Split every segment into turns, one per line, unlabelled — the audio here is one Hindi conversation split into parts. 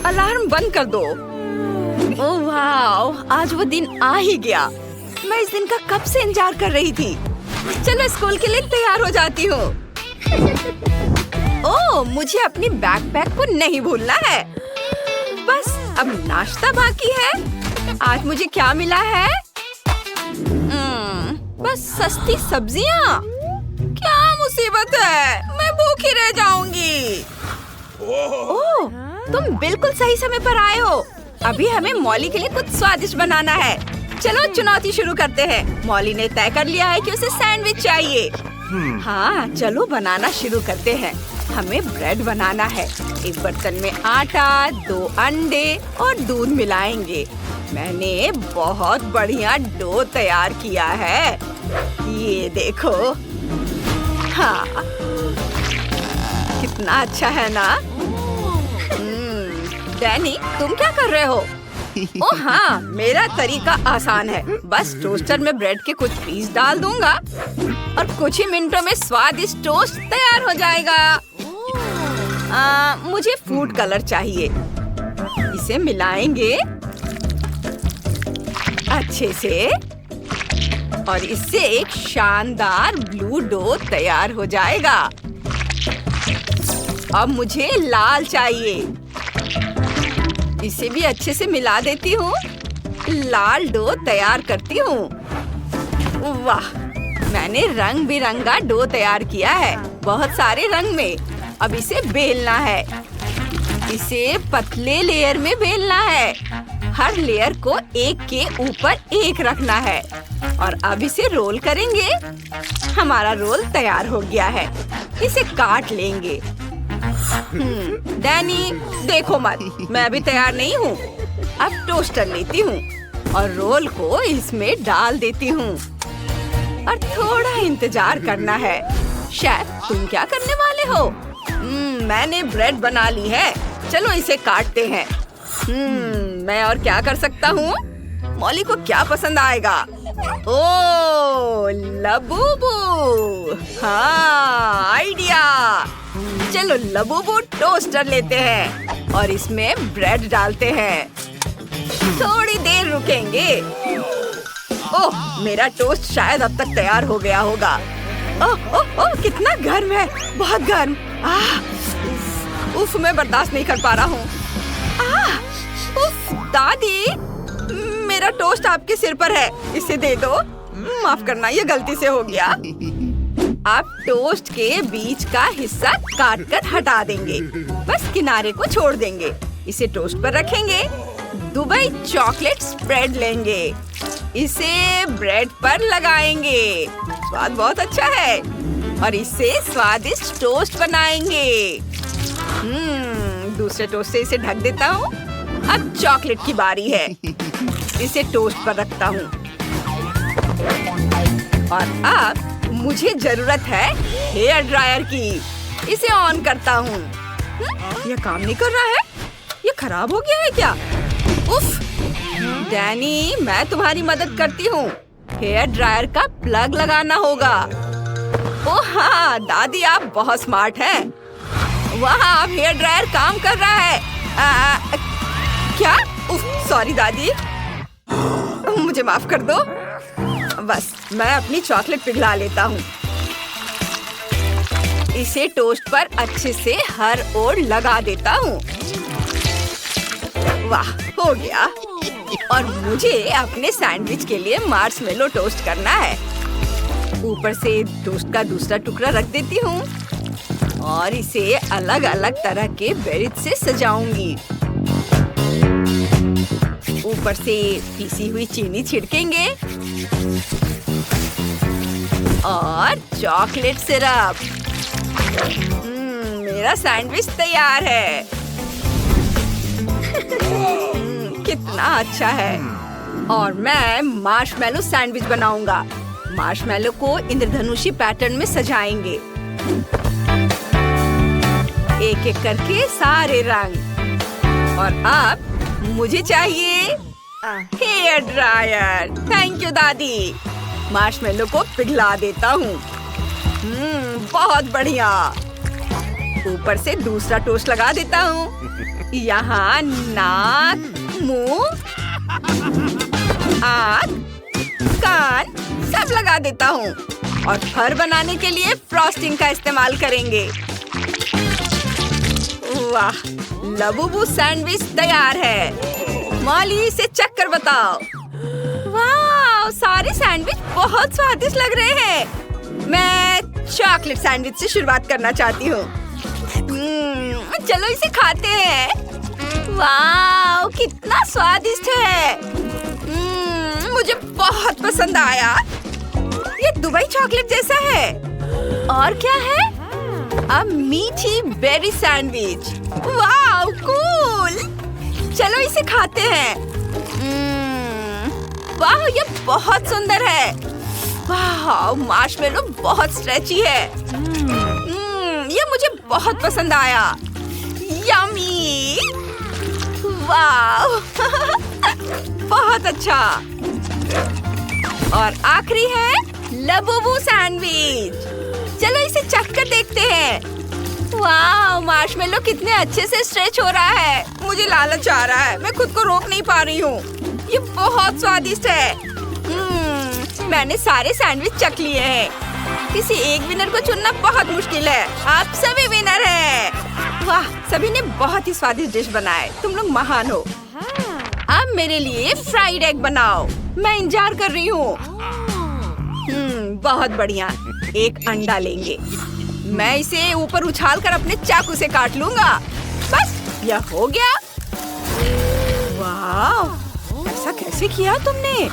अलार्म बंद कर दो। ओह वाह, आज वो दिन आ ही गया। मैं इस दिन का कब से इंतजार कर रही थी। चलो स्कूल के लिए तैयार हो जाती हूँ। ओह, मुझे अपनी बैकपैक को नहीं भूलना है। बस अब नाश्ता बाकी है। आज मुझे क्या मिला है? बस सस्ती सब्जियाँ। क्या मुसीबत है, मैं भूखी रह जाऊंगी। ओह, तुम बिल्कुल सही समय पर आए हो। अभी हमें मॉली के लिए कुछ स्वादिष्ट बनाना है। चलो चुनौती शुरू करते हैं। मॉली ने तय कर लिया है कि उसे सैंडविच चाहिए। हाँ, चलो बनाना शुरू करते हैं। हमें ब्रेड बनाना है। एक बर्तन में आटा, 2 अंडे और दूध मिलाएंगे। मैंने बहुत बढ़िया डो तैयार किया है। ये देखो। हाँ, कितना अच्छा है ना? डैनी, तुम क्या कर रहे हो? ओह हाँ, मेरा तरीका आसान है। बस टोस्टर में ब्रेड के कुछ पीस डाल दूंगा और कुछ ही मिनटों में स्वादिष्ट टोस्ट तैयार हो जाएगा। मुझे फूड कलर चाहिए। इसे मिलाएंगे अच्छे से और इससे एक शानदार ब्लू डो तैयार हो जाएगा। अब मुझे लाल चाहिए। इसे भी अच्छे से मिला देती हूँ। लाल डो तैयार करती हूँ। वाह, मैंने रंग बिरंगा डो तैयार किया है, बहुत सारे रंग में। अब इसे बेलना है। इसे पतले लेयर में बेलना है। हर लेयर को एक के ऊपर एक रखना है और अब इसे रोल करेंगे। हमारा रोल तैयार हो गया है। इसे काट लेंगे। डैनी, देखो मत, मैं अभी तैयार नहीं हूँ। अब टोस्टर लेती हूँ और रोल को इसमें डाल देती हूँ और थोड़ा इंतजार करना है। शेफ, तुम क्या करने वाले हो? मैंने ब्रेड बना ली है। चलो इसे काटते हैं। मैं और क्या कर सकता हूँ? मॉली को क्या पसंद आएगा? ओह, लबूबू। हाँ, आइडिया। चलो लबूबू टोस्टर लेते हैं और इसमें ब्रेड डालते हैं। थोड़ी देर रुकेंगे। ओह, मेरा टोस्ट शायद अब तक तैयार हो गया होगा। ओह ओह ओह, कितना गर्म है, बहुत गर्म। उफ, मैं बर्दाश्त नहीं कर पा रहा हूँ। उफ, दादी, मेरा टोस्ट आपके सिर पर है। इसे दे दो। माफ करना, ये गलती से हो गया। आप टोस्ट के बीच का हिस्सा काटकर हटा देंगे। बस किनारे को छोड़ देंगे। इसे टोस्ट पर रखेंगे। दुबई चॉकलेट स्प्रेड लेंगे। इसे ब्रेड पर लगाएंगे। स्वाद बहुत अच्छा है और इससे स्वादिष्ट टोस्ट बनाएंगे। दूसरे टोस्ट से इसे ढक देता हूँ। अब चॉकलेट की बारी है। इसे टोस्ट पर रखता हूँ और अब मुझे जरूरत है हेयर ड्रायर की। इसे ऑन करता हूँ। ये काम नहीं कर रहा है। ये खराब हो गया है क्या? उफ, डैनी, मैं तुम्हारी मदद करती हूँ। हेयर ड्रायर का प्लग लगाना होगा। ओह हाँ, दादी, आप बहुत स्मार्ट हैं। वहाँ अब हेयर ड्रायर काम कर रहा है। क्या? उफ, सॉरी दादी, मुझे माफ कर दो। बस मैं अपनी चॉकलेट पिघला लेता हूँ। इसे टोस्ट पर अच्छे से हर ओर लगा देता हूँ। वाह, हो गया। और मुझे अपने सैंडविच के लिए मार्शमेलो टोस्ट करना है। ऊपर से टोस्ट का दूसरा टुकड़ा रख देती हूँ और इसे अलग अलग तरह के बेरीज से सजाऊंगी। ऊपर से पीसी हुई चीनी छिड़केंगे और चॉकलेट सिरप। मेरा सैंडविच तैयार है। कितना अच्छा है। और मैं मार्शमेलो सैंडविच बनाऊंगा। मार्शमेलो को इंद्रधनुषी पैटर्न में सजाएंगे। एक एक करके सारे रंग। और अब मुझे चाहिए हेयर ड्रायर। थैंक यू दादी। मार्शमेलो को पिघला देता हूँ। बहुत बढ़िया। ऊपर से दूसरा टोस्ट लगा देता हूँ। यहाँ नाक, मुंह, आँख, कान सब लगा देता हूँ और फर बनाने के लिए फ्रॉस्टिंग का इस्तेमाल करेंगे। वाह, लबूबू सैंडविच तैयार है। मॉली इसे चख कर बताओ। वाह, सारे सैंडविच बहुत स्वादिष्ट लग रहे हैं। मैं चॉकलेट सैंडविच से शुरुआत करना चाहती हूँ। चलो इसे खाते हैं। वाह, कितना स्वादिष्ट है। मुझे बहुत पसंद आया। ये दुबई चॉकलेट जैसा है। और क्या है? अब मीठी बेरी सैंडविच। वाह, कूल। चलो इसे खाते हैं। वाह, ये बहुत सुंदर है। वाह, मार्शमेलो बहुत स्ट्रेची है। ये मुझे बहुत पसंद आया। यम्मी। वाह बहुत अच्छा। और आखिरी है लबूबू सैंडविच। चलो इसे चख कर देखते हैं। वाह, मार्शमेलो कितने अच्छे से स्ट्रेच हो रहा है। मुझे लालच आ रहा है, मैं खुद को रोक नहीं पा रही हूँ। ये बहुत स्वादिष्ट है। मैंने सारे सैंडविच चख लिए हैं। किसी एक विनर को चुनना बहुत मुश्किल है। आप सभी विनर हैं। वाह, सभी ने बहुत ही स्वादिष्ट डिश बनाए। तुम लोग महान हो। अब मेरे लिए फ्राइड एग बनाओ। मैं इंतजार कर रही हूँ। बहुत बढ़िया। एक अंडा लेंगे। मैं इसे ऊपर उछालकर अपने चाकू से काट लूंगा। बस, यह हो गया। वाह, ऐसा कैसे किया तुमने?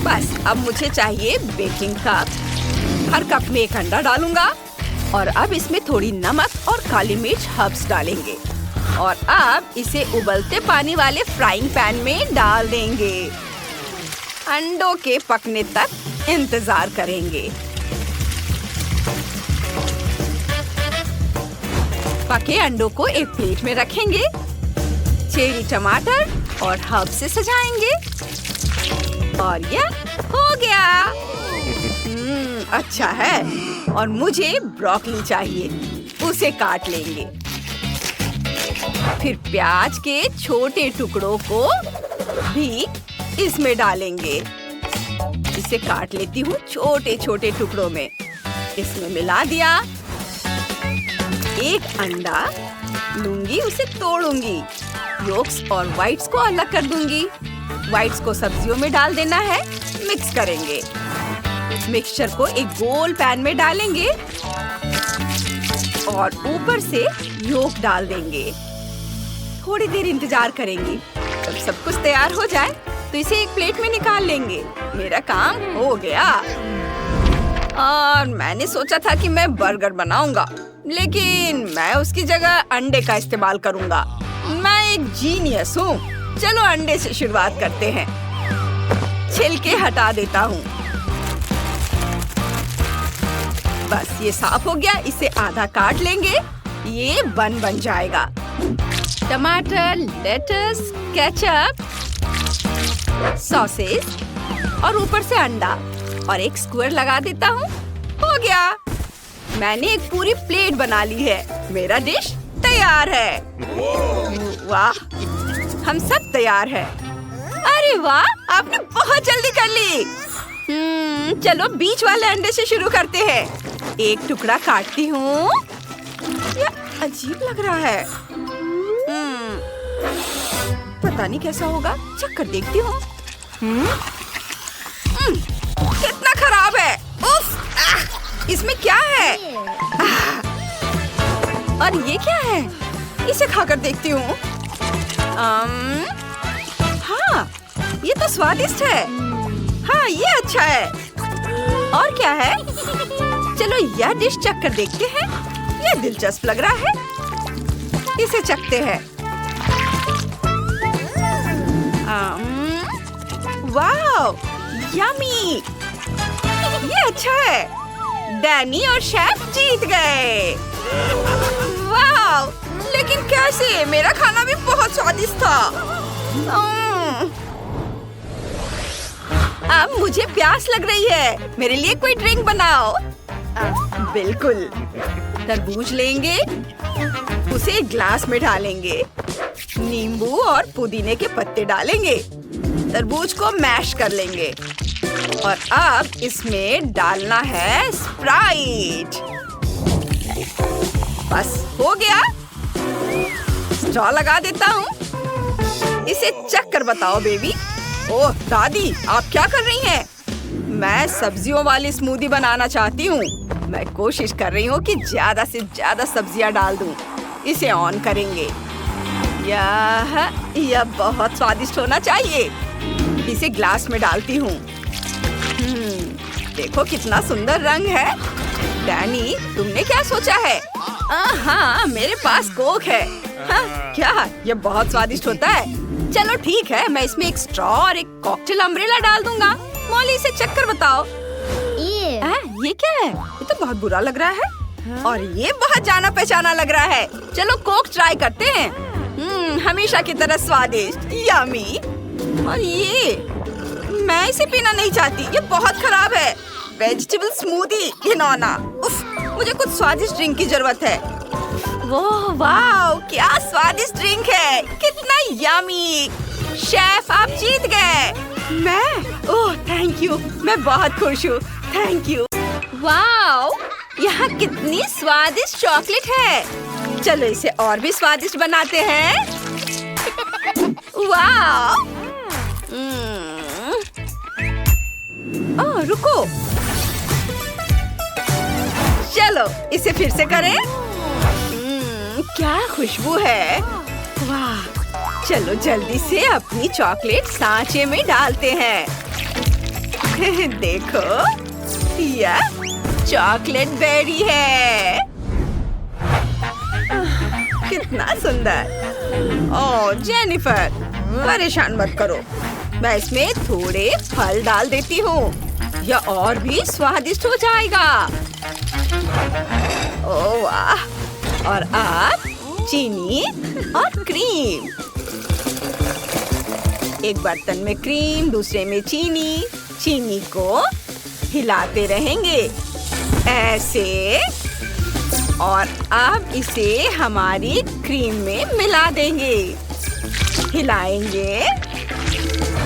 बस, अब मुझे चाहिए बेकिंग कप। हर कप में एक अंडा डालूंगा और अब इसमें थोड़ी नमक और काली मिर्च हर्ब्स डालेंगे और अब इसे उबलते पानी वाले फ्राइंग पैन में डाल देंगे। अंडों के पकने तक इंतजार करेंगे। पके अंडों को एक प्लेट में रखेंगे। चेरी टमाटर और हर्ब से सजाएंगे और यह हो गया। अच्छा है। और मुझे ब्रोकली चाहिए, उसे काट लेंगे। फिर प्याज के छोटे टुकड़ों को भी इसमें डालेंगे। इसे काट लेती हूँ छोटे छोटे टुकड़ों में। इसमें मिला दिया। एक अंडा लूंगी, उसे तोड़ूंगी। योक्स और व्हाइट्स को अलग कर दूंगी। व्हाइट्स को सब्जियों में डाल देना है। मिक्स करेंगे। मिक्सचर को एक गोल पैन में डालेंगे और ऊपर से योक डाल देंगे। थोड़ी देर इंतजार करेंगे। जब सब कुछ तैयार हो जाए तो इसे एक प्लेट में निकाल लेंगे। मेरा काम हो गया। और मैंने सोचा था कि मैं बर्गर बनाऊंगा, लेकिन मैं उसकी जगह अंडे का इस्तेमाल करूंगा। मैं एक जीनियस हूँ। चलो अंडे से शुरुआत करते हैं। छिलके हटा देता हूँ। बस, ये साफ हो गया। इसे आधा काट लेंगे। ये बन जाएगा। टमाटर, लेटस, केचप, सॉसेस और ऊपर से अंडा और एक स्क्वायर लगा देता हूँ। हो गया। मैंने एक पूरी प्लेट बना ली है। मेरा डिश तैयार है। वाह, हम सब तैयार हैं। अरे वाह, आपने बहुत जल्दी कर ली। चलो बीच वाले अंडे से शुरू करते हैं। एक टुकड़ा काटती हूँ। यह अजीब लग रहा है। पता नहीं कैसा होगा। चख कर देखती हूँ। कितना खराब है। उफ, इसमें क्या है? और ये क्या है? इसे खाकर देखती हूँ। हाँ, ये तो स्वादिष्ट है। हाँ, ये अच्छा है। और क्या है? चलो यह डिश चख कर देखते हैं। यह दिलचस्प लग रहा है। इसे चखते हैं। वाव, यम्मी। ये अच्छा है। डैनी और शेफ जीत गए। वाव, लेकिन कैसे? मेरा खाना भी बहुत स्वादिष्ट था। अब मुझे प्यास लग रही है। मेरे लिए कोई ड्रिंक बनाओ। बिल्कुल। तरबूज लेंगे, उसे एक ग्लास में डालेंगे, नींबू और पुदीने के पत्ते डालेंगे, तरबूज को मैश कर लेंगे और अब इसमें डालना है स्प्राइट। बस हो गया। स्ट्रॉ लगा देता हूँ। इसे चख कर बताओ बेबी। ओह दादी, आप क्या कर रही हैं? मैं सब्जियों वाली स्मूदी बनाना चाहती हूँ। मैं कोशिश कर रही हूँ कि ज्यादा से ज्यादा सब्जियाँ डाल दूँ। इसे ऑन करेंगे। यह बहुत स्वादिष्ट होना चाहिए। इसे ग्लास में डालती हूँ। देखो कितना सुंदर रंग है। डैनी, तुमने क्या सोचा है? हाँ, मेरे पास कोक है। हाँ, क्या? यह बहुत स्वादिष्ट होता है। चलो ठीक है, मैं इसमें एक स्ट्रॉ और एक कॉकटेल अम्ब्रेला डाल दूंगा। मॉली, इसे चेक कर बताओ। ये क्या है? ये तो बहुत बुरा लग रहा है। और ये बहुत जाना पहचाना लग रहा है। चलो कोक ट्राई करते हैं। हमेशा की तरह स्वादिष्ट, यम्मी। और ये, मैं इसे पीना नहीं चाहती। ये बहुत खराब है। वेजिटेबल स्मूदी, घिनौना। उफ, मुझे कुछ स्वादिष्ट ड्रिंक की जरूरत है। वाह, क्या स्वादिष्ट ड्रिंक है। कितना यम्मी। शेफ, आप जीत गए। मैं? ओह थैंक यू, मैं बहुत खुश हूँ। Thank you. वाह, यहाँ कितनी स्वादिष्ट चॉकलेट है। चलो इसे और भी स्वादिष्ट बनाते हैं। वाह। ओह रुको, चलो इसे फिर से करें। क्या खुशबू है। वाह, चलो जल्दी से अपनी चॉकलेट सांचे में डालते हैं। देखो, यह चॉकलेट बेरी है। कितना सुंदर। ओह जेनिफर, परेशान मत करो। मैं इसमें थोड़े फल डाल देती हूँ। यह और भी स्वादिष्ट हो जाएगा। ओह वाह। और अब चीनी और क्रीम। एक बर्तन में क्रीम, दूसरे में चीनी। चीनी को हिलाते रहेंगे ऐसे। और अब इसे हमारी क्रीम में मिला देंगे। हिलाएंगे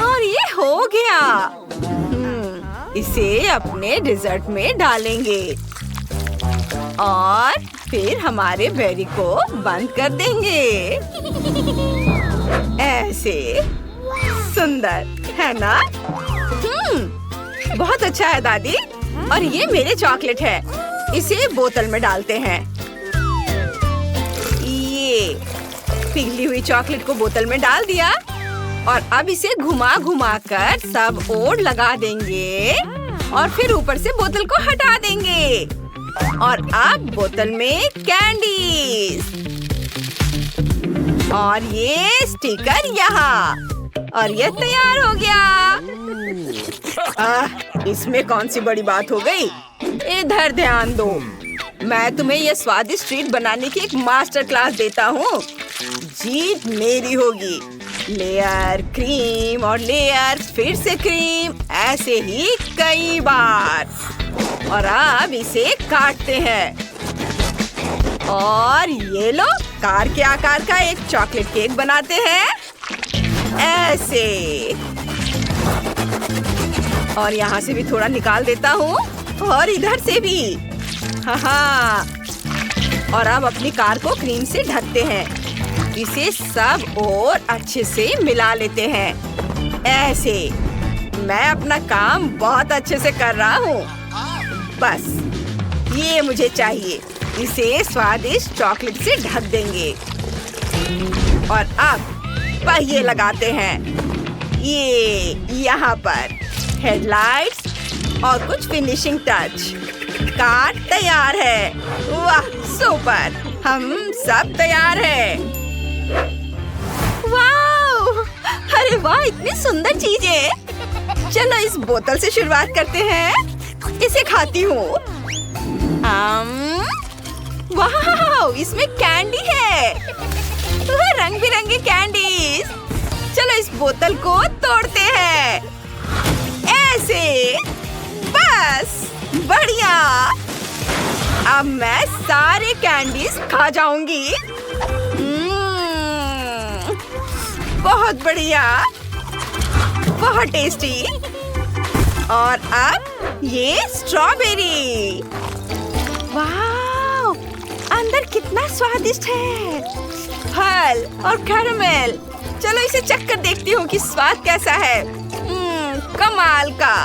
और ये हो गया। इसे अपने डिजर्ट में डालेंगे और फिर हमारे बेरी को बंद कर देंगे ऐसे। सुंदर है ना? बहुत अच्छा है दादी। और ये मेरे चॉकलेट है। इसे बोतल में डालते हैं। ये पिघली हुई चॉकलेट को बोतल में डाल दिया और अब इसे घुमा घुमा कर सब ओर लगा देंगे और फिर ऊपर से बोतल को हटा देंगे। और अब बोतल में कैंडीज और ये स्टिकर यहाँ। और ये तैयार हो गया। इसमें कौन सी बड़ी बात हो गई। इधर ध्यान दो। मैं तुम्हें ये स्वादिष्ट ट्रीट बनाने की एक मास्टर क्लास देता हूँ। जीत मेरी होगी। लेयर क्रीम और लेयर फिर से क्रीम, ऐसे ही कई बार। और अब इसे काटते हैं और ये लो, कार के आकार का एक चॉकलेट केक बनाते हैं ऐसे। और यहाँ से भी थोड़ा निकाल देता हूँ और इधर से भी। हाँ। और अब अपनी कार को क्रीम से ढकते हैं। इसे सब और अच्छे से मिला लेते हैं ऐसे। मैं अपना काम बहुत अच्छे से कर रहा हूँ। बस ये मुझे चाहिए। इसे स्वादिष्ट चॉकलेट से ढक देंगे और अब पहिए लगाते हैं। ये यहाँ पर हेडलाइट्स और कुछ फिनिशिंग टच। कार तैयार है। वाह सुपर, हम सब तैयार हैं। वाह, अरे वाह, इतनी सुंदर चीजें। चलो इस बोतल से शुरुआत करते हैं। इसे खाती हूँ। वाह, इसमें कैंडी है। रंग बिरंगे कैंडीज। चलो इस बोतल को तोड़ते हैं ऐसे। बस बढ़िया। अब मैं सारे कैंडीज खा जाऊंगी। बहुत बढ़िया, बहुत टेस्टी। और अब ये स्ट्रॉबेरी। वाह, अंदर कितना स्वादिष्ट है। फल और कैरमेल। चलो इसे चख कर देखती हूँ कि स्वाद कैसा है। कमाल का।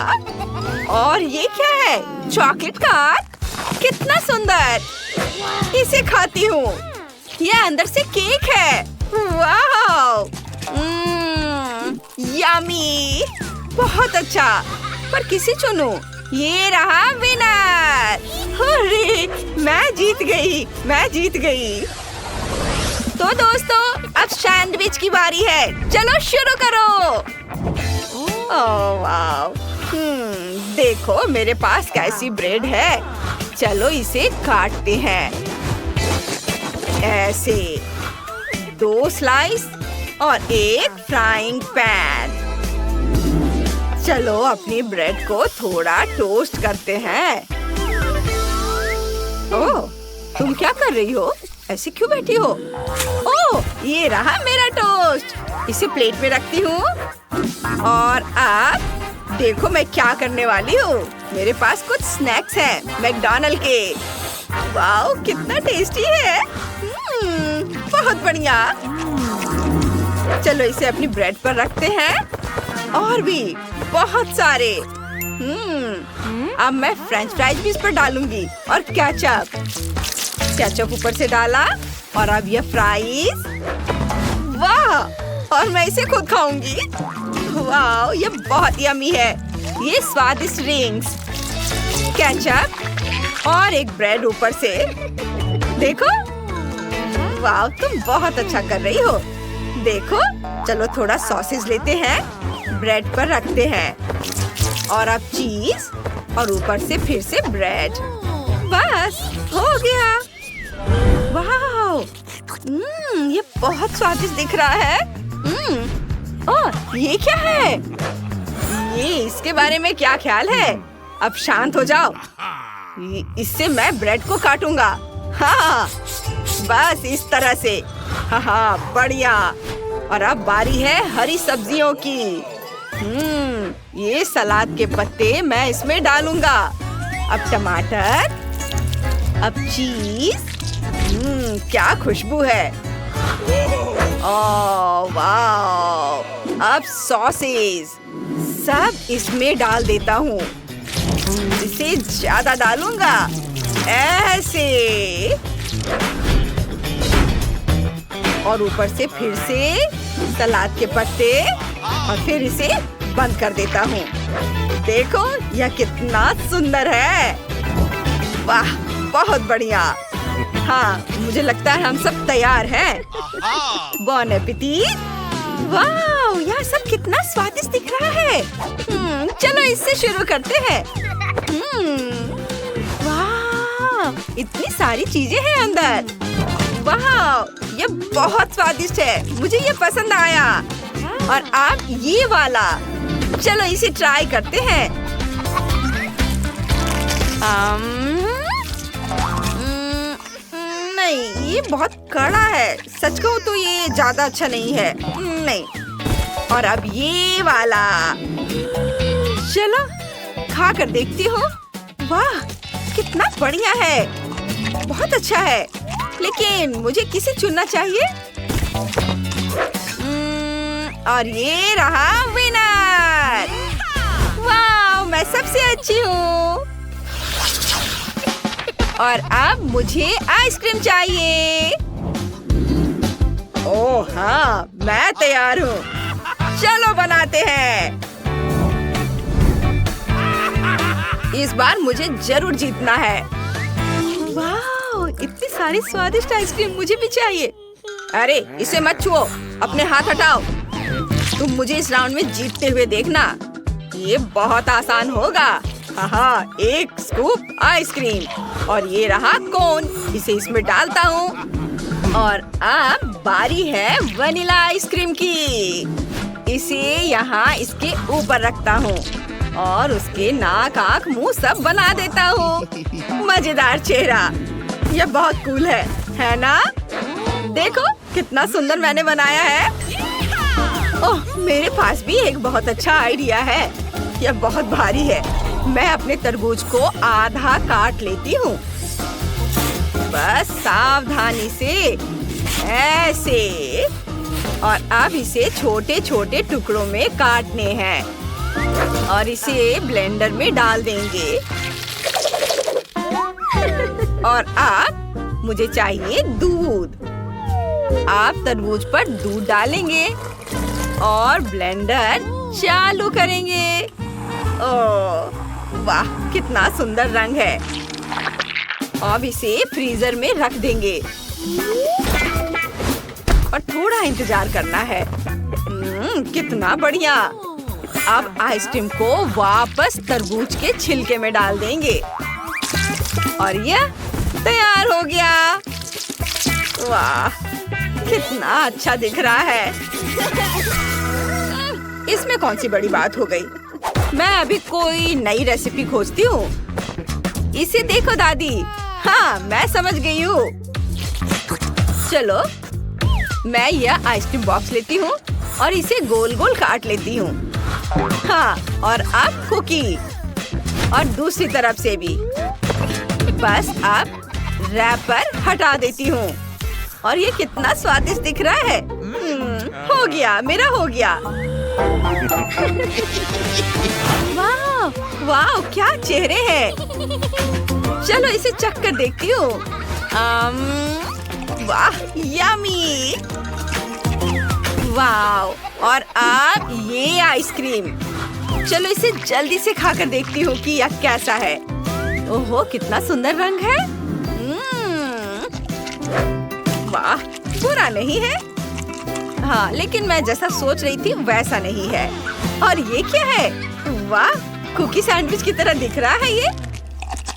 और ये क्या है? Chocolate card. कितना सुंदर। इसे खाती हूँ। ये अंदर से केक है। वाह, यम्मी। बहुत अच्छा। पर किसे चुनूं? ये रहा विनर। अरे, मैं जीत गई। तो दोस्तों, अब सैंडविच की बारी है। चलो शुरू करो। ओह वाव। देखो मेरे पास कैसी ब्रेड है। चलो इसे काटते हैं। ऐसे 2 स्लाइस और एक फ्राइंग पैन। चलो अपनी ब्रेड को थोड़ा टोस्ट करते हैं। ओह, तुम क्या कर रही हो? ऐसे क्यों बैठी हो? ओह, ये रहा मेरा टोस्ट। इसे प्लेट में रखती हूँ। और अब देखो मैं क्या करने वाली हूँ। मेरे पास कुछ स्नैक्स हैं मैकडॉनल्ड के। वाओ, कितना टेस्टी है। बहुत बढ़िया। चलो इसे अपनी ब्रेड पर रखते हैं। और भी बहुत सारे। अब मैं फ्रेंच फ्राइज भी इस पर डालूंगी और केचप ऊपर से डाला। और अब ये फ्राइज। वाह, और मैं इसे खुद खाऊंगी। वाह, ये बहुत यम्मी है। ये स्वादिष्ट रिंग्स, केचप और एक ब्रेड ऊपर से। देखो, वाह, तुम बहुत अच्छा कर रही हो। देखो, चलो थोड़ा सॉसेज लेते हैं, ब्रेड पर रखते हैं। और अब चीज और ऊपर से फिर से ब्रेड। बस हो गया। वाह, ये बहुत स्वादिष्ट दिख रहा है। ये क्या है? ये इसके बारे में क्या ख्याल है? अब शांत हो जाओ। इससे मैं ब्रेड को काटूंगा। हाँ, बस इस तरह से। हाँ, बढ़िया। और अब बारी है हरी सब्जियों की। ये सलाद के पत्ते मैं इसमें डालूंगा। अब टमाटर, अब चीज। क्या खुशबू है। ओह वाह, अब सॉसेज सब इसमें डाल देता हूँ। इसे ज्यादा डालूंगा, ऐसे। और ऊपर से फिर से सलाद के पत्ते। और फिर इसे बंद कर देता हूँ। देखो यह कितना सुंदर है। वाह, बहुत बढ़िया। हाँ, मुझे लगता है हम सब तैयार हैं। बॉन एपेटिट। वाह, यह सब कितना स्वादिष्ट दिख रहा है। चलो इससे शुरू करते हैं। वाह, इतनी सारी चीजें हैं अंदर। वाह, ये बहुत स्वादिष्ट है। मुझे ये पसंद आया। और अब ये वाला। चलो इसे ट्राई करते हैं। नहीं, ये बहुत कड़ा है। सच कहूँ तो ये ज्यादा अच्छा नहीं है। नहीं। और अब ये वाला। चलो खा कर देखती हूँ। वाह, कितना बढ़िया है। बहुत अच्छा है। लेकिन मुझे किसे चुनना चाहिए? और ये रहा विनर। वाह, मैं सबसे अच्छी हूँ। और अब मुझे आइसक्रीम चाहिए। ओह हाँ, मैं तैयार हूँ। चलो बनाते हैं। इस बार मुझे जरूर जीतना है। वाह, इतनी सारी स्वादिष्ट आइसक्रीम मुझे भी चाहिए। अरे इसे मत छुओ, अपने हाथ हटाओ। तुम मुझे इस राउंड में जीतते हुए देखना। ये बहुत आसान होगा। हाँ, एक स्कूप आइसक्रीम। और ये रहा कोन। इसे इसमें डालता हूँ। और अब बारी है वनीला आइसक्रीम की। इसे यहाँ इसके ऊपर रखता हूँ। और उसके नाक, आँख, मुंह सब बना देता हूँ। मजेदार चेहरा। यह बहुत कूल है ना? देखो कितना सुंदर मैंने बनाया है। ओह, मेरे पास भी एक बहुत अच्छा आइडिया है। यह बहुत भारी है। मैं अपने तरबूज को आधा काट लेती हूँ। बस सावधानी से ऐसे, और अब इसे छोटे छोटे टुकड़ों में काटने हैं और इसे ब्लेंडर में डाल देंगे। और अब मुझे चाहिए दूध। आप तरबूज पर दूध डालेंगे और ब्लेंडर चालू करेंगे। ओह वाह, कितना सुंदर रंग है। अब इसे फ्रीजर में रख देंगे और थोड़ा इंतजार करना है। कितना बढ़िया। अब आइसक्रीम को वापस तरबूज के छिलके में डाल देंगे और यह तैयार हो गया। वाह, कितना अच्छा दिख रहा है। इसमें कौन सी बड़ी बात हो गई। मैं अभी कोई नई रेसिपी खोजती हूँ। इसे देखो दादी। हाँ, मैं समझ गई हूँ। चलो, मैं यह आइसक्रीम बॉक्स लेती हूँ और इसे गोल गोल काट लेती हूँ। हाँ, और अब कुकी और दूसरी तरफ से भी। बस अब रैपर हटा देती हूँ और ये कितना स्वादिष्ट दिख रहा है। हो गया, मेरा हो गया। वाह वाह, क्या चेहरे हैं। चलो इसे चख कर देखती हूँ। वाह, यम्मी। वाह, और अब ये आइसक्रीम। चलो इसे जल्दी से खाकर देखती हूँ कि यह कैसा है। ओहो, कितना सुंदर रंग है। वाह, बुरा नहीं है। हाँ, लेकिन मैं जैसा सोच रही थी वैसा नहीं है। और ये क्या है? वाह, कुकी सैंडविच की तरह दिख रहा है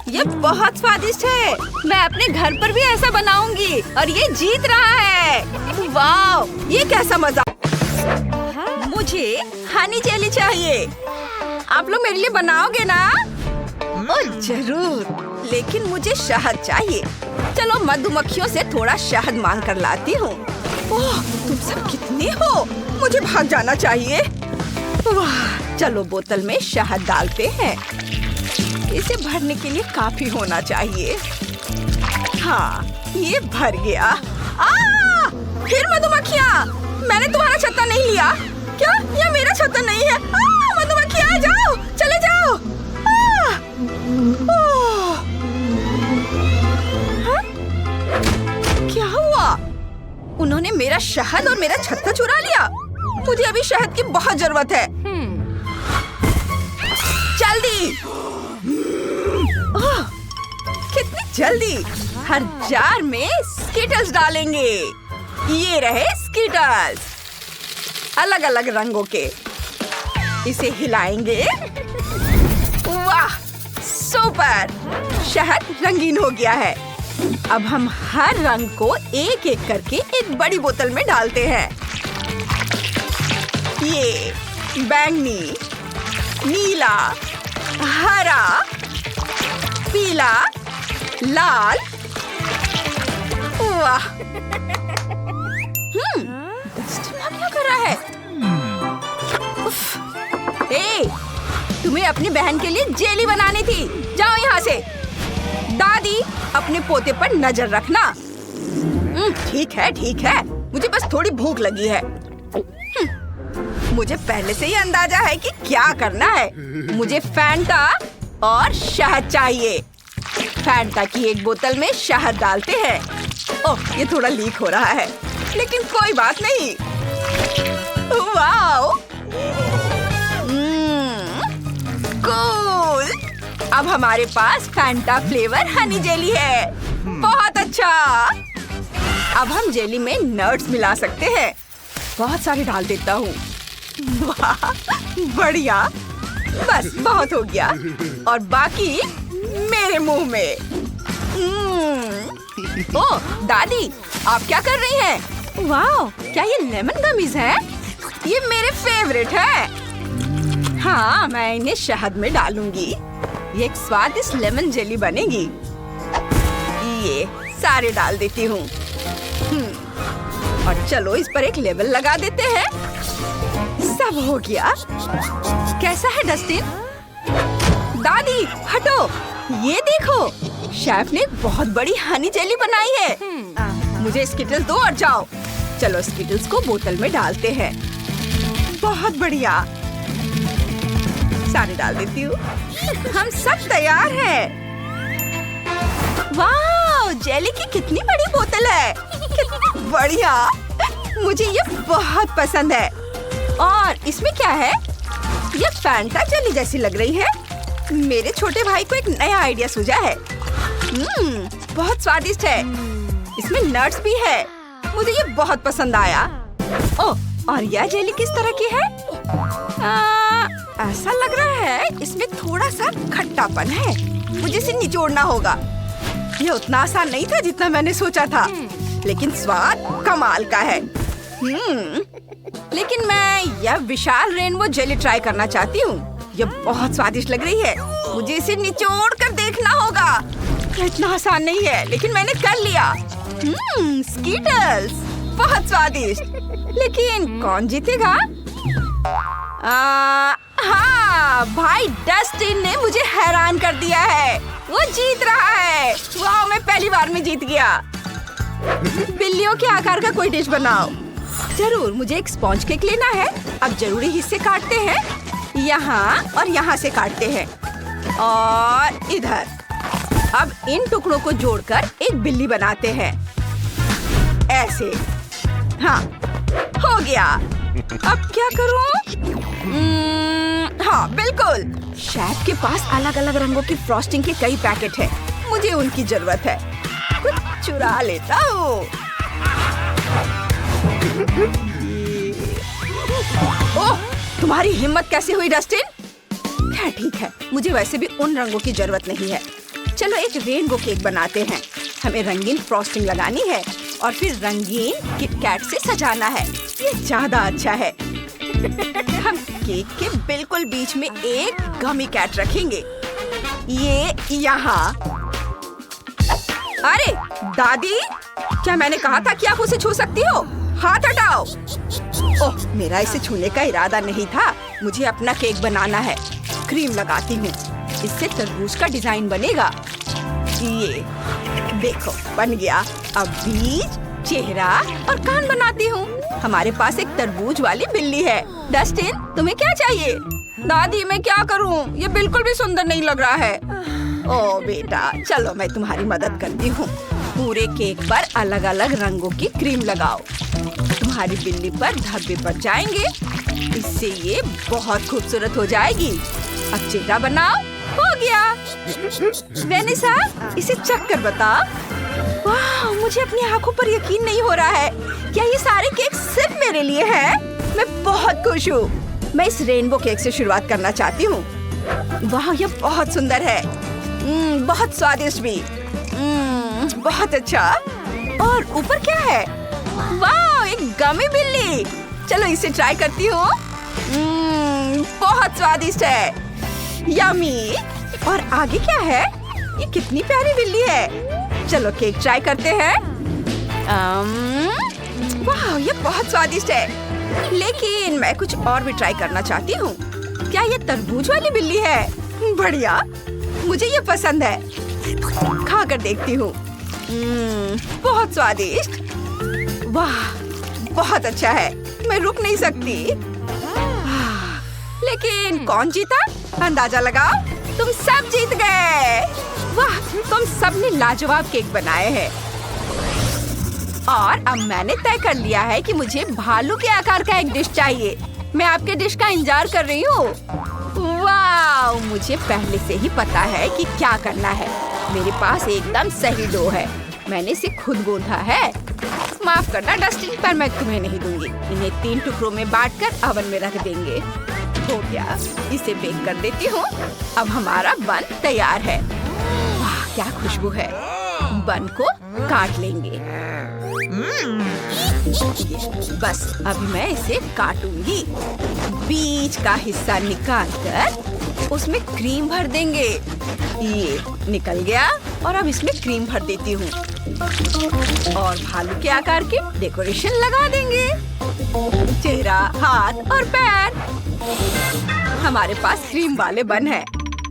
ये बहुत स्वादिष्ट है। मैं अपने घर पर भी ऐसा बनाऊंगी और ये जीत रहा है। वाह, ये कैसा मजा। मुझे हनी जेली चाहिए। आप लोग मेरे लिए बनाओगे ना? ओह जरूर, लेकिन मुझे शहद चाहिए। चलो मधुमक्खियों से थोड़ा शहद मांग कर लाती हूँ। ओह, तुम सब कितने हो? मुझे भाग जाना चाहिए। वाह, चलो बोतल में शहद डालते हैं। इसे भरने के लिए काफी होना चाहिए। हाँ, ये भर गया। फिर मधुमक्खियाँ। मैंने तुम्हारा छत्ता नहीं लिया। क्या? यह मेरा छत्ता नहीं है। मधुमक्खियाँ जाओ, चले जाओ। क्या हुआ? उन्होंने मेरा शहद और मेरा छत्ता चुरा लिया। मुझे अभी शहद की बहुत जरूरत है। जल्दी। कितनी जल्दी। हर जार में स्कीटल्स डालेंगे। ये रहे स्कीटल्स, अलग अलग रंगों के। इसे हिलाएंगे। वाह, सुपर। शहद रंगीन हो गया है। अब हम हर रंग को एक एक करके एक बड़ी बोतल में डालते हैं। ये बैंगनी, नीला, हरा, पीला, लाल। वाह, क्या कर रहा है? ए, तुम्हें अपनी बहन के लिए जेली बनानी थी। जाओ यहाँ से। दादी, अपने पोते पर नजर रखना। ठीक है, ठीक है। मुझे बस थोड़ी भूख लगी है। मुझे पहले से ही अंदाजा है कि क्या करना है। मुझे फैंटा और शहद चाहिए। फैंटा की एक बोतल में शहद डालते हैं। ओह, ये थोड़ा लीक हो रहा है, लेकिन कोई बात नहीं। Wow, cool. अब हमारे पास फैंटा फ्लेवर हनी जेली है। बहुत अच्छा। अब हम जेली में नट्स मिला सकते हैं। बहुत सारे डाल देता हूँ। वाह, बढ़िया। बस बहुत हो गया और बाकी मेरे मुंह में। ओह दादी, आप क्या कर रही हैं? वाह, क्या ये लेमन गमीज है? ये मेरे फेवरेट है। हाँ, मैं इन्हें शहद में डालूंगी। ये एक स्वादिष्ट लेमन जेली बनेगी। ये सारे डाल देती हूँ। और चलो इस पर एक लेबल लगा देते हैं। सब हो गया। कैसा है डस्टिन? दादी हटो, ये देखो, शेफ ने एक बहुत बड़ी हनी जेली बनाई है। मुझे स्किटल्स दो और जाओ। चलो स्किटल्स को बोतल में डालते हैं। बहुत बढ़िया, सारे डाल देती हूँ। हम सब तैयार हैं। वाह, जेली की कितनी बड़ी बोतल है। कितनी बढ़िया, मुझे ये बहुत पसंद है। और इसमें क्या है? ये फैंटा जेली जैसी लग रही है। मेरे छोटे भाई को एक नया आइडिया सूझा है। बहुत स्वादिष्ट है। इसमें नट्स भी है। मुझे ये बहुत पसंद आया। ओह, और यह जेली किस तरह की है? ऐसा लग रहा है इसमें थोड़ा सा खट्टापन है। मुझे इसे निचोड़ना होगा। यह उतना आसान नहीं था जितना मैंने सोचा था, लेकिन स्वाद कमाल का है। लेकिन मैं यह विशाल रेनबो जेली ट्राई करना चाहती हूँ। यह बहुत स्वादिष्ट लग रही है। मुझे इसे निचोड़ कर देखना होगा। इतना आसान नहीं है, लेकिन मैंने कर लिया। स्कीटल्स बहुत स्वादिष्ट। लेकिन कौन जीतेगा? हाँ, भाई डस्टिन ने मुझे हैरान कर दिया है। वो जीत रहा है। वाह, मैं पहली बार में जीत गया। बिल्लियों के आकार का कोई डिश बनाओ। जरूर, मुझे एक स्पॉन्ज केक लेना है। अब जरूरी हिस्से काटते हैं। यहाँ और यहाँ से काटते हैं और इधर। अब इन टुकड़ों को जोड़कर एक बिल्ली बनाते हैं। ऐसे। हाँ, हो गया। अब क्या करूं? हाँ, बिल्कुल। शेफ के पास अलग अलग रंगों की फ्रॉस्टिंग के कई पैकेट हैं। मुझे उनकी जरूरत है। कुछ चुरा लेता हूँ। ओह, तुम्हारी हिम्मत कैसे हुई डस्टिन? खैर ठीक है, मुझे वैसे भी उन रंगों की जरूरत नहीं है। चलो एक रेनबो केक बनाते हैं। हमें रंगीन फ्रॉस्टिंग लगानी है और फिर रंगीन किटकैट से सजाना है। ये ज्यादा अच्छा है। हम केक के बिल्कुल बीच में एक गमी कैट रखेंगे। ये यहाँ। अरे दादी, क्या मैंने कहा था कि आप उसे छू सकती हो? हाथ हटाओ। ओह, मेरा इसे छूने का इरादा नहीं था। मुझे अपना केक बनाना है। क्रीम लगाती हूँ। इससे तरबूज का डिजाइन बनेगा। ये देखो, बन गया। अब बीज, चेहरा और कान बनाती हूँ। हमारे पास एक तरबूज वाली बिल्ली है। डस्टिन, तुम्हें क्या चाहिए? दादी, मैं क्या करूँ? ये बिल्कुल भी सुंदर नहीं लग रहा है। ओ बेटा, चलो मैं तुम्हारी मदद करती हूँ। पूरे केक पर अलग अलग रंगों की क्रीम लगाओ। तुम्हारी बिल्ली पर धब्बे पड़ जाएंगे। इससे ये बहुत खूबसूरत हो जाएगी। अब चेहरा बनाओ। हो गया। वेनिसा, इसे चख कर बता। वाह, मुझे अपनी आंखों पर यकीन नहीं हो रहा है। क्या ये सारे केक सिर्फ मेरे लिए हैं? मैं बहुत खुश हूँ। मैं इस रेनबो केक से शुरुआत करना चाहती हूँ। वाह, ये बहुत सुंदर है। बहुत स्वादिष्ट भी। बहुत अच्छा। और ऊपर क्या है? वाह, एक गमी बिल्ली। चलो इसे ट्राई करती हूँ। बहुत स्वादिष्ट है। यम्मी। और आगे क्या है? ये कितनी प्यारी बिल्ली है। चलो केक ट्राई करते हैं। वाह, ये बहुत स्वादिष्ट है। लेकिन मैं कुछ और भी ट्राई करना चाहती हूँ। क्या ये तरबूज वाली बिल्ली है? बढ़िया, मुझे ये पसंद है। खा कर देखती हूँ। बहुत स्वादिष्ट। वाह, बहुत अच्छा है। मैं रुक नहीं सकती। लेकिन कौन जीता? अंदाजा लगाओ। तुम सब जीत गए। वाह, तुम सबने लाजवाब केक बनाए हैं। और अब मैंने तय कर लिया है कि मुझे भालू के आकार का एक डिश चाहिए। मैं आपके डिश का इंतजार कर रही हूँ। वाह, मुझे पहले से ही पता है कि क्या करना है। मेरे पास एकदम सही डो है। मैंने इसे खुद गूंथा है। माफ करना डस्टिन, पर मैं तुम्हें नहीं दूंगी। इन्हें 3 टुकड़ों में बांटकर ओवन में रख देंगे। हो गया, इसे बेक कर देती हूँ। अब हमारा बन तैयार है। वाह, क्या खुशबू है। बन को काट लेंगे। बस अभी मैं इसे काटूंगी। बीच का हिस्सा निकालकर उसमें क्रीम भर देंगे। ये निकल गया और अब इसमें क्रीम भर देती हूँ और भालू के आकार की डेकोरेशन लगा देंगे। चेहरा, हाथ और पैर। हमारे पास क्रीम वाले बन हैं।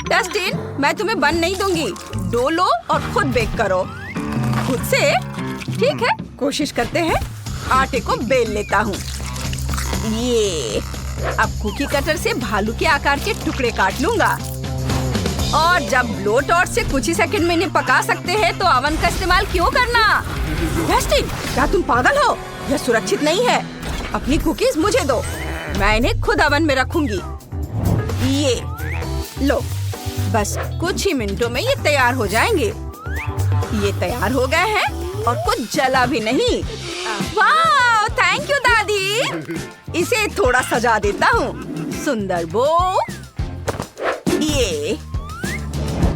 डस्टिन, मैं तुम्हें बन नहीं दूंगी। डो लो और खुद बेक करो। खुद से? ठीक है, कोशिश करते हैं। आटे को बेल लेता हूँ। ये अब कुकी कटर से भालू के आकार के टुकड़े काट लूंगा। और जब ब्लो टॉर्च से कुछ ही सेकंड में इन्हें पका सकते हैं तो ओवन का इस्तेमाल क्यों करना? डस्टिन, क्या तुम पागल हो? यह सुरक्षित नहीं है। अपनी कुकीज मुझे दो, मैं इन्हें खुद ओवन में रखूंगी। ये लो, बस कुछ ही मिनटों में ये तैयार हो जाएंगे। ये तैयार हो गए हैं और कुछ जला भी नहीं। वाह, थैंक यू दादी। इसे थोड़ा सजा देता हूँ। सुंदर बो। ये,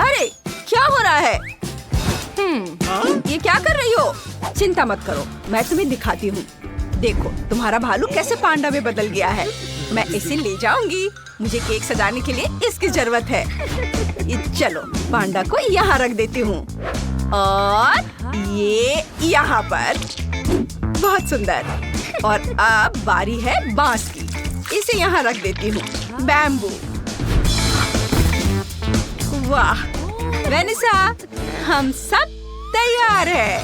अरे क्या हो रहा है? ये क्या कर रही हो? चिंता मत करो, मैं तुम्हें दिखाती हूँ। देखो तुम्हारा भालू कैसे पांडा में बदल गया है। मैं इसे ले जाऊंगी। मुझे केक सजाने के लिए इसकी जरूरत है। ये चलो, पांडा को यहाँ रख देती हूँ और ये यहाँ पर। बहुत सुंदर। और अब बारी है बांस की। इसे यहाँ रख देती हूँ। बैम्बू। वाह वेनिसा, हम सब तैयार है।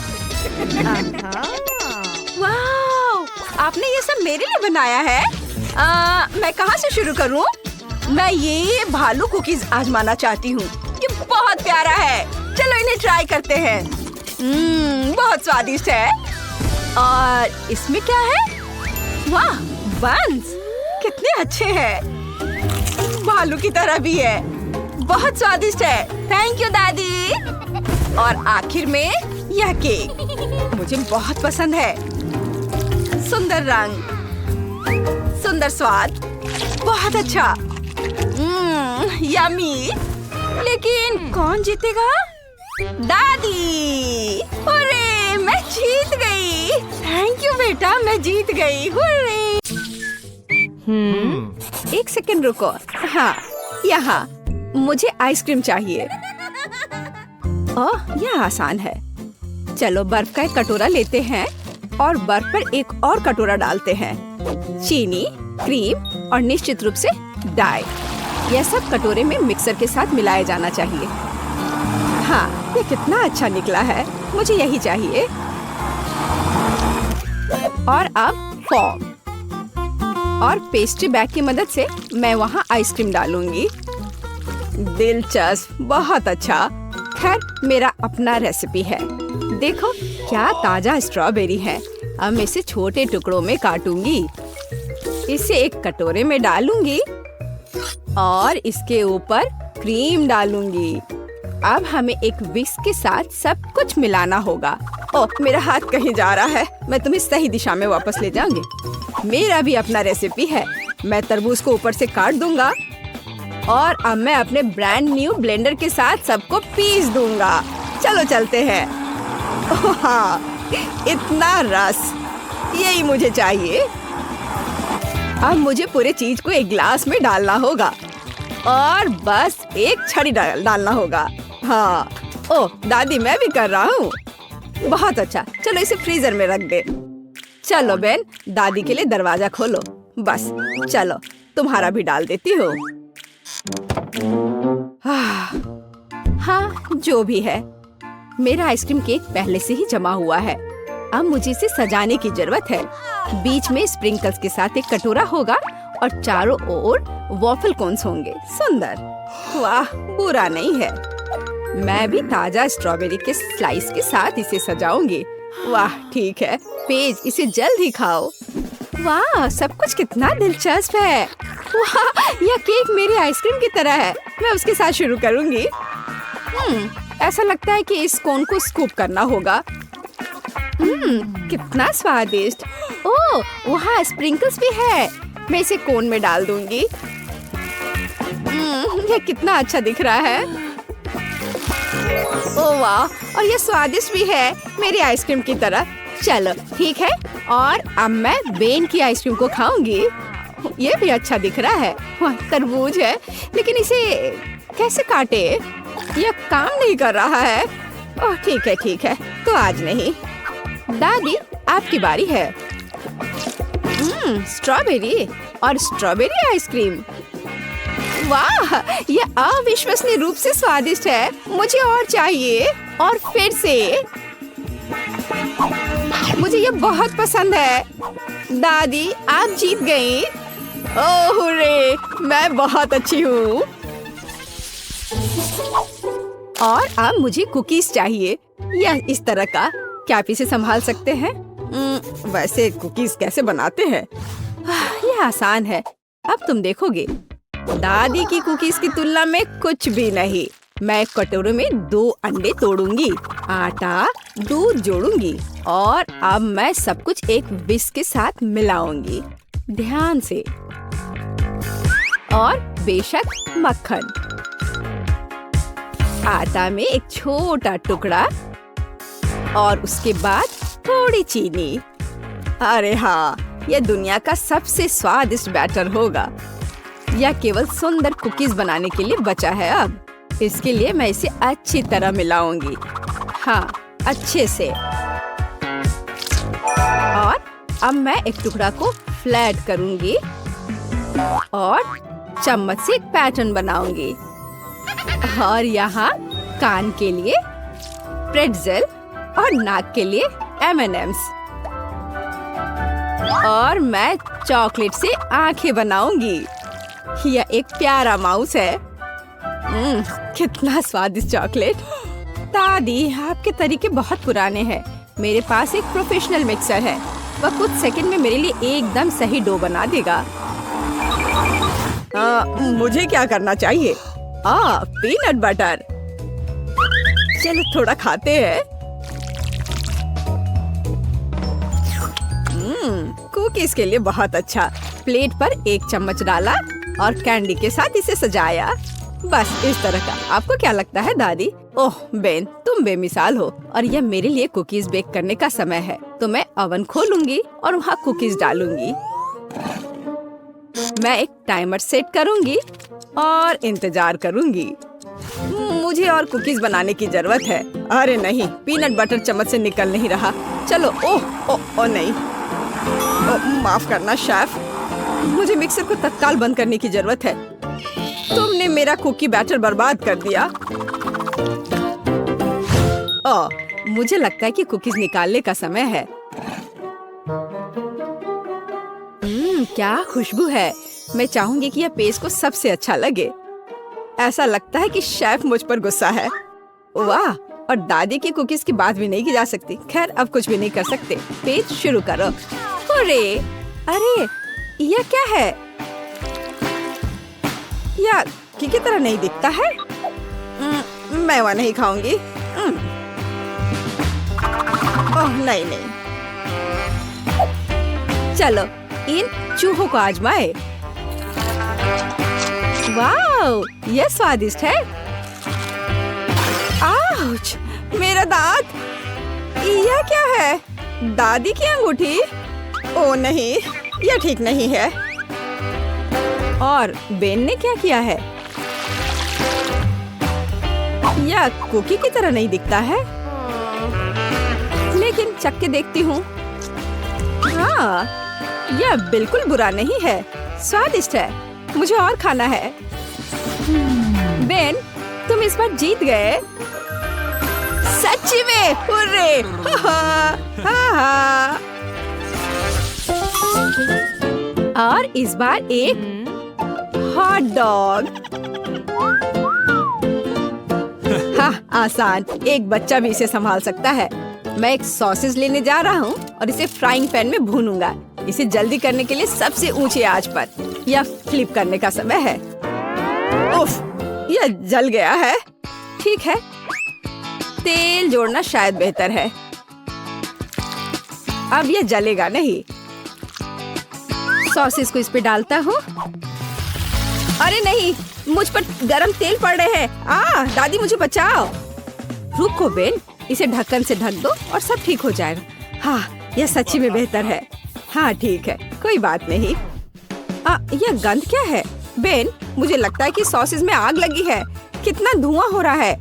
वाह, आपने ये सब मेरे लिए बनाया है। मैं कहाँ से शुरू करूँ? मैं ये भालू कुकीज आजमाना चाहती हूँ। ये बहुत प्यारा है। चलो इन्हें ट्राई करते हैं। बहुत स्वादिष्ट है। और इसमें क्या है? वाह, बंस कितने अच्छे हैं। भालू की तरह भी है। बहुत स्वादिष्ट है। थैंक यू दादी। और आखिर में यह केक मुझे बहुत पसंद है। सुंदर रंग, सुंदर स्वाद, बहुत अच्छा। यम्मी। लेकिन कौन जीतेगा? दादी। अरे मैं जीत गई। थैंक यू बेटा, मैं जीत गई। हुर्रे। एक सेकंड रुको। हाँ, यहाँ मुझे आइसक्रीम चाहिए। ओह, यह आसान है। चलो बर्फ का एक कटोरा लेते हैं और बर्फ पर एक और कटोरा डालते हैं। चीनी, क्रीम और निश्चित रूप से डाई। यह सब कटोरे में मिक्सर के साथ मिलाया जाना चाहिए। हाँ, ये कितना अच्छा निकला है। मुझे यही चाहिए। और अब फॉर्म और पेस्ट्री बैग की मदद से मैं वहाँ आइसक्रीम डालूंगी। दिलचस्प, बहुत अच्छा। खैर, मेरा अपना रेसिपी है। देखो क्या ताजा स्ट्रॉबेरी है। अब मैं इसे छोटे टुकड़ों में काटूंगी। इसे एक कटोरे में डालूंगी और इसके ऊपर क्रीम डालूंगी। अब हमें एक विस्क के साथ सब कुछ मिलाना होगा। ओह, मेरा हाथ कहीं जा रहा है। मैं तुम्हें सही दिशा में वापस ले जाऊंगी। मेरा भी अपना रेसिपी है। मैं तरबूज को ऊपर से काट दूंगा और अब मैं अपने ब्रांड न्यू ब्लेंडर के साथ सबको पीस दूंगा। चलो चलते हैं। ओह हाँ, इतना रस, यही मुझे चाहिए। अब मुझे पूरे चीज को एक ग्लास में डालना होगा और बस एक छड़ी डालना होगा। हाँ, ओह दादी, मैं भी कर रहा हूँ। बहुत अच्छा। चलो इसे फ्रीजर में रख दे। चलो बेन, दादी के लिए दरवाजा खोलो। बस चलो, तुम्हारा भी डाल देती हूँ। हाँ, जो भी है, मेरा आइसक्रीम केक पहले से ही जमा हुआ है। अब मुझे इसे सजाने की जरूरत है। बीच में स्प्रिंकल्स के साथ एक कटोरा होगा और चारों ओर वॉफल कोन्स होंगे। सुंदर। वाह, बुरा नहीं है। मैं भी ताजा स्ट्रॉबेरी के स्लाइस के साथ इसे सजाऊंगी। वाह, ठीक है। पेज, इसे जल्द ही खाओ। वाह, सब कुछ कितना दिलचस्प है। वाह, यह केक मेरी आइसक्रीम की तरह है। मैं उसके साथ शुरू करूंगी। ऐसा लगता है कि इस कोन को स्कूप करना होगा। कितना स्वादिष्ट। ओह, वहाँ स्प्रिंकल्स भी है। मैं इसे कोन में डाल दूंगी। यह कितना अच्छा दिख रहा है। ओह वाह, और यह स्वादिष्ट भी है, मेरी आइसक्रीम की तरह। चलो ठीक है, और अब मैं बेन की आइसक्रीम को खाऊंगी। ये भी अच्छा दिख रहा है। तरबूज है, लेकिन इसे कैसे काटे? यह काम नहीं कर रहा है। ओह ठीक है, तो आज नहीं। दादी आपकी बारी है। स्ट्रॉबेरी और स्ट्रॉबेरी आइसक्रीम। वाह, ये अविश्वसनीय रूप से स्वादिष्ट है। मुझे और चाहिए, और फिर से। मुझे ये बहुत पसंद है। दादी आप जीत गई। ओह रे, मैं बहुत अच्छी हूँ। और अब मुझे कुकीज चाहिए, या इस तरह का। क्या आप इसे संभाल सकते हैं? वैसे कुकीज कैसे बनाते हैं? ये आसान है, अब तुम देखोगे। दादी की कुकीज की तुलना में कुछ भी नहीं। मैं कटोरे में 2 अंडे तोड़ूंगी, आटा, दूध जोड़ूंगी, और अब मैं सब कुछ एक विस्क के साथ मिलाऊंगी, ध्यान से। और बेशक मक्खन। आटा में एक छोटा टुकड़ा, और उसके बाद थोड़ी चीनी। अरे हाँ, यह दुनिया का सबसे स्वादिष्ट बैटर होगा। यह केवल सुंदर कुकीज बनाने के लिए बचा है। अब इसके लिए मैं इसे अच्छी तरह मिलाऊंगी। हाँ, अच्छे से। और अब मैं एक टुकड़ा को फ्लैट करूंगी और चम्मच से एक पैटर्न बनाऊंगी। और यहाँ कान के लिए प्रेट्ज़ेल और नाक के लिए M&M's। और मैं चॉकलेट से आंखें बनाऊंगी। यह एक प्यारा माउस है। कितना स्वादिष्ट चॉकलेट। दादी आपके तरीके बहुत पुराने हैं। मेरे पास एक प्रोफेशनल मिक्सर है। वह कुछ सेकंड में मेरे लिए एकदम सही डो बना देगा। मुझे क्या करना चाहिए? Peanut butter. चलो थोड़ा खाते हैं। कुकीज के लिए बहुत अच्छा। प्लेट पर 1 चम्मच डाला और कैंडी के साथ इसे सजाया। बस इस तरह का। आपको क्या लगता है दादी? ओह बेन, तुम बेमिसाल हो। और यह मेरे लिए कुकीज बेक करने का समय है, तो मैं ओवन खोलूंगी और वहाँ कुकीज डालूंगी। मैं एक टाइमर सेट करूंगी और इंतजार करूंगी। मुझे और कुकीज बनाने की जरूरत है। अरे नहीं, पीनट बटर चम्मच से निकल नहीं रहा। चलो, ओह नहीं। माफ करना शेफ, मुझे मिक्सर को तत्काल बंद करने की जरूरत है। तुमने मेरा कुकी बैटर बर्बाद कर दिया। मुझे लगता है कि कुकीज निकालने का समय है। क्या खुशबू है। मैं चाहूंगी कि यह पेस्ट को सबसे अच्छा लगे। ऐसा लगता है कि शेफ मुझ पर गुस्सा है। वाह, और दादी की कुकीज की बात भी नहीं की जा सकती। खैर, अब कुछ भी नहीं कर सकते। पेस्ट शुरू करो। अरे यह क्या है? यह की तरह नहीं दिखता है। मैं वह नहीं खाऊंगी। ओह नहीं। चलो इन चूहों को आजमाए। वाह, यह स्वादिष्ट है। आउच, मेरा दांत। यह क्या है? दादी की अंगूठी? ओह नहीं, यह ठीक नहीं है। और बेन ने क्या किया है? यह कुकी की तरह नहीं दिखता है, लेकिन चख के देखती हूँ। हाँ, यह बिल्कुल बुरा नहीं है, स्वादिष्ट है। मुझे और खाना है। बेन, तुम इस बार जीत गए। सच्ची में, हुर्रे! हा। और इस बार एक हॉट डॉग। हाँ, आसान। एक बच्चा भी इसे संभाल सकता है। मैं एक सॉसेज लेने जा रहा हूँ और इसे फ्राइंग पैन में भूनूंगा। इसे जल्दी करने के लिए सबसे ऊंची आंच पर। यह फ्लिप करने का समय है। उफ, यह जल गया है। ठीक है, तेल जोड़ना शायद बेहतर है। अब यह जलेगा नहीं। सॉसेज को इस पे डालता हूँ। अरे नहीं, मुझ पर गरम तेल पड़ रहे हैं। दादी मुझे बचाओ। रुको बेन, इसे ढक्कन से ढक दो और सब ठीक हो जाएगा। हाँ, यह सच्ची में बेहतर है। हाँ ठीक है, कोई बात नहीं। यह गंध क्या है? बेन, मुझे लगता है कि सॉसेज में आग लगी है। कितना धुआं हो रहा है।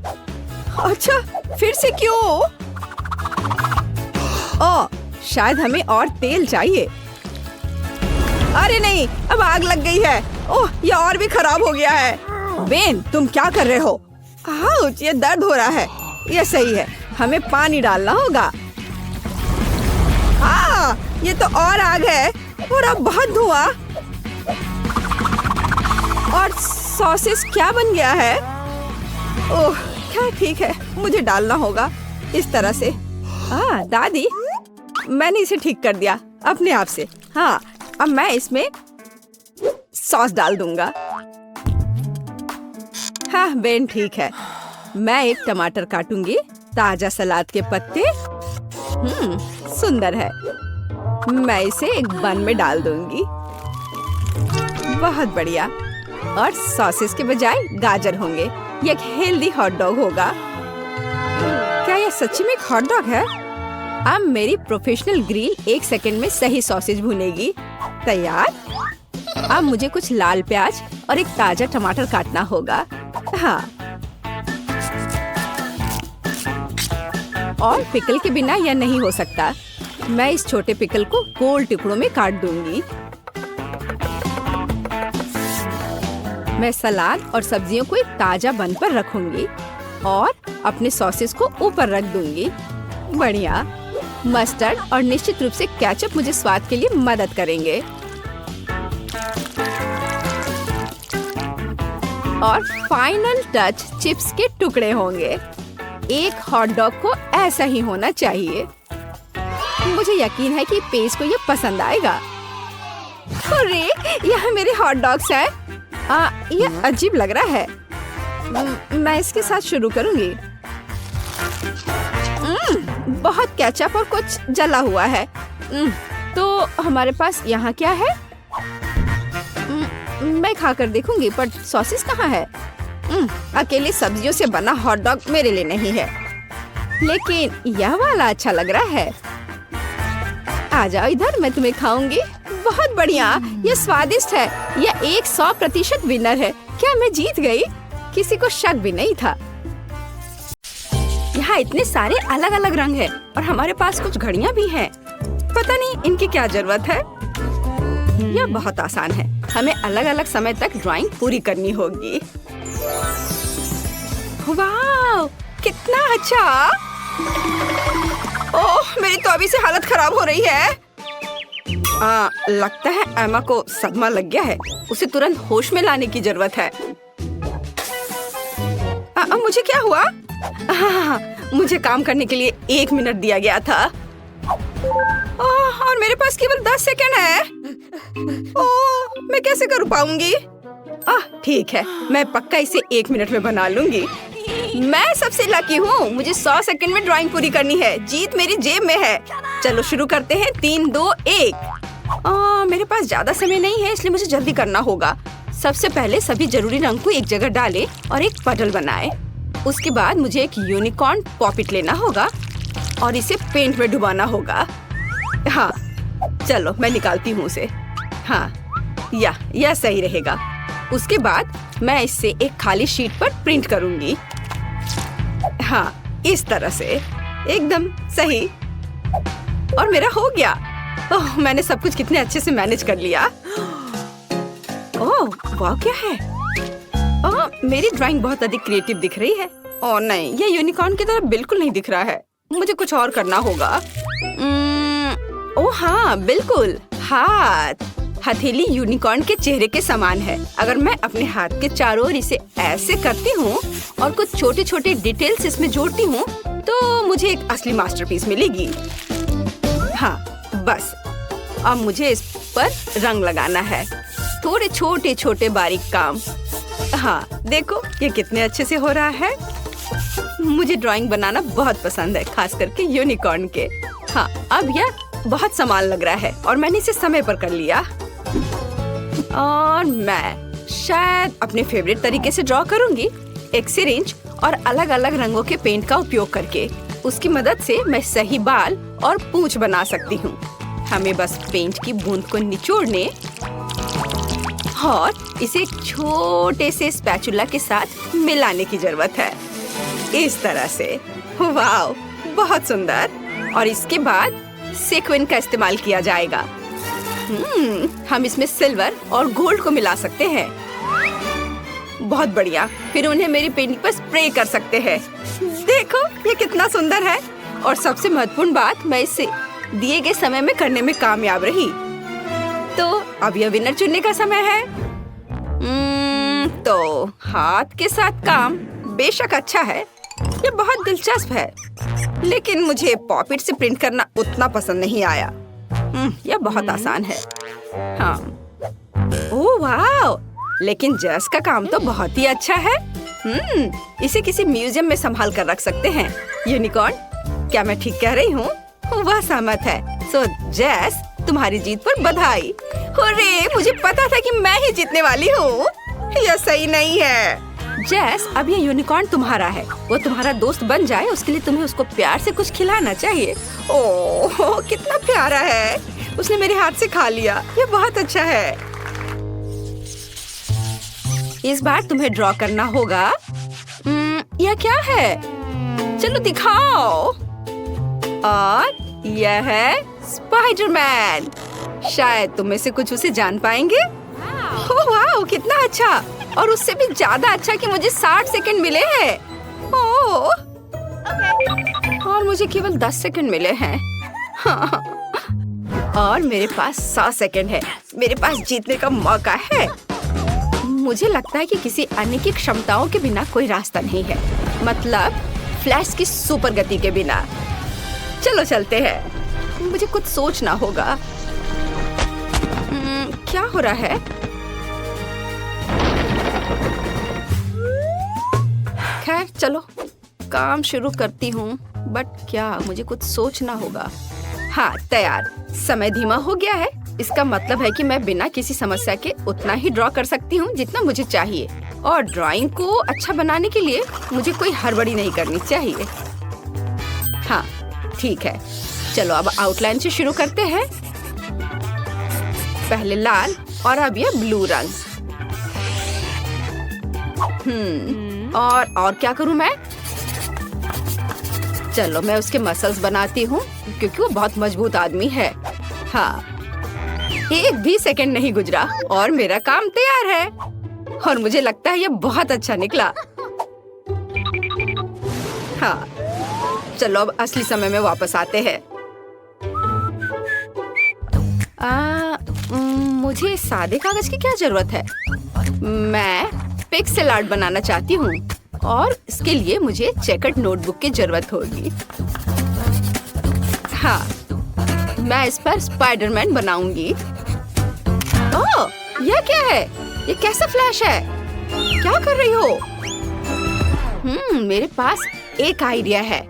अच्छा, फिर से क्यों? ओह, शायद हमें और तेल चाहिए। अरे नहीं, अब आग लग गई है। ओह, यह और भी खराब हो गया है। बेन, तुम क्या कर रहे हो? आउच, ये दर्द हो रहा है। यह सही है, हमें पानी डालना होगा। ये तो और आग है और अब बहुत धुआं। और सॉसेस क्या बन गया है? ओह, क्या ठीक है, मुझे डालना होगा इस तरह से। दादी, मैंने इसे ठीक कर दिया अपने आप से। हाँ, अब मैं इसमें सॉस डाल दूंगा। हाँ बेन, ठीक है। मैं एक टमाटर काटूंगी, ताजा सलाद के पत्ते। सुंदर है। मैं इसे एक बन में डाल दूंगी। बहुत बढ़िया। और सॉसेस के बजाय गाजर होंगे। ये एक हेल्दी हॉट डॉग होगा। क्या यह सच्ची में एक हॉट डॉग है? अब मेरी प्रोफेशनल ग्रिल 1 सेकंड में सही सॉसेज भुनेगी। तैयार। अब मुझे कुछ लाल प्याज और एक ताजा टमाटर काटना होगा। हाँ, और पिकल के बिना यह नहीं हो सकता। मैं इस छोटे पिकल को गोल टुकड़ों में काट दूंगी। मैं सलाद और सब्जियों को एक ताजा बन पर रखूंगी और अपने सॉसेस को ऊपर रख दूंगी। बढ़िया। मस्टर्ड और निश्चित रूप से केचप मुझे स्वाद के लिए मदद करेंगे। और फाइनल टच चिप्स के टुकड़े होंगे। एक हॉट डॉग को ऐसा ही होना चाहिए। मुझे यकीन है कि पेज को यह पसंद आएगा। अरे, यह मेरे हॉट डॉग्स हैं। यह अजीब लग रहा है। मैं इसके साथ शुरू करूंगी। बहुत केचप और कुछ जला हुआ है। तो हमारे पास यहाँ क्या है? मैं खाकर देखूंगी, पर सॉसेस कहाँ है? अकेले सब्जियों से बना हॉट डॉग मेरे लिए नहीं है, लेकिन यह वाला अच्छा लग रहा है। आ जाओ इधर, मैं तुम्हें खाऊंगी। बहुत बढ़िया, यह स्वादिष्ट है। यह 100% विनर है। क्या मैं जीत गई? किसी को शक भी नहीं था। यहाँ इतने सारे अलग अलग रंग हैं और हमारे पास कुछ घड़ियाँ भी हैं। पता नहीं इनकी क्या जरूरत है। यह बहुत आसान है। हमें अलग अलग समय तक ड्राइंग पूरी करनी होगी। वाह, कितना अच्छा। ओह, मेरी तो अभी से हालत खराब हो रही है। लगता है एमा को सदमा लग गया है। उसे तुरंत होश में लाने की जरूरत है। मुझे क्या हुआ? मुझे काम करने के लिए 1 मिनट दिया गया था। और मेरे पास केवल 10 सेकंड है। ओह, मैं कैसे कर पाऊंगी? ठीक है, मैं पक्का इसे 1 मिनट में बना लूंगी। मैं सबसे लकी हूँ। मुझे 100 सेकंड में ड्राइंग पूरी करनी है। जीत मेरी जेब में है। चलो शुरू करते हैं। 3, 2, 1। मेरे पास ज्यादा समय नहीं है, इसलिए मुझे जल्दी करना होगा। सबसे पहले सभी जरूरी रंग को एक जगह डालें और एक पटल बनाएं। उसके बाद मुझे एक यूनिकॉर्न पॉपिट लेना होगा और इसे पेंट में डुबाना होगा। हाँ, चलो मैं निकालती हूँ उसे। हाँ, यह सही रहेगा। उसके बाद मैं इसे एक खाली शीट पर प्रिंट करूंगी। हाँ, इस तरह से एकदम सही। और मेरा हो गया। ओह, मैंने सब कुछ कितने अच्छे से मैनेज कर लिया। ओह, वाह, क्या है? मेरी ड्राइंग बहुत अधिक क्रिएटिव दिख रही है। ओह नहीं, यह यूनिकॉर्न की तरह बिल्कुल नहीं दिख रहा है। मुझे कुछ और करना होगा। ओह हाँ, बिल्कुल। हाथ। हथेली यूनिकॉर्न के चेहरे के समान है। अगर मैं अपने हाथ के चारों ओर इसे ऐसे करती हूँ और कुछ छोटे छोटे डिटेल्स इसमें जोड़ती हूँ, तो मुझे एक असली मास्टरपीस मिलेगी। हाँ, बस अब मुझे इस पर रंग लगाना है। थोड़े छोटे छोटे बारीक काम। हाँ, देखो ये कितने अच्छे से हो रहा है। मुझे ड्राइंग बनाना बहुत पसंद है, खास करके यूनिकॉर्न के। हाँ, अब यह बहुत समान लग रहा है और मैंने इसे समय पर कर लिया। और मैं शायद अपने फेवरेट तरीके से ड्रॉ करूंगी, एक सिरिंज और अलग अलग रंगों के पेंट का उपयोग करके। उसकी मदद से मैं सही बाल और पूंछ बना सकती हूँ। हमें बस पेंट की बूंद को निचोड़ने और इसे एक छोटे से स्पैचुला के साथ मिलाने की जरूरत है। इस तरह से। वाव, बहुत सुंदर। और इसके बाद सेक्विन का इस्तेमाल किया जाएगा। हम इसमें सिल्वर और गोल्ड को मिला सकते हैं। बहुत बढ़िया। फिर उन्हें मेरी पेंटिंग पर स्प्रे कर सकते हैं। देखो ये कितना सुंदर है। और सबसे महत्वपूर्ण बात, मैं इसे दिए गए समय में करने में कामयाब रही। तो अब यह विनर चुनने का समय है। तो हाथ के साथ काम बेशक अच्छा है, ये बहुत दिलचस्प है, लेकिन मुझे पॉपिट से प्रिंट करना उतना पसंद नहीं आया। यह बहुत आसान है। हाँ। ओह वाह, लेकिन जस का काम तो बहुत ही अच्छा है। इसे किसी म्यूजियम में संभाल कर रख सकते हैं। यूनिकॉर्न, क्या मैं ठीक कह रही हूँ? वह सहमत है। सो जेस, तुम्हारी जीत पर बधाई। हुर्रे, मुझे पता था कि मैं ही जीतने वाली हूँ। यह सही नहीं है। जेस, अब ये यूनिकॉर्न तुम्हारा है। वो तुम्हारा दोस्त बन जाए उसके लिए तुम्हें उसको प्यार से कुछ खिलाना चाहिए। ओह, कितना प्यारा है। उसने मेरे हाथ से खा लिया। ये बहुत अच्छा है। इस बार तुम्हें ड्रॉ करना होगा। यह क्या है? चलो दिखाओ। और यह है स्पाइडरमैन। शायद तुम में से कुछ उसे जान पाएंगे। ओह वाह, कितना अच्छा। और उससे भी ज्यादा अच्छा कि मुझे 60 सेकंड मिले हैं। ओह, और मुझे केवल 10 सेकंड मिले हैं। और मेरे पास 100 सेकंड है। मेरे पास जीतने का मौका है। मुझे लगता है कि किसी अन्य की क्षमताओं के बिना कोई रास्ता नहीं है। मतलब फ्लैश की सुपर गति के बिना। चलो चलते हैं। मुझे कुछ सोचना होगा। क्या हो रहा है? खैर चलो, काम शुरू करती हूँ। बट क्या, मुझे कुछ सोचना होगा। हाँ, तैयार। समय धीमा हो गया है। इसका मतलब है कि मैं बिना किसी समस्या के उतना ही ड्रॉ कर सकती हूँ जितना मुझे चाहिए। और ड्राइंग को अच्छा बनाने के लिए मुझे कोई हड़बड़ी नहीं करनी चाहिए। हाँ, ठीक है। चलो अब आउटलाइन से शुरू करते हैं। पहले लाल और अब ये ब्लू रंग। और क्या करूं मैं? चलो मैं उसके मसल्स बनाती हूँ क्योंकि वो बहुत मजबूत आदमी है। हाँ, एक भी सेकंड नहीं गुजरा और मेरा काम तैयार है। और मुझे लगता है ये बहुत अच्छा निकला। हाँ, चलो अब असली समय में वापस आते हैं। मुझे सादे कागज की क्या जरूरत है? मैं पिक्सेल आर्ट बनाना चाहती हूँ और इसके लिए मुझे चेकर्ड नोटबुक की जरूरत होगी। हाँ, मैं इस पर स्पाइडरमैन बनाऊंगी। ओह, यह क्या है? ये कैसा फ्लैश है? क्या कर रही हो? मेरे पास एक आइडिया है।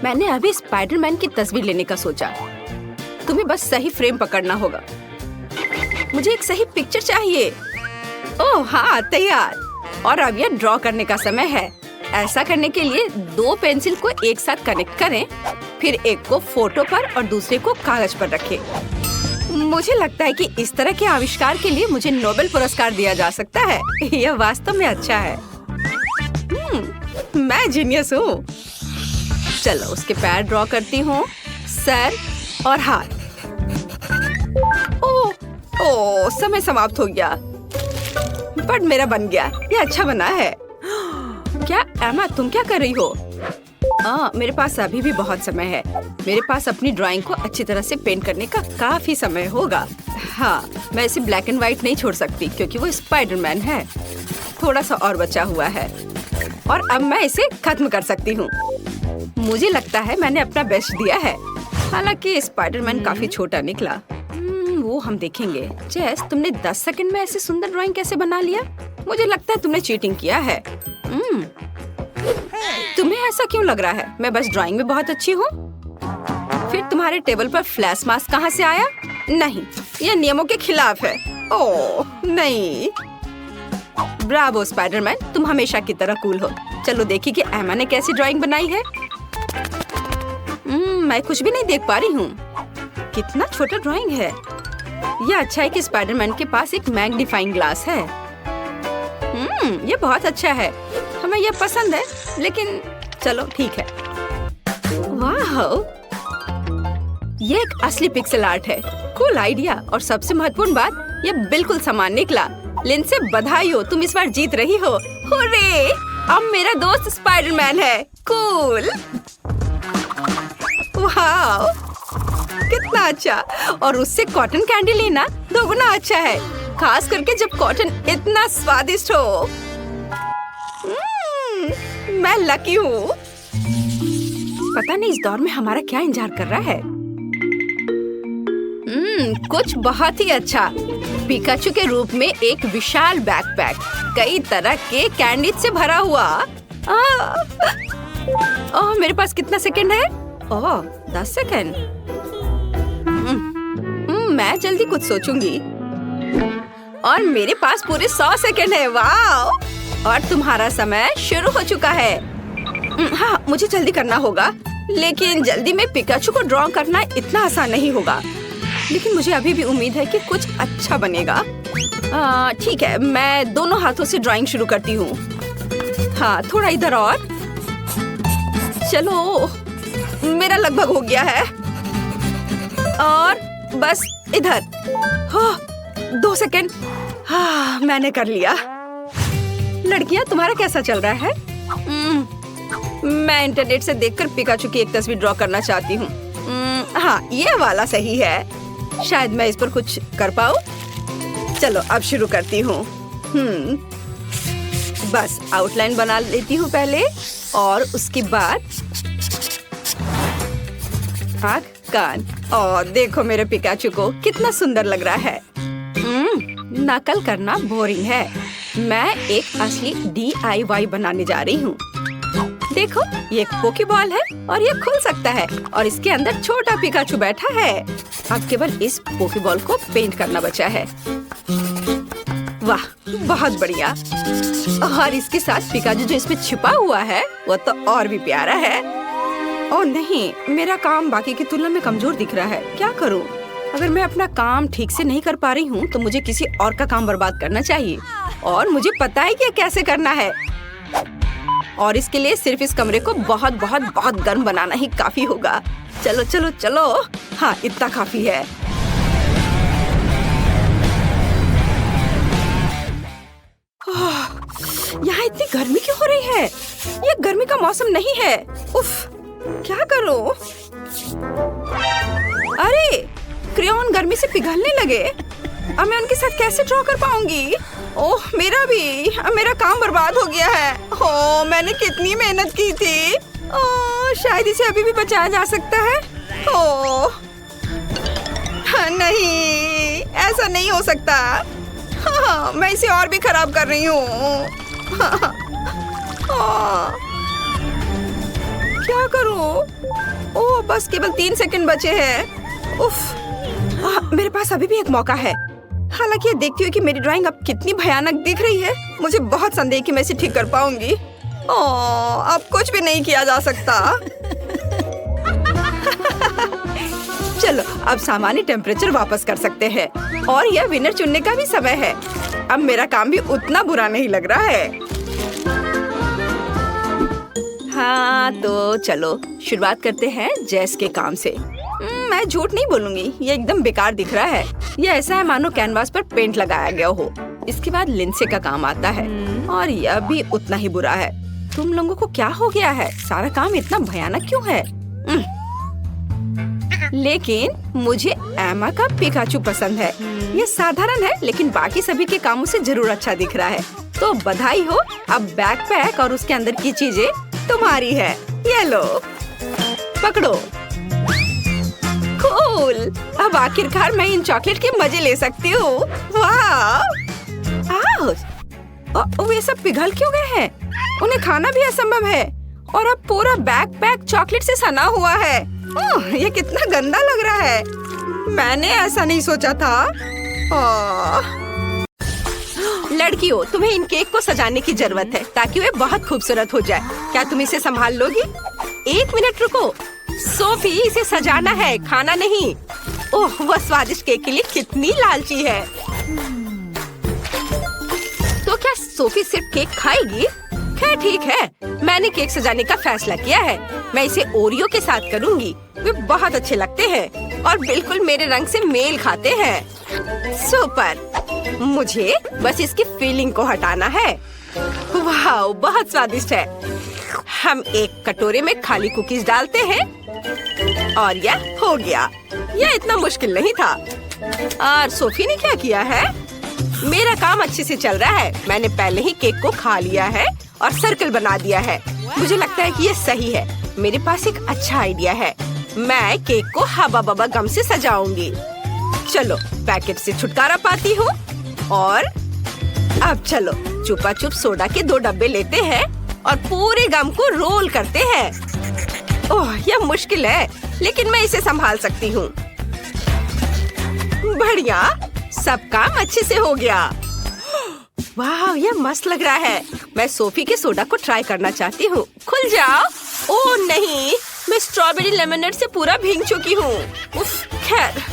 मैंने अभी स्पाइडरमैन की तस्वीर लेने का सोचा। तुम्हें बस सही फ्रेम पकड़ना होगा। मुझे एक सही पिक्चर चाहिए। ओह हाँ, तैयार। और अब यह ड्रॉ करने का समय है। ऐसा करने के लिए 2 पेंसिल को एक साथ कनेक्ट करें, फिर एक को फोटो पर और दूसरे को कागज पर रखें। मुझे लगता है कि इस तरह के आविष्कार के लिए मुझे नोबेल पुरस्कार दिया जा सकता है। यह वास्तव में अच्छा है। मैं जीनियस हूँ। चलो उसके पैर ड्रॉ करती हूँ, सर और हाथ। ओह, समय समाप्त हो गया। बट मेरा बन गया। ये अच्छा बना है। क्या एमा, तुम क्या कर रही हो? मेरे पास अभी भी बहुत समय है। मेरे पास अपनी ड्राइंग को अच्छी तरह से पेंट करने का काफी समय होगा। हाँ, मैं इसे ब्लैक एंड व्हाइट नहीं छोड़ सकती क्योंकि वो स्पाइडरमैन है। थोड़ा सा और बचा हुआ है और अब मैं इसे खत्म कर सकती हूँ। मुझे लगता है मैंने अपना बेस्ट दिया है। हालांकि स्पाइडरमैन काफी छोटा निकला। वो हम देखेंगे। जेस, तुमने 10 सेकंड में ऐसे सुंदर ड्राइंग कैसे बना लिया? मुझे लगता है तुमने चीटिंग किया है। तुम्हें ऐसा क्यों लग रहा है? मैं बस ड्राइंग में बहुत अच्छी हूँ। फिर तुम्हारे टेबल पर फ्लैश मास्क कहाँ से आया? नहीं, यह नियमों के खिलाफ है। ओह नहीं। ब्रावो स्पाइडरमैन, तुम हमेशा की तरह कूल हो। चलो देखिए कि एमा ने कैसी ड्राइंग बनाई है। मैं कुछ भी नहीं देख पा रही हूँ। कितना छोटा ड्राइंग है। यह अच्छा है कि स्पाइडरमैन के पास एक मैग्नीफाइंग ग्लास है। ये बहुत अच्छा है। हमें यह पसंद है, लेकिन चलो ठीक है। वाह, ये एक असली पिक्सेल आर्ट है। Cool idea. और सबसे महत्वपूर्ण बात, ये बिल्कुल समान निकला। लिंडसे बधाई हो, तुम इस बार जीत रही हो। हुर्रे! अब मेरा दोस्त स्पाइडरमैन है। कूल। वाह, कितना अच्छा। और उससे कॉटन कैंडी लेना दोगुना अच्छा है, खास करके जब कॉटन इतना स्वादिष्ट हो। मैं लकी हूँ। पता नहीं इस दौर में हमारा क्या इंतजार कर रहा है। कुछ बहुत ही अच्छा। पिकाचू के रूप में एक विशाल बैकपैक, कई तरह के कैंडी से भरा हुआ। मेरे पास कितना सेकंड है? 10 सेकंड। मैं जल्दी कुछ सोचूंगी। और मेरे पास पूरे 100 सेकंड है। वाह! और तुम्हारा समय शुरू हो चुका है। हाँ, मुझे जल्दी करना होगा, लेकिन जल्दी में पिकाचू को ड्रॉ करना इतना आसान नहीं होगा। लेकिन मुझे अभी भी उम्मीद है कि कुछ अच्छा बनेगा। ठीक है, मैं दोनों हाथों से ड्राइंग शुरू करती हूँ। हाँ, थोड़ा इधर और। चलो, मेरा लगभग हो गया है। और बस इधर। 2 सेकंड। हाँ, मैंने कर लिया। लड़कियाँ, तुम्हारा कैसा चल रहा है? मैं इंटरनेट से देखकर पिकाचू की एक तस्वीर ड्रॉ करना चाहती हूँ। हाँ, ये वाला सही है। शायद मैं इस पर कुछ कर पाऊँ। चलो, अब शुरू करती हूँ। बस आउटलाइन बना लेती हूँ पहले, और उसके बाद आँख, कान। और देखो मेरे पिकाचू को कितना सुंदर लग रहा है। नकल करना बोरिंग है। मैं एक असली DIY बनाने जा रही हूँ। देखो, ये एक पोकेबॉल है और ये खुल सकता है, और इसके अंदर छोटा पिकाचू बैठा है। अब केवल इस पोकेबॉल को पेंट करना बचा है। वाह, बहुत बढ़िया। और इसके साथ पिकाचू जो इसमें छिपा हुआ है, वो तो और भी प्यारा है। ओह नहीं, मेरा काम बाकी की तुलना में कमजोर दिख रहा है। क्या करूं? अगर मैं अपना काम ठीक से नहीं कर पा रही हूँ, तो मुझे किसी और का काम बर्बाद करना चाहिए, और मुझे पता है कि कैसे करना है। और इसके लिए सिर्फ इस कमरे को बहुत बहुत बहुत गर्म बनाना ही काफी होगा। चलो चलो चलो। हाँ, इतना काफी है। यहाँ इतनी गर्मी क्यों हो रही है? ये गर्मी का मौसम नहीं है। उफ, क्या करूं? अरे, क्रेयॉन गर्मी से पिघलने लगे। अब मैं उनके साथ कैसे ड्रॉ कर पाऊंगी? ओह, मेरा काम बर्बाद हो गया है। ओह, मैंने कितनी मेहनत की थी। ओह, शायद इसे अभी भी बचाया जा सकता है। ओह नहीं, ऐसा नहीं हो सकता। हाँ, मैं इसे और भी खराब कर रही हूँ। क्या करूँ? ओह, बस केवल 3 सेकंड बचे हैं। उफ, मेरे पास अभी भी एक मौका है। हालांकि ये देखती हूँ कि मेरी ड्राइंग अब कितनी भयानक दिख रही है। मुझे बहुत संदेह कि मैं इसे ठीक कर पाऊंगी। अब कुछ भी नहीं किया जा सकता। चलो, अब सामान्य टेम्परेचर वापस कर सकते हैं, और यह विनर चुनने का भी समय है। अब मेरा काम भी उतना बुरा नहीं लग रहा है। हाँ, तो चलो शुरुआत करते हैं जेस के काम से। मैं झूठ नहीं बोलूंगी, ये एकदम बेकार दिख रहा है। ये ऐसा है मानो कैनवास पर पेंट लगाया गया हो। इसके बाद लिंडसे का काम आता है, और यह भी उतना ही बुरा है। तुम लोगों को क्या हो गया है? सारा काम इतना भयानक क्यों है? लेकिन मुझे एमा का पिकाचू पसंद है। ये साधारण है, लेकिन बाकी सभी के कामों से जरूर अच्छा दिख रहा है। तो बधाई हो, अब बैकपैक और उसके अंदर की चीजें तुम्हारी है। ये लो, पकड़ो। कूल, अब आखिरकार मैं इन चॉकलेट के मजे ले सकती हूँ। वाह! वे सब पिघल क्यों गए हैं? उन्हें खाना भी असंभव है, और अब पूरा बैकपैक चॉकलेट से सना हुआ है। ये कितना गंदा लग रहा है। मैंने ऐसा नहीं सोचा था। लड़कियों, तुम्हें इन केक को सजाने की जरूरत है ताकि वे बहुत खूबसूरत हो जाए। क्या तुम इसे संभाल लोगी? 1 मिनट रुको, सोफी, इसे सजाना है, खाना नहीं। ओह, वह स्वादिष्ट केक के लिए कितनी लालची है। तो क्या सोफी सिर्फ केक खाएगी? खैर ठीक है, मैंने केक सजाने का फैसला किया है। मैं इसे ओरियो के साथ करूंगी। वे बहुत अच्छे लगते हैं और बिल्कुल मेरे रंग से मेल खाते हैं। सुपर! मुझे बस इसकी फीलिंग को हटाना है। वाह, बहुत स्वादिष्ट है। हम एक कटोरे में खाली कुकीज डालते हैं और यह हो गया। यह इतना मुश्किल नहीं था। और सोफी ने क्या किया है? मेरा काम अच्छे से चल रहा है। मैंने पहले ही केक को खा लिया है और सर्कल बना दिया है। मुझे लगता है कि ये सही है। मेरे पास एक अच्छा आइडिया है। मैं केक को हवा बबा गम से सजाऊंगी। चलो, पैकेट से छुटकारा पाती हूँ। और अब चलो चुपा चुप सोडा के 2 डब्बे लेते हैं और पूरे गम को रोल करते हैं। ओह, यह मुश्किल है, लेकिन मैं इसे संभाल सकती हूँ। बढ़िया, सब काम अच्छे से हो गया। वाह, यह मस्त लग रहा है। मैं सोफी के सोडा को ट्राई करना चाहती हूँ। खुल जाओ। ओह नहीं, मैं स्ट्रॉबेरी लेमनेड से पूरा भीग चुकी हूँ। खैर,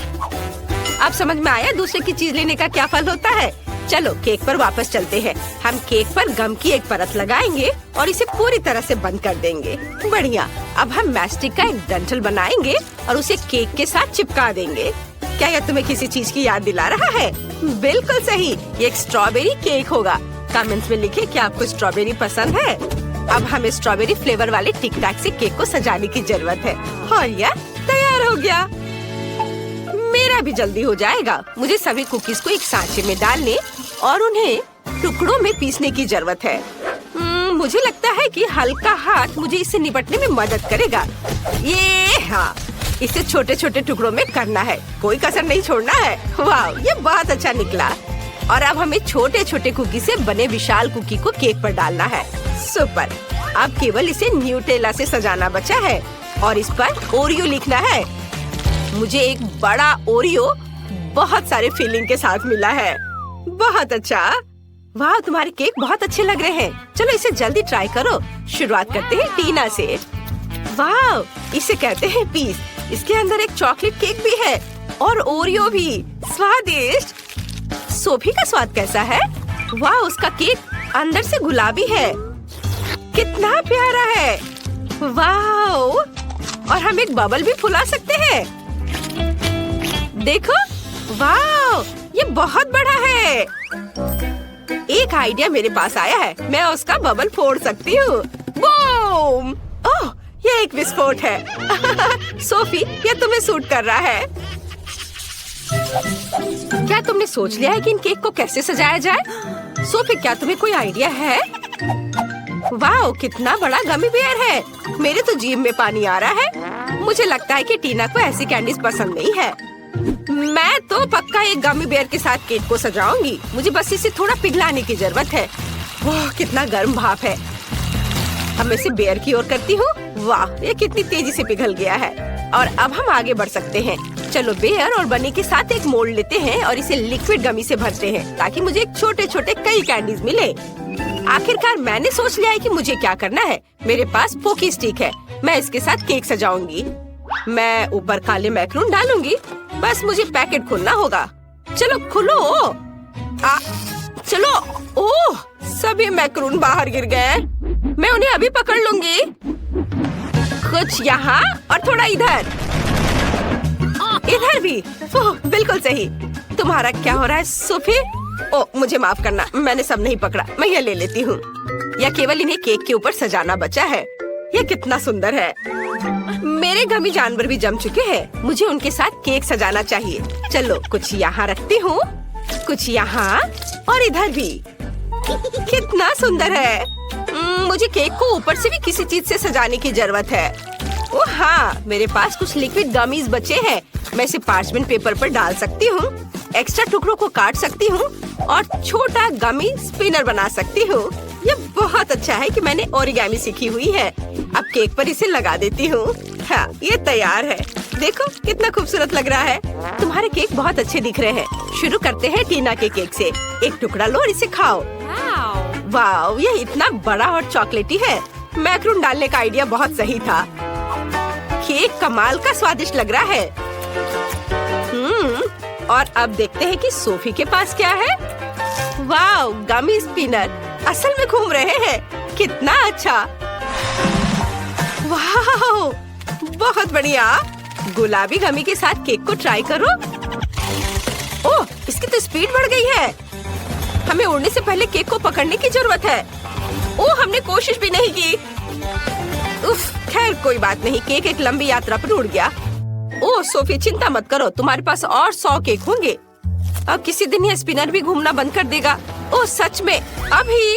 अब समझ में आया दूसरे की चीज लेने का क्या फल होता है। चलो केक पर वापस चलते हैं। हम केक पर गम की एक परत लगाएंगे और इसे पूरी तरह से बंद कर देंगे। बढ़िया, अब हम मैस्टिक का एक डंठल बनाएंगे और उसे केक के साथ चिपका देंगे। क्या यह तुम्हें किसी चीज की याद दिला रहा है? बिल्कुल सही, ये एक स्ट्रॉबेरी केक होगा। कमेंट्स में लिखे कि आपको स्ट्रॉबेरी पसंद है। अब हमें स्ट्रॉबेरी फ्लेवर वाले टिक टैक से केक को सजाने की जरूरत है। और यह तैयार हो गया। मेरा भी जल्दी हो जाएगा। मुझे सभी कुकीज को एक सांचे में डालने और उन्हें टुकड़ों में पीसने की जरूरत है। मुझे लगता है कि हल्का हाथ मुझे इससे निपटने में मदद करेगा। ये हाँ, इसे छोटे छोटे टुकड़ों में करना है, कोई कसर नहीं छोड़ना है। वाह, ये बहुत अच्छा निकला। और अब हमें छोटे छोटे कुकी से बने विशाल कुकी को केक पर डालना है। सुपर! अब केवल इसे न्यूटेला से सजाना बचा है और इस पर ओरियो लिखना है। मुझे एक बड़ा ओरियो बहुत सारे फिलिंग के साथ मिला है। बहुत अच्छा। वाह, तुम्हारे केक बहुत अच्छे लग रहे हैं। चलो इसे जल्दी ट्राई करो। शुरुआत करते हैं टीना से। वाह, इसे कहते हैं पीस। इसके अंदर एक चॉकलेट केक भी है और ओरियो भी। स्वादिष्ट। सोफी का स्वाद कैसा है? वाह, उसका केक अंदर से गुलाबी है। कितना प्यारा है। वाह, और हम एक बबल भी फुला सकते हैं। देखो, वाह, ये बहुत बड़ा है। एक आइडिया मेरे पास आया है। मैं उसका बबल फोड़ सकती हूँ। बूम! ओह, ये एक विस्फोट है। सोफी, ये तुम्हें सूट कर रहा है। क्या तुमने सोच लिया है कि इन केक को कैसे सजाया जाए? सोफी, क्या तुम्हें कोई आइडिया है? वाह, कितना बड़ा गमी बेयर है। मेरे तो जीभ में पानी आ रहा है। मुझे लगता है कि टीना को ऐसी कैंडीज पसंद नहीं है। मैं तो पक्का एक गमी बेयर के साथ केक को सजाऊंगी। मुझे बस इसे थोड़ा पिघलाने की जरूरत है। वाह, कितना गर्म भाप है। अब मैं इसे बेयर की ओर करती हूँ। वाह, ये कितनी तेजी से पिघल गया है। और अब हम आगे बढ़ सकते हैं। चलो बेयर और बनी के साथ एक मोल्ड लेते हैं और इसे लिक्विड गमी से भरते हैं ताकि मुझे छोटे छोटे कई कैंडीज मिले। आखिरकार मैंने सोच लिया है कि मुझे क्या करना है। मेरे पास पोकी स्टिक है। मैं इसके साथ केक सजाऊंगी। मैं ऊपर काले मैक्रून डालूंगी। बस मुझे पैकेट खोलना होगा। चलो खुलो। चलो। ओह, सभी मैक्रून बाहर गिर गए। मैं उन्हें अभी पकड़ लूंगी। कुछ यहाँ और थोड़ा इधर। इधर भी। ओह, बिल्कुल सही। तुम्हारा क्या हो रहा है सोफी? ओह, मुझे माफ करना, मैंने सब नहीं पकड़ा। मैं ये ले लेती हूँ। या केवल इन्हें केक के ऊपर सजाना बचा है। ये कितना सुंदर है। मेरे गमी जानवर भी जम चुके हैं। मुझे उनके साथ केक सजाना चाहिए। चलो कुछ यहाँ रखती हूँ, कुछ यहाँ और इधर भी। कितना सुंदर है। मुझे केक को ऊपर से भी किसी चीज से सजाने की जरूरत है। ओह हाँ, मेरे पास कुछ लिक्विड गमीज बचे हैं। मैं इसे पार्चमेंट पेपर पर डाल सकती हूँ, एक्स्ट्रा टुकड़ों को काट सकती हूँ और छोटा गमी स्पिनर बना सकती हूँ। ये बहुत अच्छा है कि मैंने ओरिगामी सीखी हुई है। अब केक पर इसे लगा देती हूँ। हाँ, ये तैयार है। देखो कितना खूबसूरत लग रहा है। तुम्हारे केक बहुत अच्छे दिख रहे हैं। शुरू करते हैं टीना के केक से। एक टुकड़ा लो और इसे खाओ। वाह, ये इतना बड़ा और चॉकलेटी है। मैक्रून डालने का आइडिया बहुत सही था। केक कमाल का स्वादिष्ट लग रहा है। और अब देखते हैं कि सोफी के पास क्या है। वाओ, गमी स्पिनर असल में घूम रहे हैं। कितना अच्छा। वाओ, बहुत बढ़िया। गुलाबी गमी के साथ केक को ट्राई करो। ओह, इसकी तो स्पीड बढ़ गई है। हमें उड़ने से पहले केक को पकड़ने की जरूरत है। ओह, हमने कोशिश भी नहीं की। उफ, खैर कोई बात नहीं, केक एक लंबी यात्रा पर उड़ गया। ओह सोफी, चिंता मत करो, तुम्हारे पास और 100 केक होंगे। अब किसी दिन यह स्पिनर भी घूमना बंद कर देगा। ओह सच में? अभी?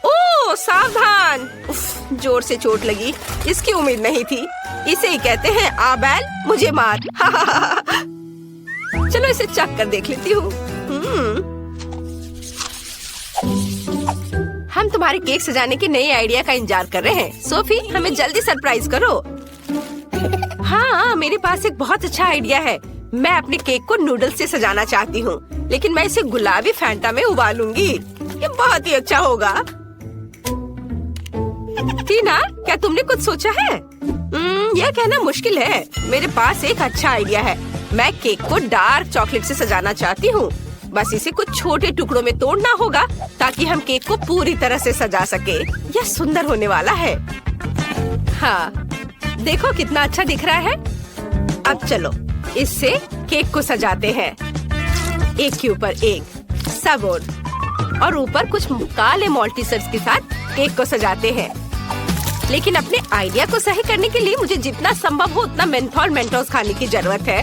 ओह सावधान। उफ, जोर से चोट लगी। इसकी उम्मीद नहीं थी। इसे ही कहते हैं आ बैल मुझे मार। चलो इसे चख कर देख लेती हूँ। हम तुम्हारे केक सजाने के नए आइडिया का इंतजार कर रहे हैं। सोफी, हमें जल्दी सरप्राइज करो। हाँ, मेरे पास एक बहुत अच्छा आइडिया है। मैं अपने केक को नूडल्स से सजाना चाहती हूँ, लेकिन मैं इसे गुलाबी फैंटा में उबालूंगी। ये बहुत ही अच्छा होगा। टीना, क्या तुमने कुछ सोचा है? यह कहना मुश्किल है। मेरे पास एक अच्छा आइडिया है। मैं केक को डार्क चॉकलेट से सजाना चाहती हूँ। बस इसे कुछ छोटे टुकड़ों में तोड़ना होगा ताकि हम केक को पूरी तरह से सजा सके। यह सुंदर होने वाला है। हाँ, देखो कितना अच्छा दिख रहा है। अब चलो इससे केक को सजाते हैं, एक के ऊपर एक सब और ऊपर कुछ काले मॉल्टीसर्स के साथ केक को सजाते हैं। लेकिन अपने आइडिया को सही करने के लिए मुझे जितना संभव हो उतना मेंथोल मेंटोस खाने की जरूरत है।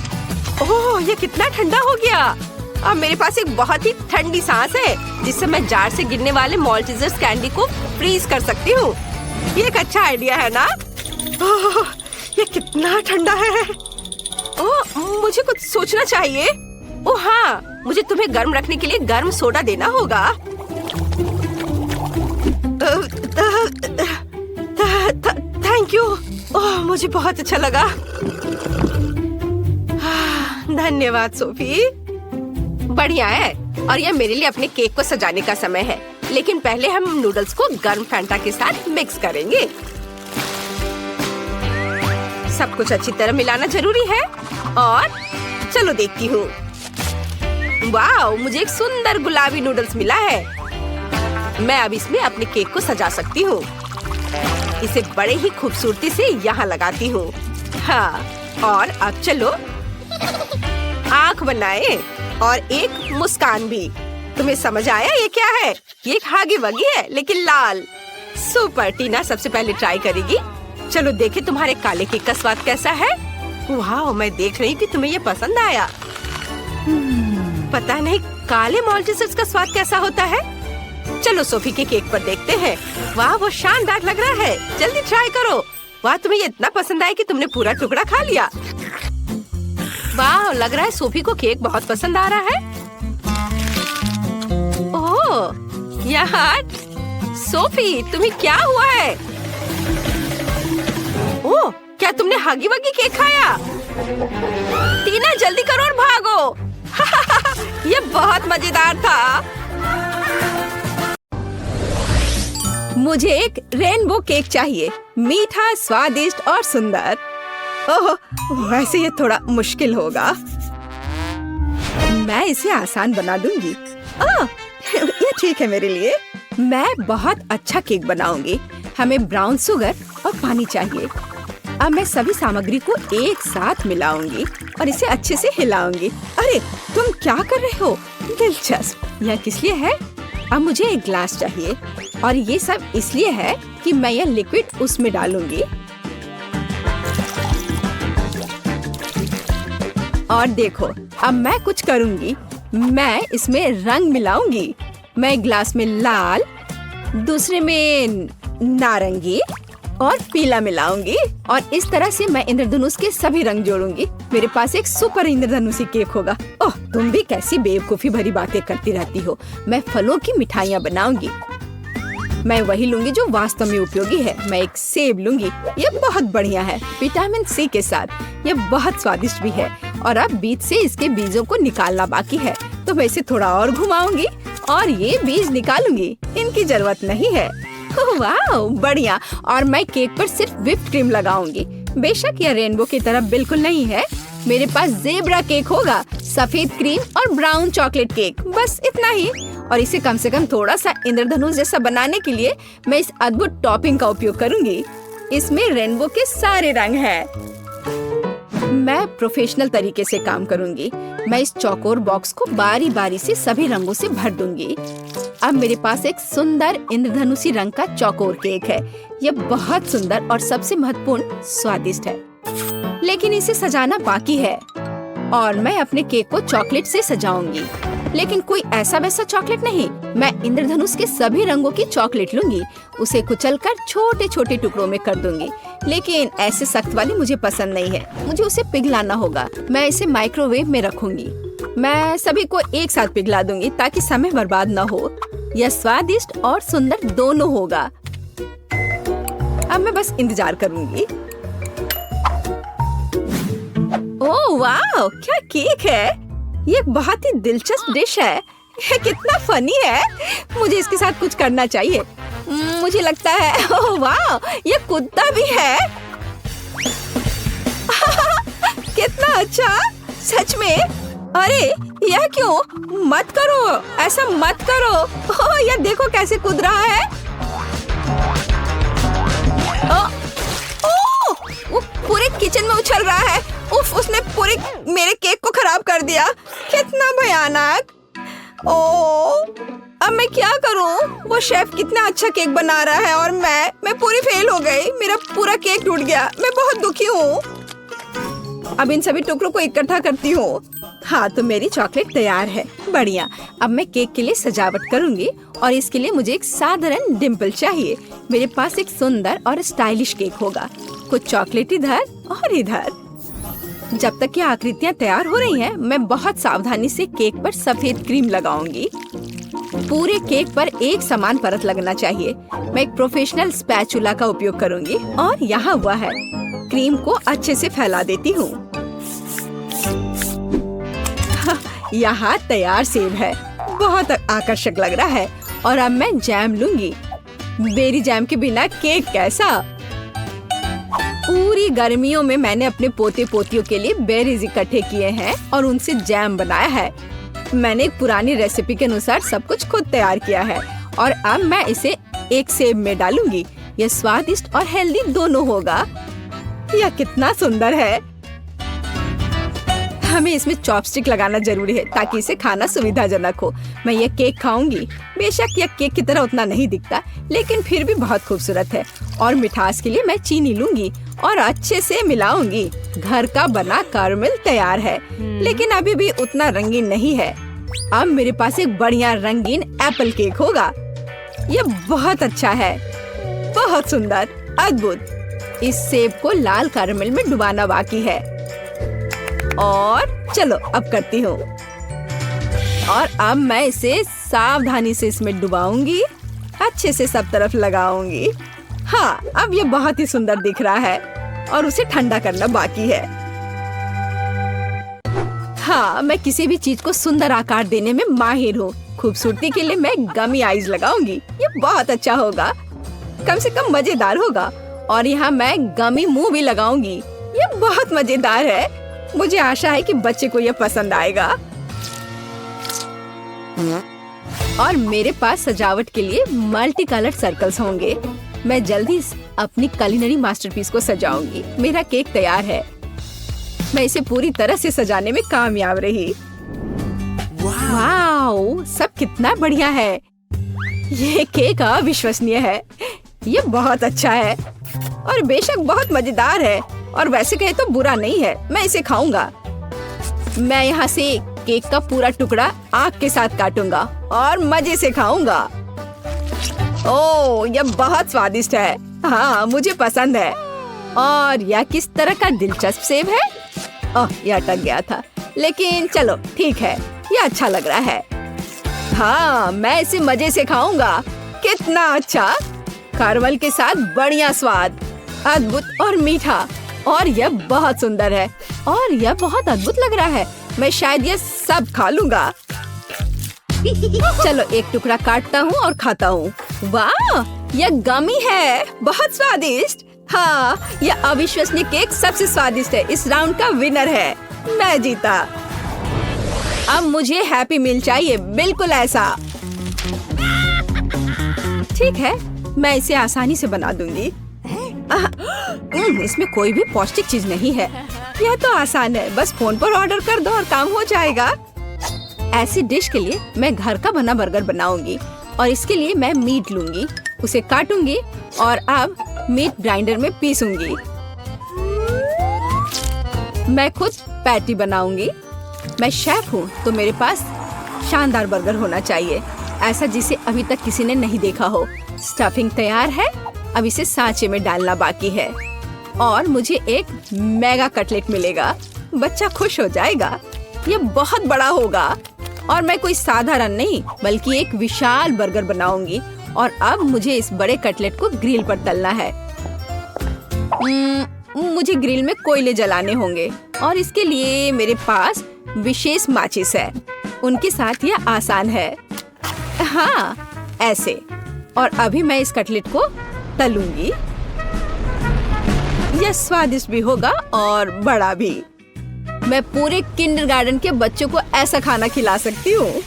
ओह, ये कितना ठंडा हो गया। अब मेरे पास एक बहुत ही ठंडी सांस है जिससे मैं जार से गिरने वाले मॉल्टीसर्स कैंडी को फ्रीज कर सकती हूँ। ये एक अच्छा आइडिया है ना? ओह, ये कितना ठंडा है। ओह, मुझे कुछ सोचना चाहिए। ओह हाँ, मुझे तुम्हें गर्म रखने के लिए गर्म सोडा देना होगा। Thank you. ओह, मुझे बहुत अच्छा लगा। धन्यवाद सोफी। बढ़िया है। और यह मेरे लिए अपने केक को सजाने का समय है। लेकिन पहले हम नूडल्स को गर्म फैंटा के साथ मिक्स करेंगे। सब कुछ अच्छी तरह मिलाना जरूरी है। और चलो देखती हूँ। वाओ, मुझे एक सुंदर गुलाबी नूडल्स मिला है। मैं अब इसमें अपने केक को सजा सकती हूँ। इसे बड़े ही खूबसूरती से यहाँ लगाती हूँ। हाँ, और अब चलो आँख बनाए और एक मुस्कान भी। तुम्हें समझ आया ये क्या है? ये एक हागी वगी है लेकिन लाल। सुपर। टीना सबसे पहले ट्राई करेगी। चलो देखे तुम्हारे काले केक का स्वाद कैसा है। वाह, मैं देख रही हूँ कि तुम्हें ये पसंद आया। पता नहीं काले मॉल्टीसर्स का स्वाद कैसा होता है। चलो सोफी के केक पर देखते हैं। वाह, वो शानदार लग रहा है। जल्दी ट्राई करो। वाह, तुम्हें ये इतना पसंद आया कि तुमने पूरा टुकड़ा खा लिया। वाह, लग रहा है सोफी को केक बहुत पसंद आ रहा है। ओह यार, सोफी तुम्हें क्या हुआ है? ओह, क्या तुमने हागी वगी केक खाया? टीना जल्दी करो और भागो। ये बहुत मजेदार था। मुझे एक रेनबो केक चाहिए, मीठा, स्वादिष्ट और सुंदर। ओह, वैसे ये थोड़ा मुश्किल होगा। मैं इसे आसान बना दूंगी। ये ठीक है मेरे लिए। मैं बहुत अच्छा केक बनाऊंगी। हमें ब्राउन शुगर और पानी चाहिए। अब मैं सभी सामग्री को एक साथ मिलाऊंगी और इसे अच्छे से हिलाऊंगी। अरे तुम क्या कर रहे हो? दिलचस्प। यह किस लिए है? अब मुझे एक ग्लास चाहिए और ये सब इसलिए है कि मैं यह लिक्विड उसमें डालूंगी। और देखो, अब मैं कुछ करूंगी। मैं इसमें रंग मिलाऊंगी। मैं एक ग्लास में लाल, दूसरे में नारंगी और पीला मिलाऊंगी और इस तरह से मैं इंद्रधनुष के सभी रंग जोड़ूंगी। मेरे पास एक सुपर इंद्रधनुषी केक होगा। ओह, तुम भी कैसी बेवकूफी भरी बातें करती रहती हो। मैं फलों की मिठाइयाँ बनाऊंगी। मैं वही लूंगी जो वास्तव में उपयोगी है। मैं एक सेब लूंगी। ये बहुत बढ़िया है, विटामिन सी के साथ। ये बहुत स्वादिष्ट भी है। और अब बीज से इसके बीजों को निकालना बाकी है, तो मैं इसे थोड़ा और घुमाऊंगी और ये बीज निकालूंगी। इनकी जरूरत नहीं है। वाह, बढ़िया। और मैं केक पर सिर्फ व्हिप्ड क्रीम लगाऊंगी। बेशक यह रेनबो की तरह बिल्कुल नहीं है। मेरे पास ज़ेब्रा केक होगा, सफेद क्रीम और ब्राउन चॉकलेट केक, बस इतना ही। और इसे कम से कम थोड़ा सा इंद्रधनुष जैसा बनाने के लिए मैं इस अद्भुत टॉपिंग का उपयोग करूंगी। इसमें रेनबो के सारे रंग हैं। मैं प्रोफेशनल तरीके से काम करूंगी। मैं इस चौकोर बॉक्स को बारी बारी से सभी रंगों से भर दूंगी। अब मेरे पास एक सुंदर इंद्रधनुषी रंग का चौकोर केक है। यह बहुत सुंदर और सबसे महत्वपूर्ण स्वादिष्ट है, लेकिन इसे सजाना बाकी है। और मैं अपने केक को चॉकलेट से सजाऊंगी, लेकिन कोई ऐसा वैसा चॉकलेट नहीं। मैं इंद्रधनुष के सभी रंगों की चॉकलेट लूंगी, उसे कुचलकर छोटे छोटे टुकड़ों में कर दूंगी। लेकिन ऐसे सख्त वाली मुझे पसंद नहीं है, मुझे उसे पिघलाना होगा। मैं इसे माइक्रोवेव में रखूंगी। मैं सभी को एक साथ पिघला दूंगी ताकि समय बर्बाद न हो। यह स्वादिष्ट और सुंदर दोनों होगा। अब मैं बस इंतजार करूंगी। ओह वाह, क्या केक है! ये एक बहुत ही दिलचस्प डिश है। यह कितना फनी है। मुझे इसके साथ कुछ करना चाहिए। मुझे लगता है, ओह वाह, ये कुत्ता भी है। कितना अच्छा, सच में। अरे यह क्यों? मत करो, ऐसा मत करो। ओह, यह देखो कैसे कूद रहा है। वो पूरे किचन में उछल रहा है। उफ, उसने पूरे मेरे केक को खराब कर दिया। कितना भयानक। ओह, अब मैं क्या करूं? वो शेफ कितना अच्छा केक बना रहा है और मैं पूरी फेल हो गई। मेरा पूरा केक टूट गया। मैं बहुत दुखी हूँ। अब इन सभी टुकड़ों को इकट्ठा करती हूँ। हाँ, तो मेरी चॉकलेट तैयार है। बढ़िया। अब मैं केक के लिए सजावट करूंगी और इसके लिए मुझे एक साधारण डिम्पल चाहिए। मेरे पास एक सुंदर और स्टाइलिश केक होगा। कुछ चॉकलेट इधर और इधर। जब तक ये आकृतियाँ तैयार हो रही हैं, मैं बहुत सावधानी से केक पर सफेद क्रीम लगाऊंगी। पूरे केक पर एक समान परत लगना चाहिए। मैं एक प्रोफेशनल स्पैचुला का उपयोग करूंगी और यहाँ हुआ है। क्रीम को अच्छे से फैला देती हूँ। यहाँ तैयार सेब है, बहुत आकर्षक लग रहा है। और अब मैं जैम लूंगी। बेरी जैम के बिना केक कैसा? पूरी गर्मियों में मैंने अपने पोते पोतियों के लिए बेरीज इकट्ठे किए हैं और उनसे जैम बनाया है। मैंने एक पुरानी रेसिपी के अनुसार सब कुछ खुद तैयार किया है और अब मैं इसे एक सेब में डालूंगी। यह स्वादिष्ट और हेल्दी दोनों होगा। यह कितना सुंदर है। हमें इसमें चॉपस्टिक लगाना जरूरी है ताकि इसे खाना सुविधाजनक हो। मैं यह केक खाऊंगी। बेशक यह केक की तरह उतना नहीं दिखता, लेकिन फिर भी बहुत खूबसूरत है। और मिठास के लिए मैं चीनी लूंगी और अच्छे से मिलाऊंगी। घर का बना कैरमेल तैयार है, लेकिन अभी भी उतना रंगीन नहीं है। अब मेरे पास एक बढ़िया रंगीन एप्पल केक होगा। यह बहुत अच्छा है, बहुत सुंदर, अद्भुत। इस सेब को लाल कैरमेल में डुबाना बाकी है। और चलो अब करती हूँ। और अब मैं इसे सावधानी से इसमें डुबाऊंगी, अच्छे से सब तरफ लगाऊंगी। हाँ, अब ये बहुत ही सुंदर दिख रहा है और उसे ठंडा करना बाकी है। हाँ, मैं किसी भी चीज को सुंदर आकार देने में माहिर हूँ। खूबसूरती के लिए मैं गमी आईज लगाऊंगी। ये बहुत अच्छा होगा, कम से कम मजेदार होगा। और यहाँ मैं गमी मुंह भी लगाऊंगी। ये बहुत मजेदार है। मुझे आशा है कि बच्चे को यह पसंद आएगा। और मेरे पास सजावट के लिए मल्टी कलर्ड सर्कल्स होंगे। मैं जल्दी अपनी कुलिनरी मास्टरपीस को सजाऊंगी। मेरा केक तैयार है। मैं इसे पूरी तरह से सजाने में कामयाब रही। वाओ, सब कितना बढ़िया है। ये केक अविश्वसनीय है। ये बहुत अच्छा है और बेशक बहुत मजेदार है। और वैसे कहे तो बुरा नहीं है। मैं इसे खाऊंगा। मैं यहाँ से केक का पूरा टुकड़ा आग के साथ काटूंगा और मजे से खाऊंगा। ओह, यह बहुत स्वादिष्ट है। हाँ, मुझे पसंद है। और यह किस तरह का दिलचस्प सेब है। ओह, यह अटक गया था, लेकिन चलो ठीक है, यह अच्छा लग रहा है। हाँ, मैं इसे मजे से खाऊंगा। कितना अच्छा, कैरमेल के साथ बढ़िया स्वाद, अद्भुत और मीठा। और यह बहुत सुंदर है और यह बहुत अद्भुत लग रहा है। मैं शायद यह सब खा लूंगा। चलो एक टुकड़ा काटता हूँ और खाता हूँ। वाह, यह गमी है, बहुत स्वादिष्ट। हाँ, यह अविश्वसनीय केक सबसे स्वादिष्ट है। इस राउंड का विनर है। मैं जीता। अब मुझे हैप्पी मील चाहिए, बिल्कुल ऐसा। ठीक है, मैं इसे आसानी से बना दूंगी। इसमें कोई भी पौष्टिक चीज नहीं है। यह तो आसान है, बस फोन पर ऑर्डर कर दो और काम हो जाएगा। ऐसी डिश के लिए मैं घर का बना बर्गर बनाऊंगी और इसके लिए मैं मीट लूंगी, उसे काटूंगी और अब मीट ग्राइंडर में पीसूंगी। मैं खुद पैटी बनाऊंगी। मैं शेफ हूँ तो मेरे पास शानदार बर्गर होना चाहिए, ऐसा जिसे अभी तक किसी ने नहीं देखा हो। स्टफिंग तैयार है, अब इसे सांचे में डालना बाकी है और मुझे एक मेगा कटलेट मिलेगा। बच्चा खुश हो जाएगा। यह बहुत बड़ा होगा और मैं कोई साधारण नहीं बल्कि एक विशाल बर्गर बनाऊंगी। और अब मुझे इस बड़े कटलेट को ग्रिल पर तलना है। मुझे ग्रिल में कोयले जलाने होंगे और इसके लिए मेरे पास विशेष माचिस है। उनके साथ यह आसान है। हाँ, ऐसे। और अभी मैं इस कटलेट को तलूंगी। यह स्वादिष्ट भी होगा और बड़ा भी। मैं पूरे किंडरगार्टन के बच्चों को ऐसा खाना खिला सकती हूँ।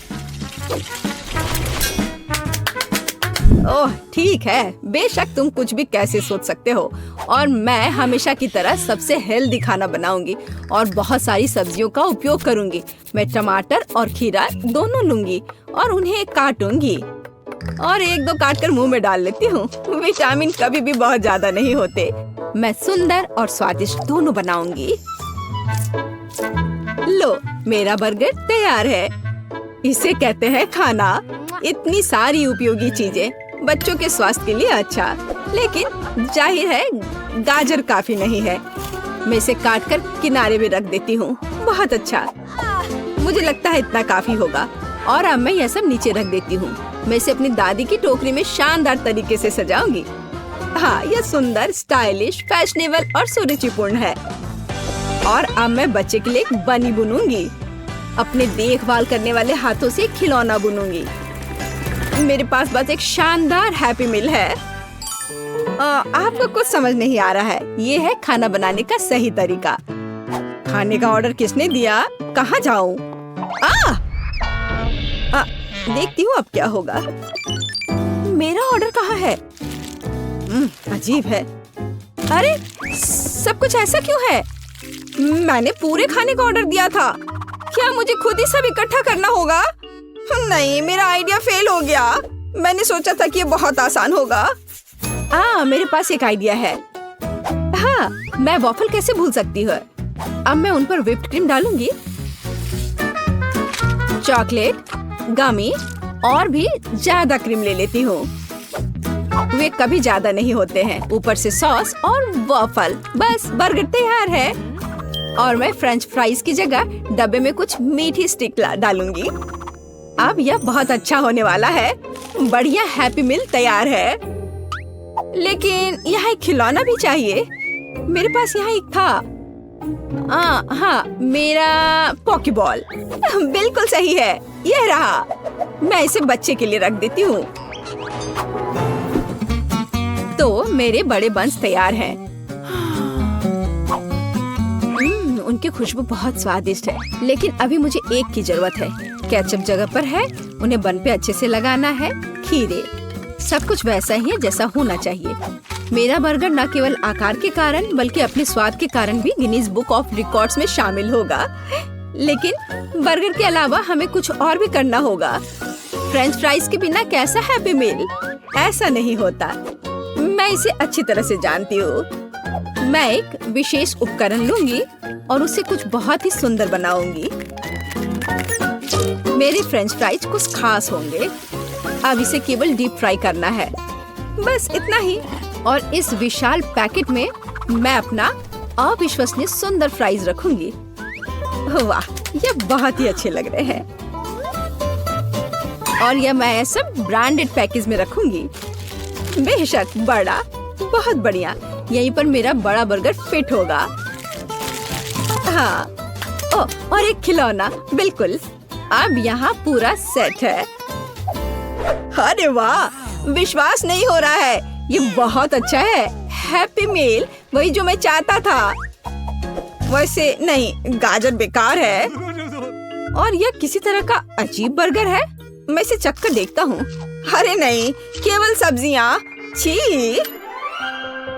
ओह, ठीक है, बेशक तुम कुछ भी कैसे सोच सकते हो। और मैं हमेशा की तरह सबसे हेल्दी खाना बनाऊंगी और बहुत सारी सब्जियों का उपयोग करूंगी। मैं टमाटर और खीरा दोनों लूंगी और उन्हें काटूंगी और एक दो काट कर मुंह में डाल लेती हूँ। विटामिन कभी भी बहुत ज्यादा नहीं होते। मैं सुंदर और स्वादिष्ट दोनों बनाऊंगी। लो, मेरा बर्गर तैयार है। इसे कहते हैं खाना। इतनी सारी उपयोगी चीजें, बच्चों के स्वास्थ्य के लिए अच्छा, लेकिन जाहिर है गाजर काफी नहीं है। मैं इसे काट कर किनारे में रख देती हूँ। बहुत अच्छा, मुझे लगता है इतना काफी होगा। और अब मैं यह सब नीचे रख देती हूँ। मैं इसे अपनी दादी की टोकरी में शानदार तरीके से सजाऊंगी। हाँ, यह सुंदर, स्टाइलिश, फैशनेबल और सुरुचिपूर्ण है। और अब मैं बच्चे के लिए एक बनी बुनूंगी। अपने देखभाल करने वाले हाथों से खिलौना बुनूंगी। मेरे पास बस एक शानदार हैप्पी मील है। आपको कुछ समझ नहीं आ रहा है। ये है खाना बनाने का सही तरीका। खाने का ऑर्डर किसने दिया? कहाँ जाऊँ? देखती हूँ अब क्या होगा। मेरा ऑर्डर कहाँ है? अजीब है। अरे, सब कुछ ऐसा क्यों है? मैंने पूरे खाने का ऑर्डर दिया था। क्या मुझे खुद ही सब इकट्ठा करना होगा? नहीं, मेरा आइडिया फेल हो गया। मैंने सोचा था कि ये बहुत आसान होगा। मेरे पास एक आइडिया है। हाँ, मैं वॉफल कैसे भूल सकती हूँ। अब मैं उन पर व्हिप्ड क्रीम डालूंगी, चॉकलेट, गमी और भी ज्यादा क्रीम ले लेती हूँ। वे कभी ज्यादा नहीं होते हैं। ऊपर से सॉस और वॉफल। बस बर्गर तैयार है। और मैं फ्रेंच फ्राइज की जगह डब्बे में कुछ मीठी स्टिक डालूंगी। अब यह बहुत अच्छा होने वाला है। बढ़िया हैप्पी मील तैयार है। लेकिन यहाँ एक खिलौना भी चाहिए। मेरे पास यहाँ एक था। हाँ, मेरा पॉकीबॉल। बिल्कुल सही है, यह रहा। मैं इसे बच्चे के लिए रख देती हूँ। तो मेरे बड़े बंस तैयार हैं। उनकी खुशबू बहुत स्वादिष्ट है, लेकिन अभी मुझे एक की जरूरत है। केचप जगह पर है, उन्हें बन पे अच्छे से लगाना है। खीरे, सब कुछ वैसा ही है जैसा होना चाहिए। मेरा बर्गर न केवल आकार के कारण बल्कि अपने स्वाद के कारण भी गिनीज बुक ऑफ रिकॉर्ड्स में शामिल होगा। लेकिन बर्गर के अलावा हमें कुछ और भी करना होगा। फ्रेंच फ्राइज के बिना कैसा हैप्पी मील? ऐसा नहीं होता। मैं इसे अच्छी तरह से जानती हूँ। मैं एक विशेष उपकरण लूंगी और उसे कुछ बहुत ही सुंदर बनाऊंगी। मेरे फ्रेंच फ्राइज कुछ खास होंगे। अब इसे केवल डीप फ्राई करना है, बस इतना ही। और इस विशाल पैकेट में मैं अपना अविश्वसनीय सुंदर फ्राइज रखूंगी। वाह, ये बहुत ही अच्छे लग रहे हैं। और यह मैं सब ब्रांडेड पैकेज में रखूंगी। बेशक बड़ा, बहुत बढ़िया। यहीं पर मेरा बड़ा बर्गर फिट होगा। हाँ, और एक खिलौना। बिल्कुल, अब यहाँ पूरा सेट है। अरे वाह, विश्वास नहीं हो रहा है। ये बहुत अच्छा है। हैप्पी मील, वही जो मैं चाहता था। वैसे नहीं, गाजर बेकार है और यह किसी तरह का अजीब बर्गर है। मैं इसे चख कर देखता हूँ। अरे नहीं, केवल सब्जियाँ, छी।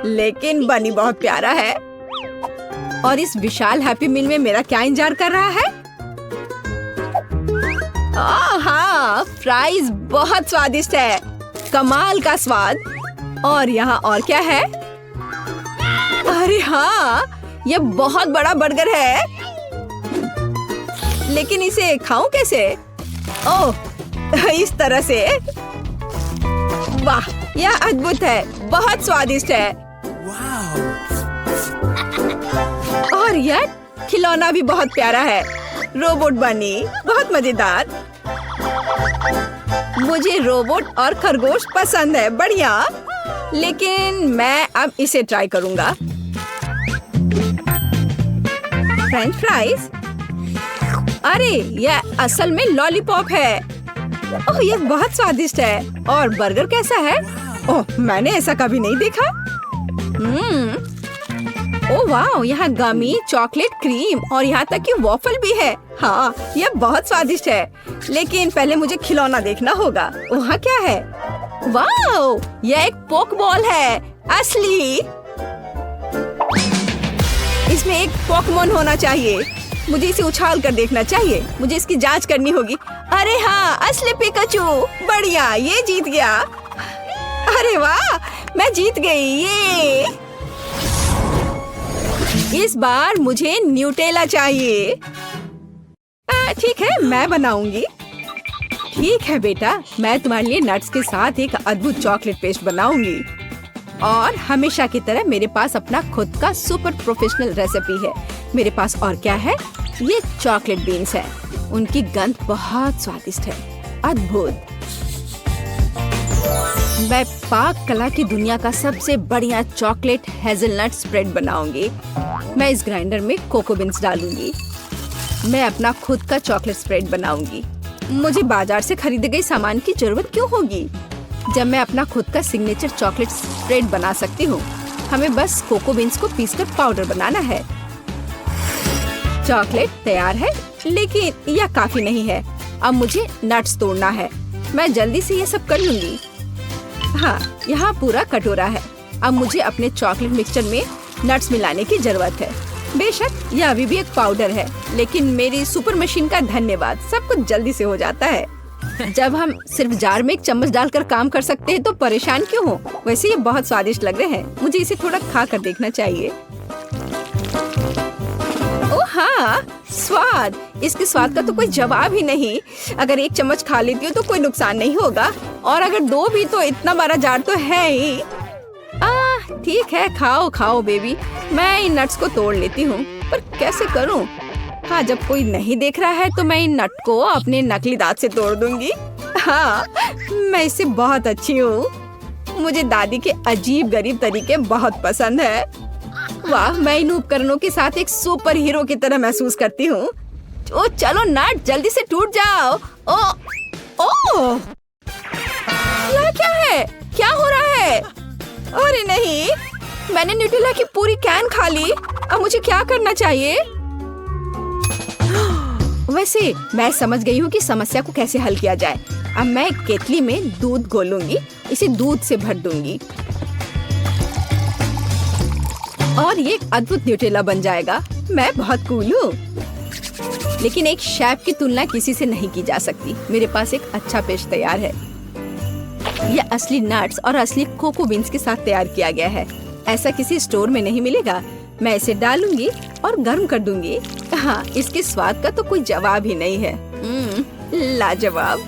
लेकिन बनी बहुत प्यारा है। और इस विशाल हैप्पी मील में मेरा क्या इंतजार कर रहा है? हाँ, फ्राइज बहुत स्वादिष्ट है, कमाल का स्वाद। और यहाँ और क्या है? अरे हाँ, ये बहुत बड़ा बर्गर है, लेकिन इसे खाऊं कैसे? ओह, इस तरह से। वाह, यह अद्भुत है, बहुत स्वादिष्ट है। और यह खिलौना भी बहुत प्यारा है, रोबोट बनी, बहुत मजेदार। मुझे रोबोट और खरगोश पसंद है, बढ़िया। लेकिन मैं अब इसे ट्राई करूंगा। French fries? अरे यह असल में लॉलीपॉप है। ओह, यह बहुत स्वादिष्ट है। और बर्गर कैसा है? ओह, मैंने ऐसा कभी नहीं देखा। ओह वाह, यहाँ गमी, चॉकलेट, क्रीम और यहाँ तक कि वॉफल भी है। हाँ, यह बहुत स्वादिष्ट है। लेकिन पहले मुझे खिलौना देखना होगा। वहाँ क्या है? वाह, यह एक पोक बॉल है, असली। इसमें एक पोकेमॉन होना चाहिए। मुझे इसे उछाल कर देखना चाहिए। मुझे इसकी जांच करनी होगी। अरे हाँ, असली पिकाचू, बढ़िया, ये जीत गया। अरे वाह, मैं जीत गई, ये। इस बार मुझे न्यूटेला चाहिए। ठीक है, मैं बनाऊंगी। ठीक है बेटा, मैं तुम्हारे लिए नट्स के साथ एक अद्भुत चॉकलेट पेस्ट बनाऊंगी। और हमेशा की तरह मेरे पास अपना खुद का सुपर प्रोफेशनल रेसिपी है। मेरे पास और क्या है? ये चॉकलेट बीन्स है। उनकी गंध बहुत स्वादिष्ट है, अद्भुत। मैं पाक कला की दुनिया का सबसे बढ़िया चॉकलेट हेजलनट स्प्रेड बनाऊंगी। मैं इस ग्राइंडर में कोको बीन्स डालूंगी। मैं अपना खुद का चॉकलेट स्प्रेड बनाऊंगी। मुझे बाजार से खरीदे गए सामान की जरूरत क्यों होगी, जब मैं अपना खुद का सिग्नेचर चॉकलेट स्प्रेड बना सकती हूँ। हमें बस कोको बीन्स को पीसकर पाउडर बनाना है। चॉकलेट तैयार है, लेकिन यह काफी नहीं है। अब मुझे नट्स तोड़ना है। मैं जल्दी से ये सब कर लूंगी। हाँ, यहाँ पूरा कटोरा है। अब मुझे अपने चॉकलेट मिक्सचर में नट्स मिलाने की जरूरत है। बेशक यह अभी भी एक पाउडर है, लेकिन मेरी सुपर मशीन का धन्यवाद, सब कुछ जल्दी से हो जाता है। जब हम सिर्फ जार में एक चम्मच डालकर काम कर सकते हैं तो परेशान क्यों हो? वैसे ये बहुत स्वादिष्ट लग रहे हैं। मुझे इसे थोड़ा खा कर देखना चाहिए। ओह हाँ, स्वाद, इसके स्वाद का तो कोई जवाब ही नहीं। अगर एक चम्मच खा लेती हूँ तो कोई नुकसान नहीं होगा, और अगर दो भी तो इतना बड़ा जार तो है ही। ठीक है, खाओ खाओ बेबी। मैं इन नट्स को तोड़ लेती हूँ, पर कैसे करूँ? हाँ, जब कोई नहीं देख रहा है तो मैं इन नट को अपने नकली दांत से तोड़ दूंगी। हाँ, मैं इससे बहुत अच्छी हूँ। मुझे दादी के अजीब गरीब तरीके बहुत पसंद है। वाह, मैं इन उपकरणों के साथ एक सुपर हीरो की तरह महसूस करती हूँ। ओ चलो नट, जल्दी से टूट जाओ। ओ क्या है? क्या हो रहा है? अरे नहीं, मैंने न्यूटेला की पूरी कैन खा ली। अब मुझे क्या करना चाहिए? वैसे मैं समझ गई हूँ कि समस्या को कैसे हल किया जाए। अब मैं केतली में दूध घोलूंगी, इसे दूध से भर दूंगी और ये एक अद्भुत न्यूटेला बन जाएगा। मैं बहुत कूल हूँ, लेकिन एक शेफ की तुलना किसी से नहीं की जा सकती। मेरे पास एक अच्छा पेस्ट तैयार है। यह असली नट्स और असली कोको बीन्स के साथ तैयार किया गया है। ऐसा किसी स्टोर में नहीं मिलेगा। मैं इसे डालूंगी और गर्म कर दूंगी। हाँ, इसके स्वाद का तो कोई जवाब ही नहीं है। लाजवाब।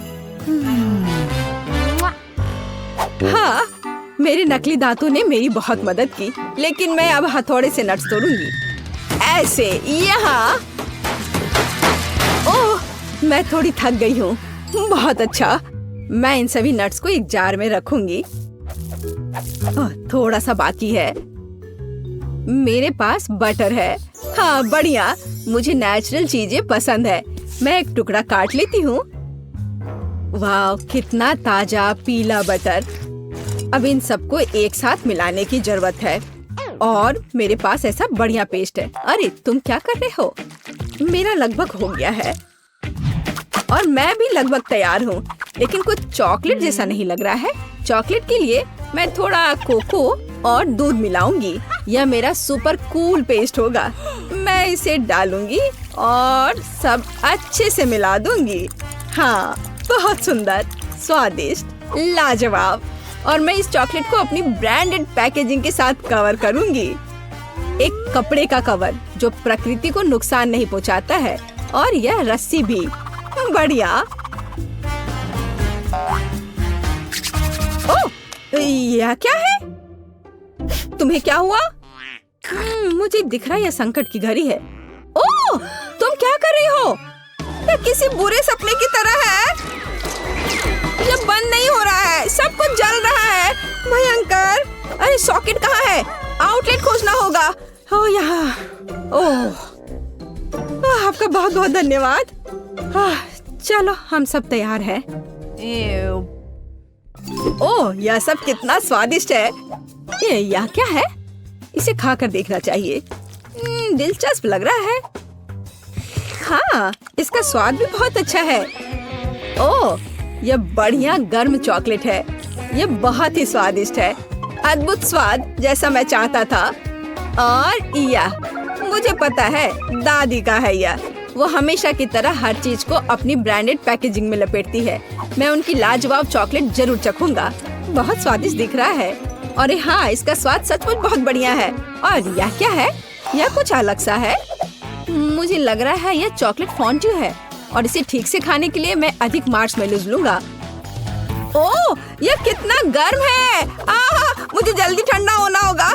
हाँ, मेरे नकली दांतों ने मेरी बहुत मदद की, लेकिन मैं अब हथौड़े से नट्स तोड़ूंगी। ऐसे, यहाँ। ओह, मैं थोड़ी थक गई हूँ। बहुत अच्छा। मैं इन सभी नट्स को एक जार में रखूंगी। थोड़ा सा बाकी है। मेरे पास बटर है। हाँ, बढ़िया। मुझे नेचुरल चीजें पसंद है। मैं एक टुकड़ा काट लेती हूँ। वाह, कितना ताजा पीला बटर। अब इन सबको एक साथ मिलाने की जरूरत है। और मेरे पास ऐसा बढ़िया पेस्ट है। अरे तुम क्या कर रहे हो? मेरा लगभग हो गया है और मैं भी लगभग तैयार हूँ, लेकिन कुछ चॉकलेट जैसा नहीं लग रहा है। चॉकलेट के लिए मैं थोड़ा कोको और दूध मिलाऊंगी। यह मेरा सुपर कूल पेस्ट होगा। मैं इसे डालूंगी और सब अच्छे से मिला दूंगी। हाँ, बहुत सुंदर, स्वादिष्ट, लाजवाब। और मैं इस चॉकलेट को अपनी ब्रांडेड पैकेजिंग के साथ कवर करूंगी। एक कपड़े का कवर जो प्रकृति को नुकसान नहीं पहुंचाता है, और यह रस्सी भी। बढ़िया। ओह, यह क्या है? तुम्हें क्या हुआ? मुझे दिख रहा है यह संकट की घड़ी है। ओह, तुम क्या कर रही हो? यह किसी बुरे सपने की तरह है। यह बंद नहीं हो रहा है, सब कुछ जल रहा है। भयंकर। अरे सॉकेट कहाँ है? आउटलेट खोजना होगा। ओह, यहाँ। ओह, आपका बहुत बहुत धन्यवाद। चलो, हम सब तैयार हैं। ओह, यह सब कितना स्वादिष्ट है। यह क्या है? इसे खाकर देखना चाहिए। दिलचस्प लग रहा है। हाँ, इसका स्वाद भी बहुत अच्छा है। ओह, यह बढ़िया गर्म चॉकलेट है। यह बहुत ही स्वादिष्ट है। अद्भुत स्वाद, जैसा मैं चाहता था। और यह मुझे पता है, दादी का है यह। वो हमेशा की तरह हर चीज को अपनी ब्रांडेड पैकेजिंग में लपेटती है। मैं उनकी लाजवाब चॉकलेट जरूर चखूंगा। बहुत स्वादिष्ट दिख रहा है। और हाँ, इसका स्वाद सचमुच बहुत बढ़िया है। और यह क्या है? यह कुछ अलग सा है। मुझे लग रहा है यह चॉकलेट फॉन्ड्यू है, और इसे ठीक से खाने के लिए मैं अधिक मार्शमेलोज लूंगा। ओह, यह कितना गर्म है। मुझे जल्दी ठंडा होना होगा।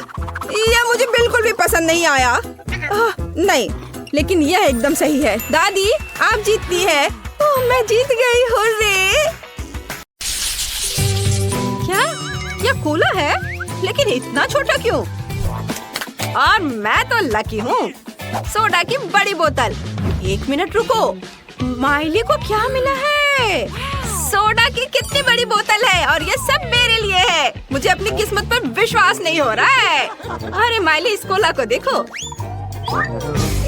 यह मुझे बिल्कुल भी पसंद नहीं आया। नहीं, लेकिन यह एकदम सही है। दादी, आप जीतती है। ओह, मैं जीत गई। हुर्रे! क्या? यह कोला है, लेकिन इतना छोटा क्यों? और मैं तो लकी हूँ। सोडा की बड़ी बोतल। एक मिनट रुको, माइली को क्या मिला है? सोडा की कितनी बड़ी बोतल है, और ये सब मेरे लिए है। मुझे अपनी किस्मत पर विश्वास नहीं हो रहा है। अरे माइली, इस कोला को देखो,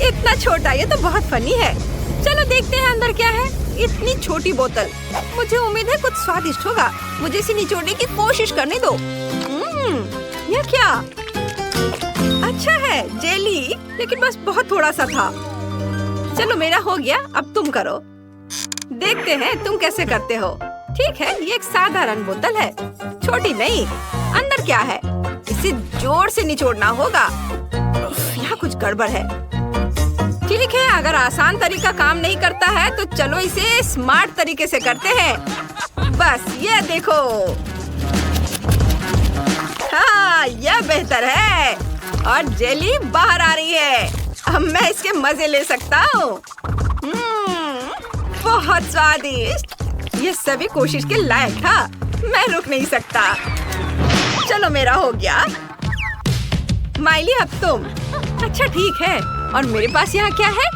इतना छोटा। ये तो बहुत फनी है। चलो देखते हैं अंदर क्या है। इतनी छोटी बोतल। मुझे उम्मीद है कुछ स्वादिष्ट होगा। मुझे इसे निचोड़ने की कोशिश करने दो। यह क्या? अच्छा है, जेली, लेकिन बस बहुत थोड़ा सा था। चलो, मेरा हो गया, अब तुम करो। देखते हैं तुम कैसे करते हो। ठीक है, ये एक साधारण बोतल है, छोटी नहीं। अंदर क्या है? इसे जोर से निचोड़ना होगा। यहाँ कुछ गड़बड़ है। ठीक है, अगर आसान तरीका काम नहीं करता है तो चलो इसे स्मार्ट तरीके से करते हैं। बस ये देखो। हाँ, यह बेहतर है। और जेली बाहर आ रही है। अब मैं इसके मजे ले सकता हूँ। बहुत स्वादिष्ट। ये सभी कोशिश के लायक था। मैं रुक नहीं सकता। चलो, मेरा हो गया। माइली, अब तुम। अच्छा ठीक है। और मेरे पास यहाँ क्या है?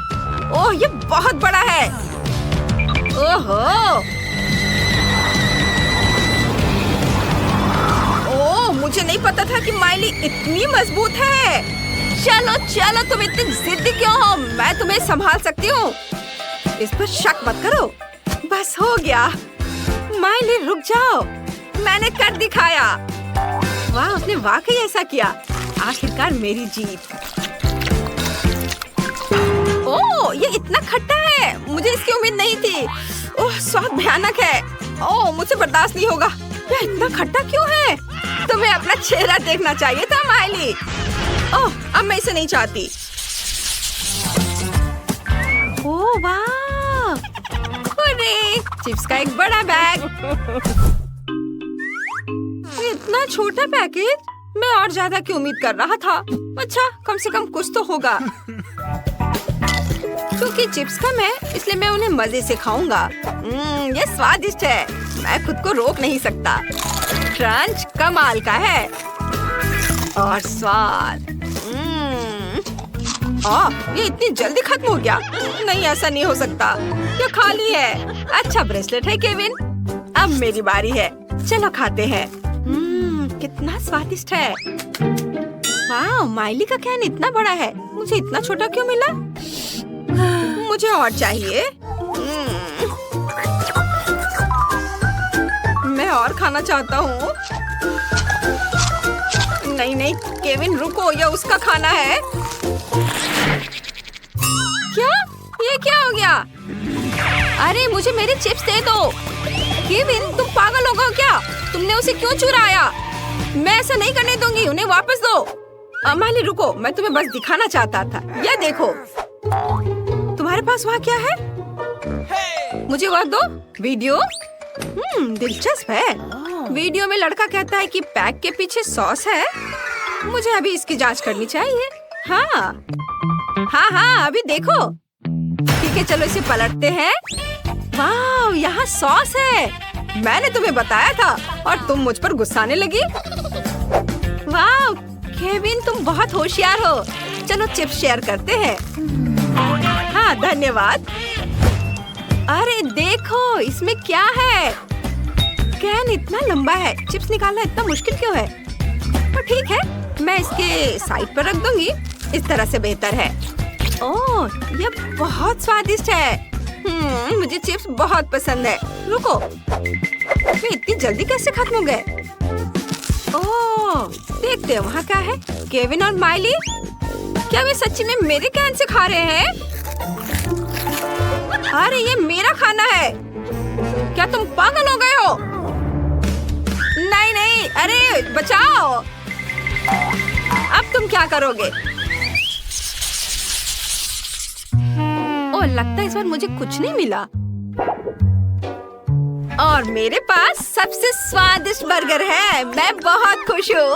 ओह, ये बहुत बड़ा है। ओहो, ओह, मुझे नहीं पता था कि माइली इतनी मजबूत है। चलो चलो, तुम इतनी जिद्दी क्यों हो? मैं तुम्हें संभाल सकती हूँ। इस पर शक मत करो। बस हो गया। माइली, रुक जाओ, मैंने कर दिखाया। वाह, उसने वाकई ऐसा किया। आखिरकार मेरी जीत। ओह, ये इतना खट्टा है। मुझे इसकी उम्मीद नहीं थी। ओह, स्वाद भयानक है। ओह, मुझसे बर्दाश्त नहीं होगा। यह इतना खट्टा क्यों है? तुम्हें अपना चेहरा देखना चाहिए था माइली। ओह, अब मैं इसे नहीं चाहती। ओह वाह, अरे चिप्स का एक बड़ा बैग। इतना छोटा पैकेज। मैं और ज्यादा की उम्मीद कर रहा था। अच्छा, कम से कम कुछ तो होगा। क्योंकि चिप्स कम है, इसलिए मैं उन्हें मजे से खाऊंगा। ये स्वादिष्ट है। मैं खुद को रोक नहीं सकता। क्रंच कमाल का है। और स्वाद। ये इतनी जल्दी खत्म हो गया। नहीं, ऐसा नहीं हो सकता। ये खाली है। अच्छा ब्रेसलेट है केविन। अब मेरी बारी है। चलो खाते हैं। कितना स्वादिष्ट है। वाह, माइली का कैन इतना बड़ा है, मुझे इतना छोटा क्यों मिला? मुझे और चाहिए। मैं और खाना चाहता हूँ। नहीं नहीं केविन रुको, यह उसका खाना है। क्या? ये क्या हो गया? अरे मुझे मेरे चिप्स दे दो। केविन तुम पागल हो गए क्या? तुमने उसे क्यों चुराया? मैं ऐसा नहीं करने दूंगी, उन्हें वापस दो। माइली रुको, मैं तुम्हें बस दिखाना चाहता था। यह देखो, तुम्हारे पास वहाँ क्या है? मुझे वह दो। वीडियो? दिलचस्प है। वीडियो में लड़का कहता है कि पैक के पीछे सॉस है। मुझे अभी इसकी जांच करनी चाहिए। हाँ, अभी देखो। ठीक है, चलो इसे पलटते हैं। वाह, यहाँ सॉस है। मैंने तुम्हें बताया था और तुम मुझ पर गुस्साने लगी। वाह, केविन तुम बहुत होशियार हो। चलो चिप्स शेयर करते हैं। हाँ, धन्यवाद। अरे देखो, इसमें क्या है? कैन इतना लंबा है, चिप्स निकालना इतना मुश्किल क्यों है? तो ठीक है, मैं इसके साइड पर रख दूंगी। इस तरह से बेहतर है। ओह, यह बहुत स्वादिष्ट है। मुझे चिप्स बहुत पसंद है। रुको, वे इतनी जल्दी कैसे खत्म हो गए? ओह, देखते हैं वहाँ क्या है। केविन और माइली, क्या वे सच्ची में मेरे कैन से खा रहे हैं? अरे ये मेरा खाना है। क्या तुम पागल हो गए हो? नहीं नहीं, अरे बचाओ। अब तुम क्या करोगे? ओह, लगता है इस बार मुझे कुछ नहीं मिला। और मेरे पास सबसे स्वादिष्ट बर्गर है। मैं बहुत खुश हूँ।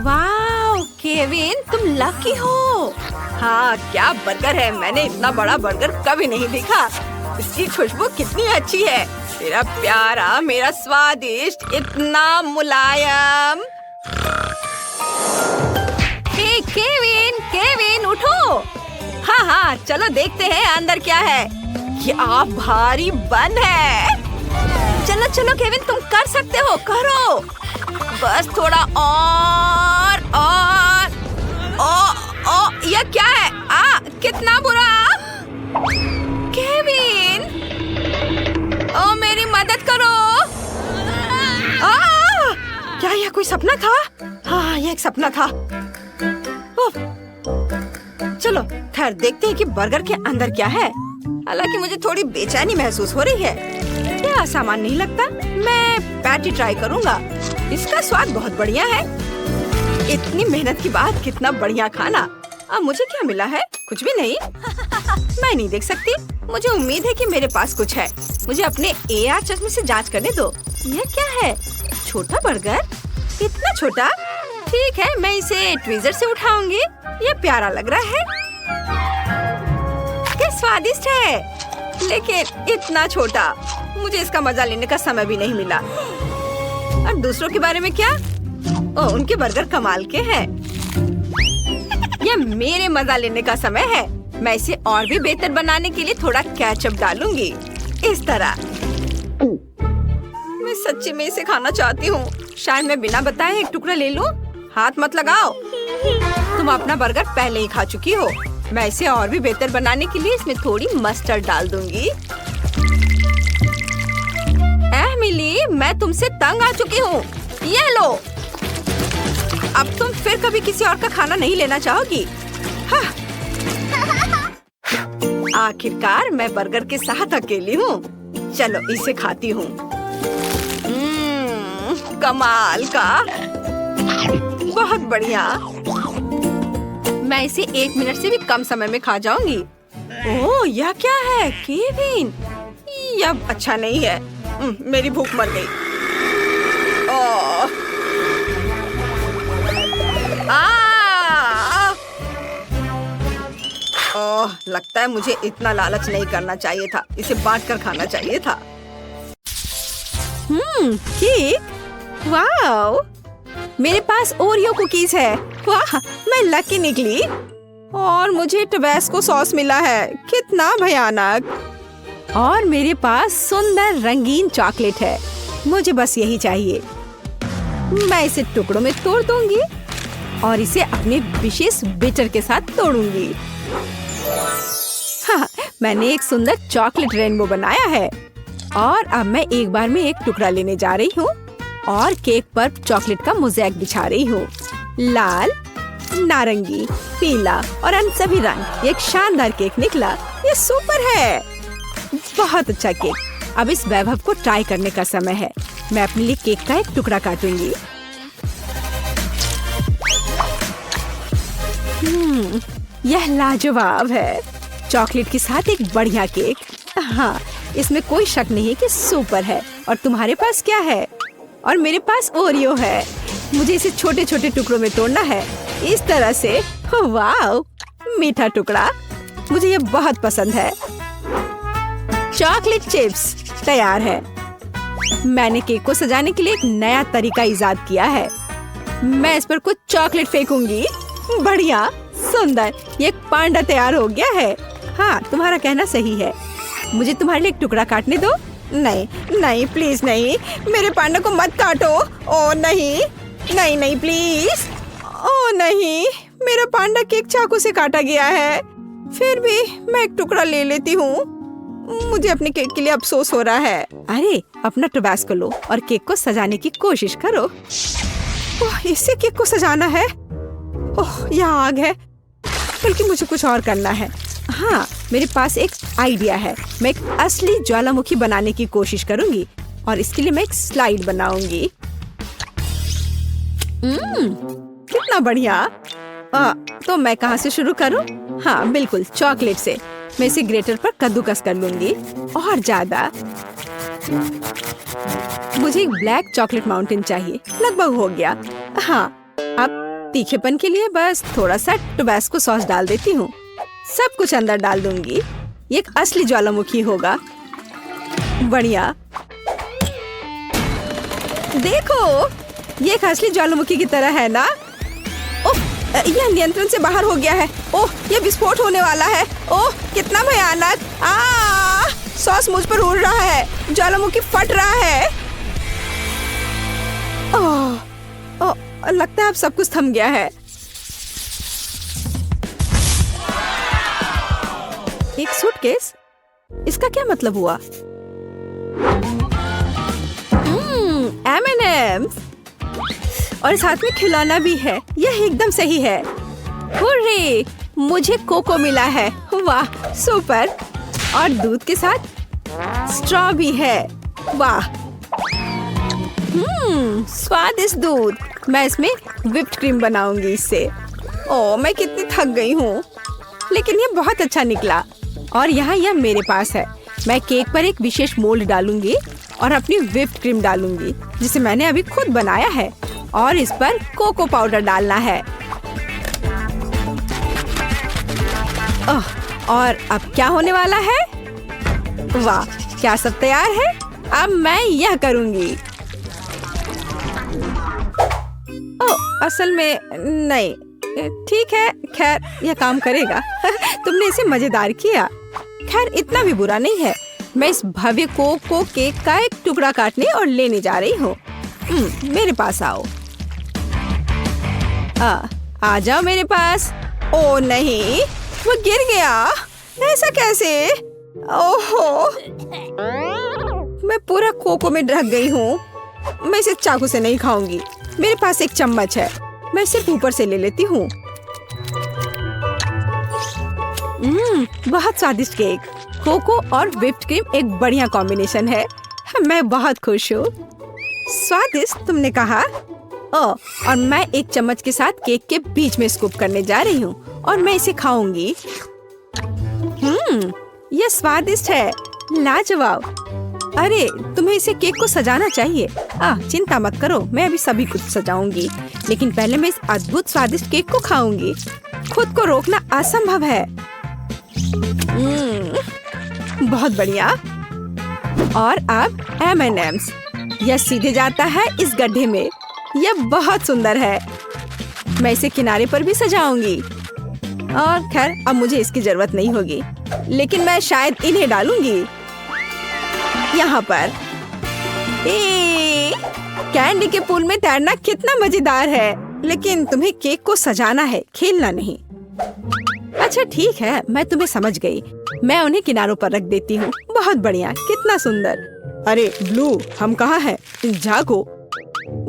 वाह, केविन तुम लकी हो। हाँ, क्या बर्गर है। मैंने इतना बड़ा बर्गर कभी नहीं देखा। इसकी खुशबू कितनी अच्छी है। मेरा प्यारा, मेरा स्वादिष्ट, इतना मुलायम। हे केविन उठो। हाँ, चलो देखते हैं अंदर क्या है। क्या भारी बन है। चलो केविन, तुम कर सकते हो, करो। बस थोड़ा और। यह क्या है? कितना बुरा। केविन, मेरी मदद करो। क्या यह कोई सपना था? हाँ, यह एक सपना था। चलो खैर देखते हैं कि बर्गर के अंदर क्या है। हालांकि मुझे थोड़ी बेचैनी महसूस हो रही है। क्या आसान नहीं लगता? मैं पैटी ट्राई करूंगा। इसका स्वाद बहुत बढ़िया है। इतनी मेहनत के बाद कितना बढ़िया खाना। अब मुझे क्या मिला है? कुछ भी नहीं। मैं नहीं देख सकती। मुझे उम्मीद है कि मेरे पास कुछ है। मुझे अपने AR चश्मे से जांच करने दो। यह क्या है? छोटा बर्गर? इतना छोटा? ठीक है, मैं इसे ट्विज़र से उठाऊंगी। ये प्यारा लग रहा है। क्या स्वादिष्ट है, लेकिन इतना छोटा। मुझे इसका मजा लेने का समय भी नहीं मिला। और दूसरों के बारे में क्या? उनके बर्गर कमाल के हैं। यह मेरे मजा लेने का समय है। मैं इसे और भी बेहतर बनाने के लिए थोड़ा केचप डालूंगी। इस तरह। मैं सच्ची में इसे खाना चाहती हूँ। शायद मैं बिना बताए एक टुकड़ा ले लूं। हाथ मत लगाओ। तुम अपना बर्गर पहले ही खा चुकी हो। मैं इसे और भी बेहतर बनाने के लिए इसमें थोड़ी मस्टर्ड डाल दूंगी। एमिली, मैं तुमसे तंग आ चुकी हूँ। ये लो। अब तुम फिर कभी किसी और का खाना नहीं लेना चाहोगी? हाँ। आखिरकार मैं बर्गर के साथ अकेली हूँ। चलो इसे खाती हूँ। कमाल का, बहुत बढ़िया। मैं इसे 1 मिनट से भी कम समय में खा जाऊंगी। ओह, यह क्या है केविन? यह अच्छा नहीं है। मेरी भूख मर गई। ओह, लगता है मुझे इतना लालच नहीं करना चाहिए था। इसे बांटकर खाना चाहिए था। केक? वाह, मेरे पास ओरियो कुकीज है। वाह, मैं लकी निकली। और मुझे टबैस्को सॉस मिला है। कितना भयानक। और मेरे पास सुंदर रंगीन चॉकलेट है। मुझे बस यही चाहिए। मैं इसे टुकड़ों में तोड़ दूंगी। और इसे अपने विशेष बीटर के साथ तोड़ूंगी। हाँ, मैंने एक सुंदर चॉकलेट रेनबो बनाया है और अब मैं एक बार में एक टुकड़ा लेने जा रही हूँ और केक पर चॉकलेट का मोज़ेक बिछा रही हूँ। लाल, नारंगी, पीला और अन्य सभी रंग। एक शानदार केक निकला। ये सुपर है, बहुत अच्छा केक। अब इस वैभव को ट्राई करने का समय है। मैं अपने लिए केक का एक टुकड़ा काटूंगी। यह लाजवाब है। चॉकलेट के साथ एक बढ़िया केक। हाँ, इसमें कोई शक नहीं कि सुपर है। और तुम्हारे पास क्या है? और मेरे पास ओरियो है। मुझे इसे छोटे छोटे टुकड़ों में तोड़ना है, इस तरह से। वाव, मीठा टुकड़ा, मुझे ये बहुत पसंद है। चॉकलेट चिप्स तैयार है। मैंने केक को सजाने के लिए एक नया तरीका इजाद किया है। मैं इस पर कुछ चॉकलेट फेंकूंगी। बढ़िया, सुंदर, ये एक पांडा तैयार हो गया है। हाँ, तुम्हारा कहना सही है। मुझे तुम्हारे लिए एक टुकड़ा काटने दो। नहीं नहीं, प्लीज नहीं, मेरे पांडा को मत काटो। ओ नहीं नहीं नहीं, प्लीज। ओ नहीं, मेरा पांडा केक चाकू से काटा गया है। फिर भी मैं एक टुकड़ा ले लेती हूँ। मुझे अपने केक के लिए अफसोस हो रहा है। अरे, अपना टबास्को लो और केक को सजाने की कोशिश करो। ओह, इससे केक को सजाना है। ओह, यहाँ आग है, बल्कि मुझे कुछ और करना है। हाँ, मेरे पास एक आइडिया है। मैं एक असली ज्वालामुखी बनाने की कोशिश करूंगी और इसके लिए मैं एक स्लाइड बनाऊंगी। कितना बढ़िया। तो मैं कहाँ से शुरू करूं? हाँ, बिल्कुल, चॉकलेट से। मैं इसे ग्रेटर पर कद्दूकस कर लूंगी और ज्यादा। मुझे एक ब्लैक चॉकलेट माउंटेन चाहिए। लगभग हो गया। हाँ, अब तीखेपन के लिए बस थोड़ा सा टबास्को सॉस डाल देती हूँ। सब कुछ अंदर डाल दूंगी। ये एक असली ज्वालामुखी होगा। बढ़िया, देखो, ये एक असली ज्वालामुखी की तरह है ना? ओह, यह नियंत्रण से बाहर हो गया है। ओह, यह विस्फोट होने वाला है। ओह, कितना भयानक। सॉस मुझ पर उड़ रहा है। ज्वालामुखी फट रहा है। ओह, लगता है अब सब कुछ थम गया है। एक सूटकेस? इसका क्या मतलब हुआ? M&M's और साथ में खिलौना भी है। यह एकदम सही है। हुर्रे, मुझे कोको मिला है। वाह, सुपर। और दूध के साथ स्ट्रॉ भी है। वाह, स्वादिष्ट दूध। मैं इसमें व्हिप्ड क्रीम बनाऊंगी इससे। ओह, मैं कितनी थक गई हूँ, लेकिन ये बहुत अच्छा निकला। और यहाँ यह मेरे पास है। मैं केक पर एक विशेष मोल्ड डालूंगी और अपनी व्हिप्ड क्रीम डालूंगी, जिसे मैंने अभी खुद बनाया है। और इस पर कोको पाउडर डालना है। और अब क्या होने वाला है? वाह, क्या सब तैयार है? अब मैं यह करूंगी। ओह, असल में नहीं। ठीक है, खैर, यह काम करेगा। तुमने इसे मजेदार किया। खैर, इतना भी बुरा नहीं है। मैं इस भव्य कोको केक का एक टुकड़ा काटने और लेने जा रही हूँ। मेरे पास आओ। आ जाओ मेरे पास। ओ नहीं, वो गिर गया। ऐसा कैसे? ओहो, मैं पूरा कोको में ढक गई हूँ। मैं इसे चाकू से नहीं खाऊंगी। मेरे पास एक चम्मच है। मैं सिर्फ ऊपर से ले लेती हूँ। बहुत स्वादिष्ट केक। कोको और व्हिप्ड क्रीम एक बढ़िया कॉम्बिनेशन है। मैं बहुत खुश हूँ। स्वादिष्ट, तुमने कहा? और मैं एक चम्मच के साथ केक के बीच में स्कूप करने जा रही हूँ और मैं इसे खाऊंगी। यह स्वादिष्ट है, लाजवाब। अरे, तुम्हें इसे केक को सजाना चाहिए। चिंता मत करो, मैं अभी सभी कुछ सजाऊंगी। लेकिन पहले मैं इस अद्भुत स्वादिष्ट केक को खाऊंगी। खुद को रोकना असंभव है। बहुत बढ़िया। और अब M&M's। यह सीधे जाता है इस गड्ढे में। यह बहुत सुंदर है। मैं इसे किनारे पर भी सजाऊंगी। और खैर, अब मुझे इसकी जरूरत नहीं होगी, लेकिन मैं शायद इन्हें डालूंगी यहाँ पर। कैंडी के पूल में तैरना कितना मजेदार है। लेकिन तुम्हें केक को सजाना है, खेलना नहीं। अच्छा ठीक है, मैं तुम्हें समझ गई। मैं उन्हें किनारों पर रख देती हूँ। बहुत बढ़िया, कितना सुंदर। अरे ब्लू, हम कहाँ हैं? जागो।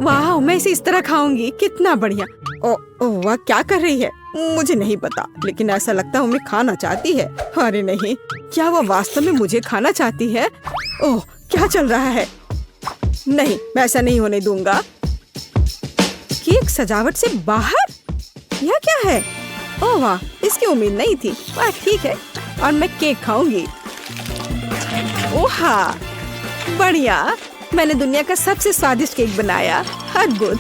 वाह, मैं इसे इस तरह खाऊंगी, कितना बढ़िया। ओ, वह क्या कर रही है? मुझे नहीं पता, लेकिन ऐसा लगता है उन्हें खाना चाहती है। अरे नहीं, क्या वह वास्तव में मुझे खाना चाहती है? ओह, क्या चल रहा है? नहीं, मैं ऐसा नहीं होने दूंगा। केक सजावट से बाहर? यह क्या है? ओह वाह, इसकी उम्मीद नहीं थी। वाह ठीक है, और मैं केक खाऊंगी। ओह हाँ, बढ़िया। मैंने दुनिया का सबसे स्वादिष्ट केक बनाया। अद्भुत।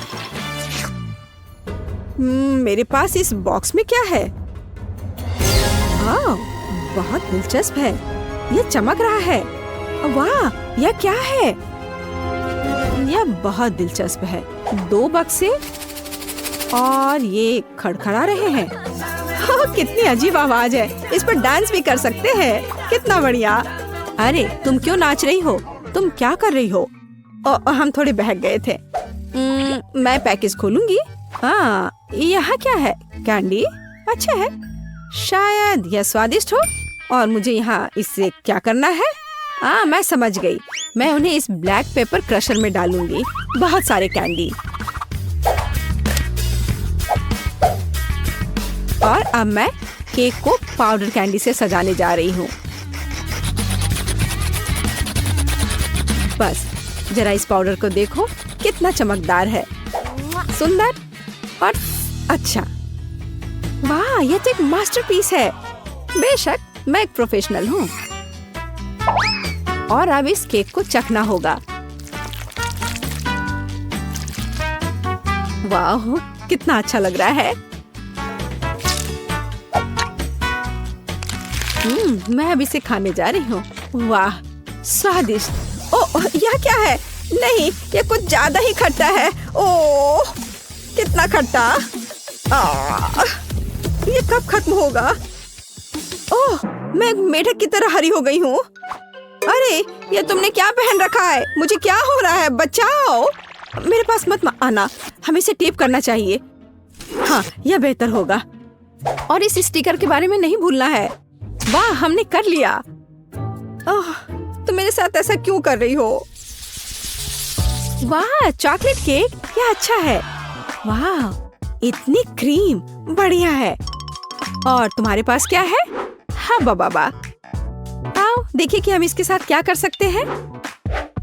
मेरे पास इस बॉक्स में क्या है? हाँ, बहुत दिलचस्प है। यह चमक रहा है। वाह, यह क्या है? यह बहुत दिलचस्प है। 2 बक्से और ये खड़खड़ा रहे हैं। कितनी अजीब आवाज है। इस पर डांस भी कर सकते हैं। कितना बढ़िया। अरे तुम क्यों नाच रही हो? तुम क्या कर रही हो? हम थोड़े बहक गए थे। मैं पैकेज खोलूंगी। हाँ, यहाँ क्या है? कैंडी। अच्छा है, शायद यह स्वादिष्ट हो। और मुझे यहाँ इससे क्या करना है? हाँ, मैं समझ गई। मैं उन्हें इस ब्लैक पेपर क्रशर में डालूंगी। बहुत सारे कैंडी। और अब मैं केक को पाउडर कैंडी से सजाने जा रही हूँ। बस जरा इस पाउडर को देखो, कितना चमकदार है। सुंदर और अच्छा। वाह, यह तो एक मास्टरपीस है। बेशक, मैं एक प्रोफेशनल हूँ। और अब इस केक को चखना होगा। वाह, कितना अच्छा लग रहा है। मैं अब इसे खाने जा रही हूँ। वाह, स्वादिष्ट। ओह, यह क्या है? नहीं, यह कुछ ज्यादा ही खट्टा है। ओह, कितना खट्टा। ये कब खत्म होगा? ओह, मैं एक मेढक की तरह हरी हो गई हूँ। अरे, ये तुमने क्या पहन रखा है? मुझे क्या हो रहा है? बचाओ। मेरे पास मत आना, हमें इसे टेप करना चाहिए। हाँ, यह बेहतर होगा। और इस स्टिकर के बारे में नहीं भूलना है। वाह, हमने कर लिया। ओह, तुम मेरे साथ ऐसा क्यों कर रही हो? वाह, चॉकलेट केक, क्या अच्छा है। वाह, इतनी क्रीम, बढ़िया है। और तुम्हारे पास क्या है? हाँ बाबा, आओ देखिए कि हम इसके साथ क्या कर सकते हैं।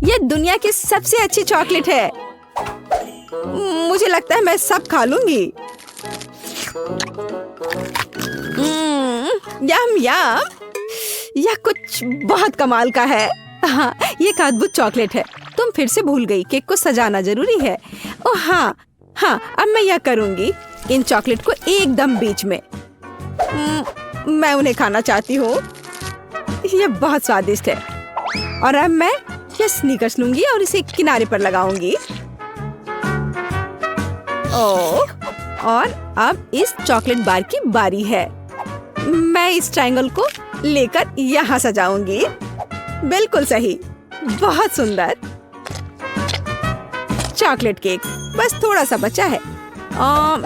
यह दुनिया की सबसे अच्छी चॉकलेट है। मुझे लगता है मैं सब खा लूंगी। यम यम, यह कुछ बहुत कमाल का है। हाँ, ये एक अद्भुत चॉकलेट है। तुम फिर से भूल गई, केक को सजाना जरूरी है। ओह हाँ हाँ, अब मैं यह करूंगी। इन चॉकलेट को एकदम बीच में। मैं उन्हें खाना चाहती हूँ। यह बहुत स्वादिष्ट है। और अब मैं यह स्नीकर्स लूंगी और इसे किनारे पर लगाऊंगी। ओह, और अब इस चॉकलेट बार की बारी है। मैं इस ट्रायंगल को लेकर यहाँ सजाऊंगी। बिल्कुल सही, बहुत सुंदर। चॉकलेट केक बस थोड़ा सा बचा है।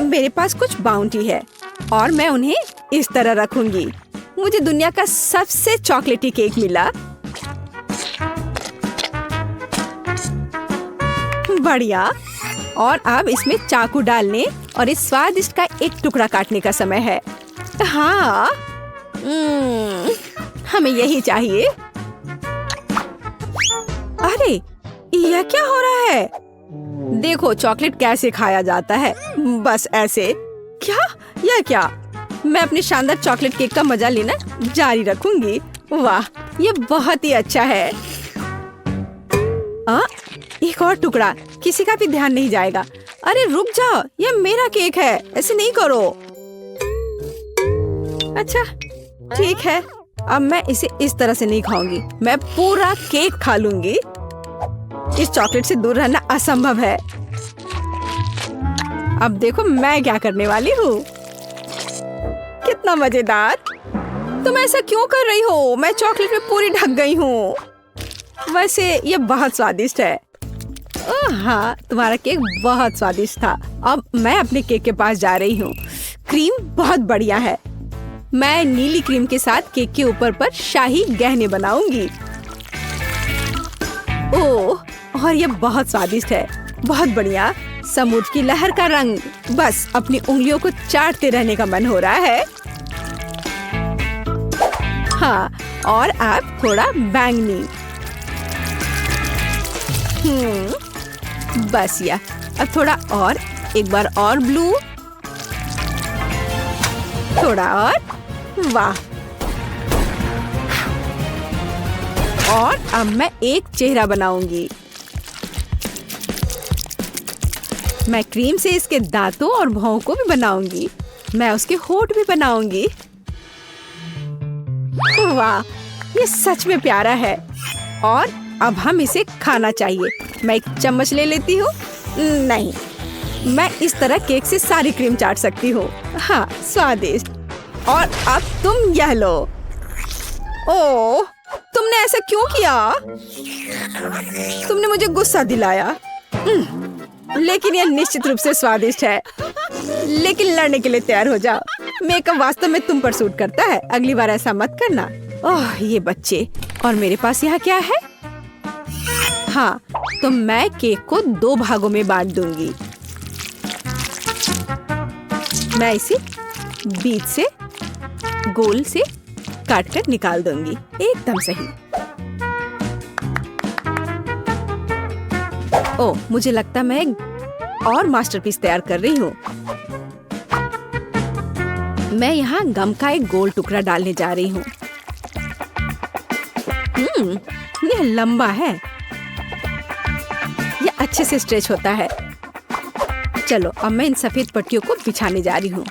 मेरे पास कुछ बाउंटी है और मैं उन्हें इस तरह रखूंगी। मुझे दुनिया का सबसे चॉकलेटी केक मिला। बढ़िया। और अब इसमें चाकू डालने और इस स्वादिष्ट का एक टुकड़ा काटने का समय है। हाँ, हमें यही चाहिए। अरे, यह क्या हो रहा है? देखो चॉकलेट कैसे खाया जाता है, बस ऐसे। क्या? यह क्या? मैं अपने शानदार चॉकलेट केक का मजा लेना जारी रखूंगी। वाह, ये बहुत ही अच्छा है। एक और टुकड़ा, किसी का भी ध्यान नहीं जाएगा। अरे रुक जाओ, यह मेरा केक है, ऐसे नहीं करो। अच्छा ठीक है, अब मैं इसे इस तरह से नहीं खाऊंगी। मैं पूरा केक खा लूंगी। इस चॉकलेट से दूर रहना असंभव है। अब देखो मैं क्या करने वाली हूँ। कितना मजेदार। तुम ऐसा क्यों कर रही हो? मैं चॉकलेट में पूरी ढक गई हूँ। वैसे ये बहुत स्वादिष्ट है। ओह हाँ, तुम्हारा केक बहुत स्वादिष्ट था। अब मैं अपने केक के पास जा रही हूँ। क्रीम बहुत बढ़िया है। मैं नीली क्रीम के साथ केक के ऊपर पर शाही गहने बनाऊंगी। ओह, और ये बहुत स्वादिष्ट है। बहुत बढ़िया। समुद्र की लहर का रंग। बस अपनी उंगलियों को चाटते रहने का मन हो रहा है। हाँ, और अब थोड़ा बैंगनी। बस या अब थोड़ा और, एक बार और ब्लू, थोड़ा और, वाह। और अब मैं एक चेहरा बनाऊंगी। मैं क्रीम से इसके दांतों और भौं को भी बनाऊंगी। मैं उसके होंठ भी बनाऊंगी। वाह, ये सच में प्यारा है। और अब हम इसे खाना चाहिए। मैं एक चम्मच ले लेती हूँ। नहीं, मैं इस तरह केक से सारी क्रीम चाट सकती हूँ। हाँ, स्वादिष्ट। और अब तुम यह लो। ओह, तुमने ऐसा क्यों किया? तुमने मुझे गुस्सा दिलाया। लेकिन यह निश्चित रूप से स्वादिष्ट है। लेकिन लड़ने के लिए तैयार हो जाओ। मेकअप वास्तव में तुम पर सूट करता है। अगली बार ऐसा मत करना। ओह, ये बच्चे। और मेरे पास यहाँ क्या है? हाँ, तो मैं केक को 2 भागों में बांट दूंगी। मैं इसे बीच से गोल से काट कर निकाल दूंगी। एकदम सही। ओह, मुझे लगता मैं एक और मास्टरपीस तैयार कर रही हूँ। मैं यहाँ गम का एक गोल टुकड़ा डालने जा रही हूँ। यह लंबा है। यह अच्छे से स्ट्रेच होता है। चलो, अब मैं इन सफेद पट्टियों को बिछाने जा रही हूँ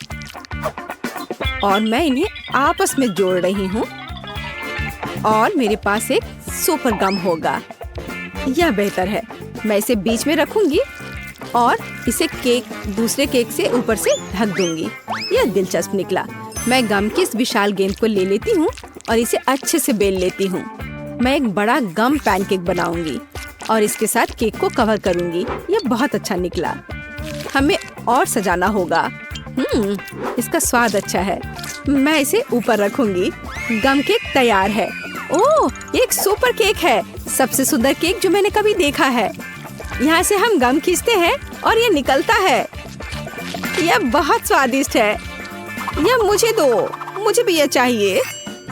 और मैं इन्हें आपस में जोड़ रही हूँ। और मेरे पास एक सुपर गम होगा। यह बेहतर है। मैं इसे बीच में रखूंगी और इसे केक दूसरे केक से ऊपर से ढक दूंगी। यह दिलचस्प निकला। मैं गम की इस विशाल गेंद को ले लेती हूँ और इसे अच्छे से बेल लेती हूँ। मैं एक बड़ा गम पैनकेक बनाऊंगी और इसके साथ केक को कवर करूंगी। यह बहुत अच्छा निकला। हमें और सजाना होगा। इसका स्वाद अच्छा है। मैं इसे ऊपर रखूंगी। गम केक तैयार है। ओह, ये एक सुपर केक है। सबसे सुंदर केक जो मैंने कभी देखा है। यहाँ से हम गम खींचते हैं और ये निकलता है। यह बहुत स्वादिष्ट है। यह मुझे दो। मुझे भी यह चाहिए।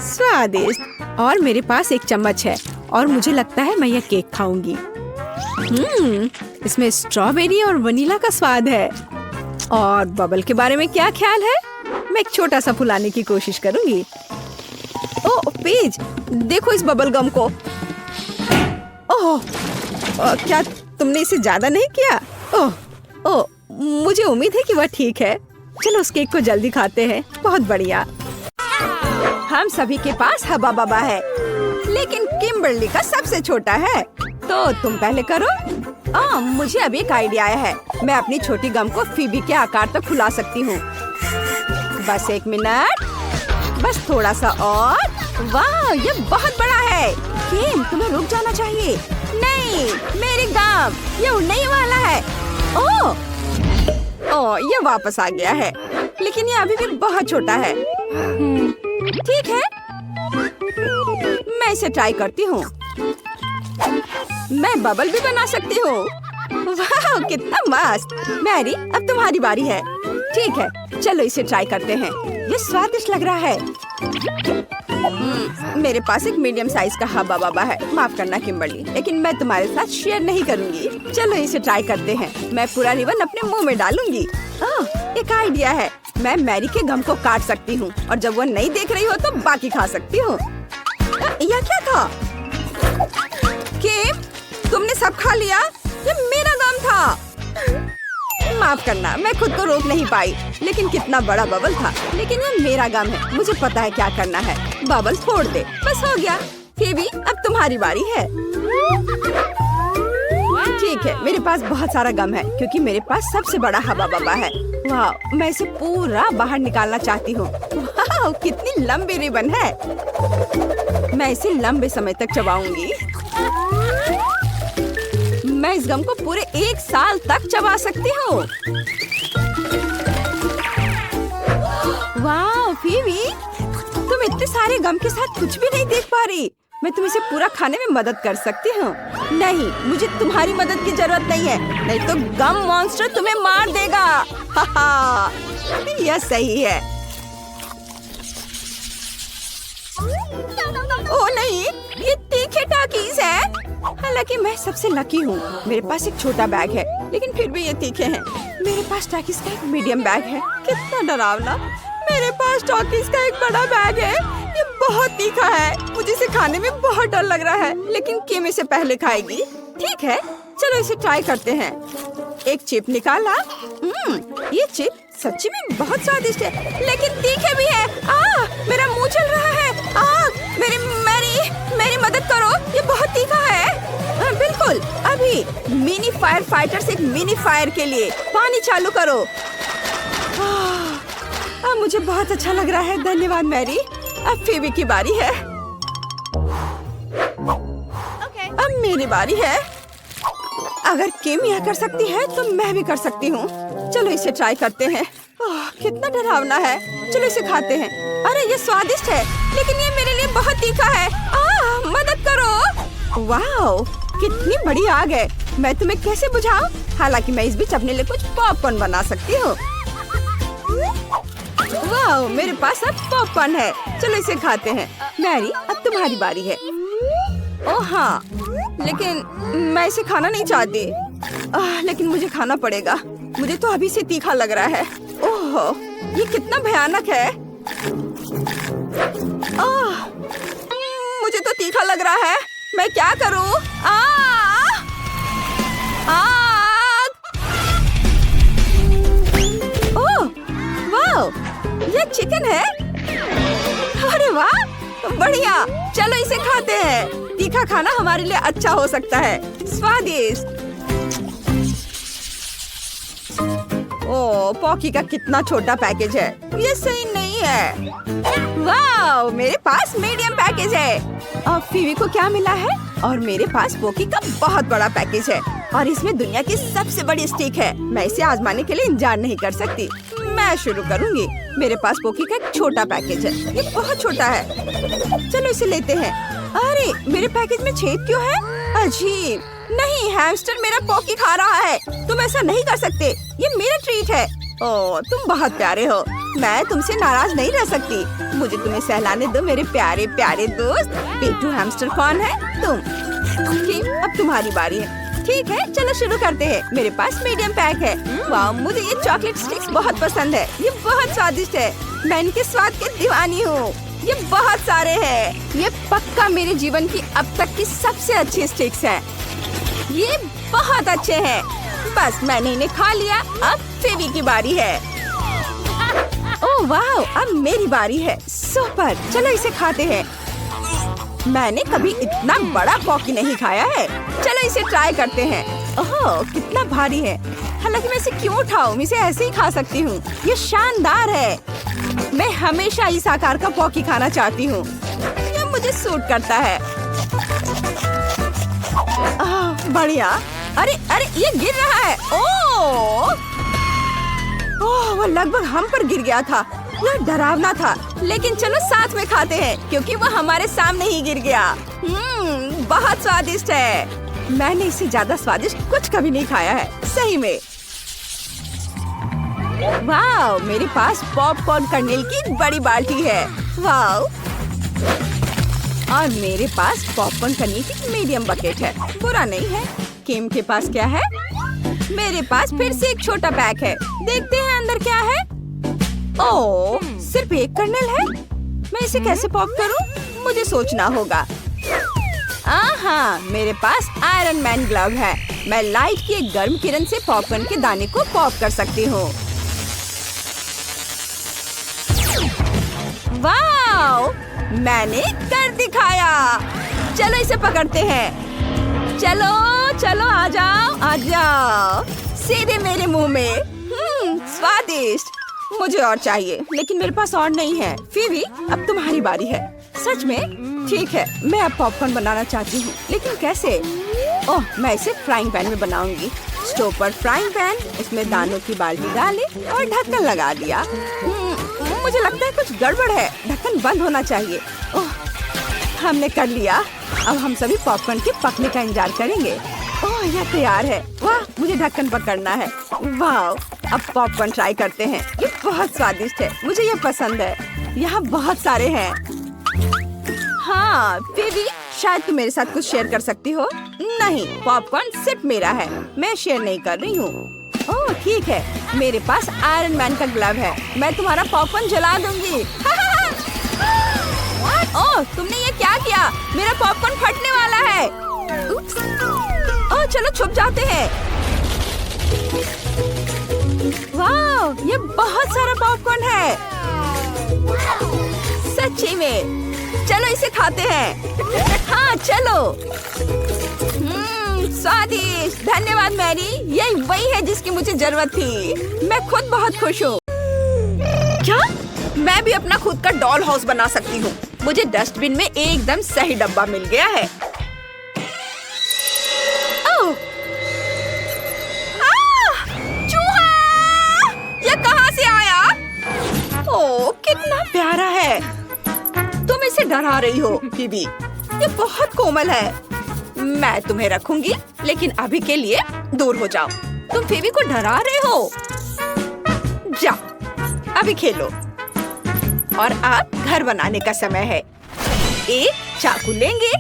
स्वादिष्ट। और मेरे पास एक चम्मच है और मुझे लगता है मैं यह केक खाऊंगी। इसमें स्ट्रॉबेरी और वनीला का स्वाद है। और बबल के बारे में क्या ख्याल है? मैं एक छोटा सा फुलाने की कोशिश करूंगी। ओह पेज, देखो इस बबल गम को। ओह, क्या तुमने इसे ज्यादा नहीं किया? ओह, मुझे उम्मीद है कि वह ठीक है। चलो उस केक को जल्दी खाते हैं। बहुत बढ़िया। हम सभी के पास हबा बबा है, लेकिन किम्बर्ली का सबसे छोटा है। तो तुम पहले करो। मुझे अभी एक आइडिया आया है। मैं अपनी छोटी गम को फीबी के आकार तक फुला सकती हूँ। बस 1 मिनट। बस थोड़ा सा और। वाह, ये बहुत बड़ा है। किम, तुम्हें रुक जाना चाहिए। नहीं, मेरी गम, ये उड़ने ही वाला है। ओह, ये वापस आ गया है, लेकिन ये अभी भी बहुत छोटा है। ठीक है, मैं इसे ट्राई करती हूँ। मैं बबल भी बना सकती हूँ। वाह, कितना मस्त। मैरी, अब तुम्हारी बारी है। ठीक है, चलो इसे ट्राई करते हैं। ये स्वादिष्ट लग रहा है। मेरे पास एक मीडियम साइज का हब्बा बब्बा है। माफ करना किम्बर्ली, लेकिन मैं तुम्हारे साथ शेयर नहीं करूंगी। चलो इसे ट्राई करते हैं। मैं पूरा रिबन अपने मुंह में डालूंगी। एक आइडिया है। मैं मैरी के गम को काट सकती हूँ और जब वो नहीं देख रही हो तो बाकी खा सकती हूँ। यह क्या था? किम, तुमने सब खा लिया? ये मेरा गम था। माफ करना, मैं खुद को रोक नहीं पाई। लेकिन कितना बड़ा बबल था। लेकिन ये मेरा गम है। मुझे पता है क्या करना है। बबल फोड़ दे। बस हो गया। फेबी, अब तुम्हारी बारी है। ठीक है, मेरे पास बहुत सारा गम है क्योंकि मेरे पास सबसे बड़ा हवा बबा है। वाह, मैं इसे पूरा बाहर निकालना चाहती हूँ। वाह, कितनी लंबी रिबन है। मैं इसे लंबे समय तक चबाऊंगी। मैं इस गम को पूरे 1 साल तक चबा सकती हूँ। वाह फीवी, तुम इतने सारे गम के साथ कुछ भी नहीं देख पा रही। मैं तुम इसे पूरा खाने में मदद कर सकती हूँ। नहीं, मुझे तुम्हारी मदद की जरूरत नहीं है, नहीं तो गम मॉन्स्टर तुम्हें मार देगा। हाहा, यह सही है। ओ नहीं, ये तीखे टाकीज है। हालांकि मैं सबसे लकी हूँ, मेरे पास एक छोटा बैग है, लेकिन फिर भी ये तीखे हैं। मेरे पास टाकीज का एक मीडियम बैग है। कितना डरावना। मेरे पास टाकीज का एक बड़ा बैग है, ये बहुत तीखा है। मुझे इसे खाने में बहुत डर लग रहा है, लेकिन किम इसे पहले खाएगी। ठीक है, चलो इसे ट्राई करते हैं। एक चिप निकाला। ये चिप सच्ची में बहुत स्वादिष्ट है, लेकिन तीखे भी है। मेरा मुंह चल रहा है। मेरी मदद करो, ये बहुत तीखा है। बिल्कुल, अभी मिनी फायर फाइटर से एक मिनी फायर के लिए पानी चालू करो। अब मुझे बहुत अच्छा लग रहा है। धन्यवाद मैरी। अब फीवी की बारी है। अब मेरी बारी है। अगर किम यह कर सकती है तो मैं भी कर सकती हूँ। चलो इसे ट्राई करते हैं। कितना डरावना है। चलो इसे खाते हैं। अरे ये स्वादिष्ट है, लेकिन ये मेरे लिए बहुत तीखा है। मदद करो। वाह, कितनी बड़ी आग है। मैं तुम्हें कैसे बुझाऊं? हालांकि मैं इस बीच अपने लिए कुछ पॉपकॉर्न बना सकती हूँ। वाह, मेरे पास अब पॉपकॉर्न है। चलो इसे खाते हैं। मैरी, अब तुम्हारी बारी है। ओह हाँ, लेकिन मैं इसे खाना नहीं चाहती। लेकिन मुझे खाना पड़ेगा। मुझे तो अभी से तीखा लग रहा है। ओह, ये कितना भयानक है। मुझे तो तीखा लग रहा है। मैं क्या करूं? ओह, वाह, ये चिकन है। अरे वाह, बढ़िया। चलो इसे खाते हैं। तीखा खाना हमारे लिए अच्छा हो सकता है। स्वादिष्ट। ओह, पॉकी का कितना छोटा पैकेज है। ये सही नहीं है। वाह, मेरे पास मीडियम पैकेज है। और फीवी को क्या मिला है? और मेरे पास पॉकी का बहुत बड़ा पैकेज है, और इसमें दुनिया की सबसे बड़ी स्टिक है। मैं इसे आजमाने के लिए इंतजार नहीं कर सकती। मैं शुरू करूंगी। मेरे पास पॉकी का एक छोटा पैकेज है। ये बहुत छोटा है। चलो इसे लेते हैं। अरे, मेरे पैकेज में छेद क्यों है? अजीब। नहीं, हैमस्टर मेरा पॉकी खा रहा है। तुम ऐसा नहीं कर सकते। ये मेरा ट्रीट है। ओह, तुम बहुत प्यारे हो। मैं तुमसे नाराज नहीं रह सकती। मुझे तुम्हें सहलाने दो मेरे प्यारे प्यारे दोस्त। पेटू हैमस्टर कौन है? तुम। किम, अब तुम्हारी बारी है। ठीक है, चलो शुरू करते हैं। मेरे पास मीडियम पैक है। वाह, मुझे ये चॉकलेट स्टिक्स बहुत पसंद है। ये बहुत स्वादिष्ट है। मैं इनके स्वाद की दीवानी हूँ। ये बहुत सारे हैं। ये पक्का मेरे जीवन की अब तक की सबसे अच्छी स्टिक्स हैं। ये बहुत अच्छे हैं। बस मैंने इन्हें खा लिया। अब फेवी की बारी है। ओह वाह, अब मेरी बारी है। सुपर, चलो इसे खाते हैं। मैंने कभी इतना बड़ा पॉकी नहीं खाया है। चलो इसे ट्राई करते हैं। ओह, कितना भारी है। हालांकि मैं इसे क्यों उठाऊं? मैं इसे ऐसे ही खा सकती हूँ। ये शानदार है। मैं हमेशा इस आकार का पॉकी खाना चाहती हूँ। ये मुझे सूट करता है। बढ़िया। अरे अरे, ये गिर रहा है। ओह, वो लगभग हम पर गिर गया था। यह डरावना था, लेकिन चलो साथ में खाते हैं, क्योंकि वो हमारे सामने ही गिर गया। बहुत स्वादिष्ट है। मैंने इससे ज्यादा स्वादिष्ट कुछ कभी नहीं खाया है, सही में। वाह, मेरे पास पॉपकॉर्न कर्नेल की बड़ी बाल्टी है। वाह, और मेरे पास पॉपकॉर्न कर्नेल की मीडियम बकेट है। बुरा नहीं है। किम के पास क्या है? मेरे पास फिर से एक छोटा पैक है। देखते हैं अंदर क्या है। ओह, सिर्फ एक कर्नेल है। मैं इसे कैसे पॉप करूं? मुझे सोचना होगा। मेरे पास आयरन मैन ग्लव है। मैं लाइट की एक गर्म किरण से पॉपकॉर्न के दाने को पॉप कर सकती हूँ। वाह, मैंने कर दिखाया। चलो इसे पकड़ते हैं। चलो चलो, आ जाओ आ जाओ, सीधे मेरे मुंह में। स्वादिष्ट। मुझे और चाहिए, लेकिन मेरे पास और नहीं है। फीवी, अब तुम्हारी बारी है। सच में? ठीक है, मैं अब पॉपकॉर्न बनाना चाहती हूँ, लेकिन कैसे? ओह, मैं इसे फ्राइंग पैन में बनाऊंगी। स्टोव पर फ्राइंग पैन, इसमें दानों की बाल्टी डाली और ढक्कन लगा दिया। मुझे लगता है कुछ गड़बड़ है, ढक्कन बंद होना चाहिए। ओह, हमने कर लिया। अब हम सभी पॉपकॉर्न के पकने का इंतजार करेंगे। ओह, यह तैयार है। वाह, मुझे ढक्कन पकड़ना है। वाह, अब पॉपकॉर्न ट्राई करते हैं। ये बहुत स्वादिष्ट है, मुझे ये पसंद है। यहाँ बहुत सारे हैं। हाँ बेबी, शायद तुम मेरे साथ कुछ शेयर कर सकती हो। नहीं, पॉपकॉर्न सिर्फ मेरा है, मैं शेयर नहीं कर रही हूँ। ओह ठीक है, मेरे पास आयरन मैन का ग्लव है, मैं तुम्हारा पॉपकॉर्न जला दूंगी। ओह, तुमने ये क्या किया? मेरा पॉपकॉर्न फटने वाला है। ओह, चलो छुप जाते हैं। वाह, ये बहुत सारा पॉपकॉर्न है। सच्ची में, चलो इसे खाते हैं। हाँ चलो। स्वादिष्ट, धन्यवाद मैरी, यही वही है जिसकी मुझे जरूरत थी। मैं खुद बहुत खुश हूँ। क्या? मैं भी अपना खुद का डॉल हाउस बना सकती हूँ। मुझे डस्टबिन में एकदम सही डब्बा मिल गया है। ओह! चूहा! ये कहाँ से आया? ओह, कितना प्यारा है। तुम इसे डरा रही हो बीबी, ये बहुत कोमल है। मैं तुम्हें रखूंगी, लेकिन अभी के लिए दूर हो जाओ। तुम फेबी को डरा रहे हो। जाओ, अभी खेलो। और अब घर बनाने का समय है। एक चाकू लेंगे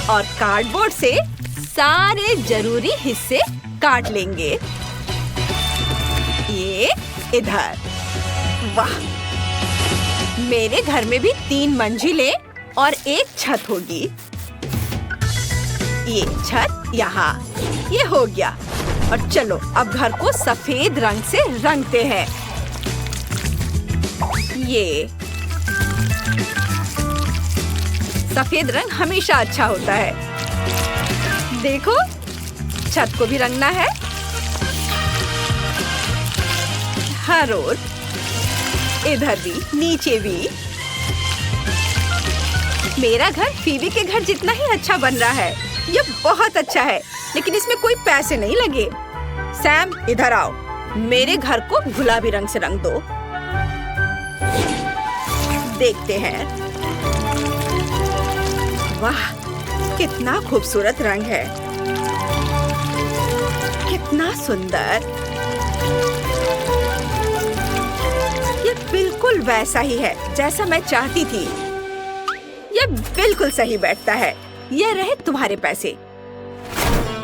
और कार्डबोर्ड से सारे जरूरी हिस्से काट लेंगे। ये इधर। वाह, मेरे घर में भी 3 मंजिलें और एक छत होगी। ये छत यहाँ, ये हो गया। और चलो अब घर को सफेद रंग से रंगते हैं। ये सफेद रंग हमेशा अच्छा होता है। देखो, छत को भी रंगना है हर ओर, इधर भी, नीचे भी। मेरा घर फीबी के घर जितना ही अच्छा बन रहा है। ये बहुत अच्छा है, लेकिन इसमें कोई पैसे नहीं लगे। सैम, इधर आओ, मेरे घर को गुलाबी रंग से रंग दो। देखते हैं। वाह, कितना खूबसूरत रंग है, कितना सुंदर। ये बिल्कुल वैसा ही है जैसा मैं चाहती थी। ये बिल्कुल सही बैठता है। ये रहे तुम्हारे पैसे।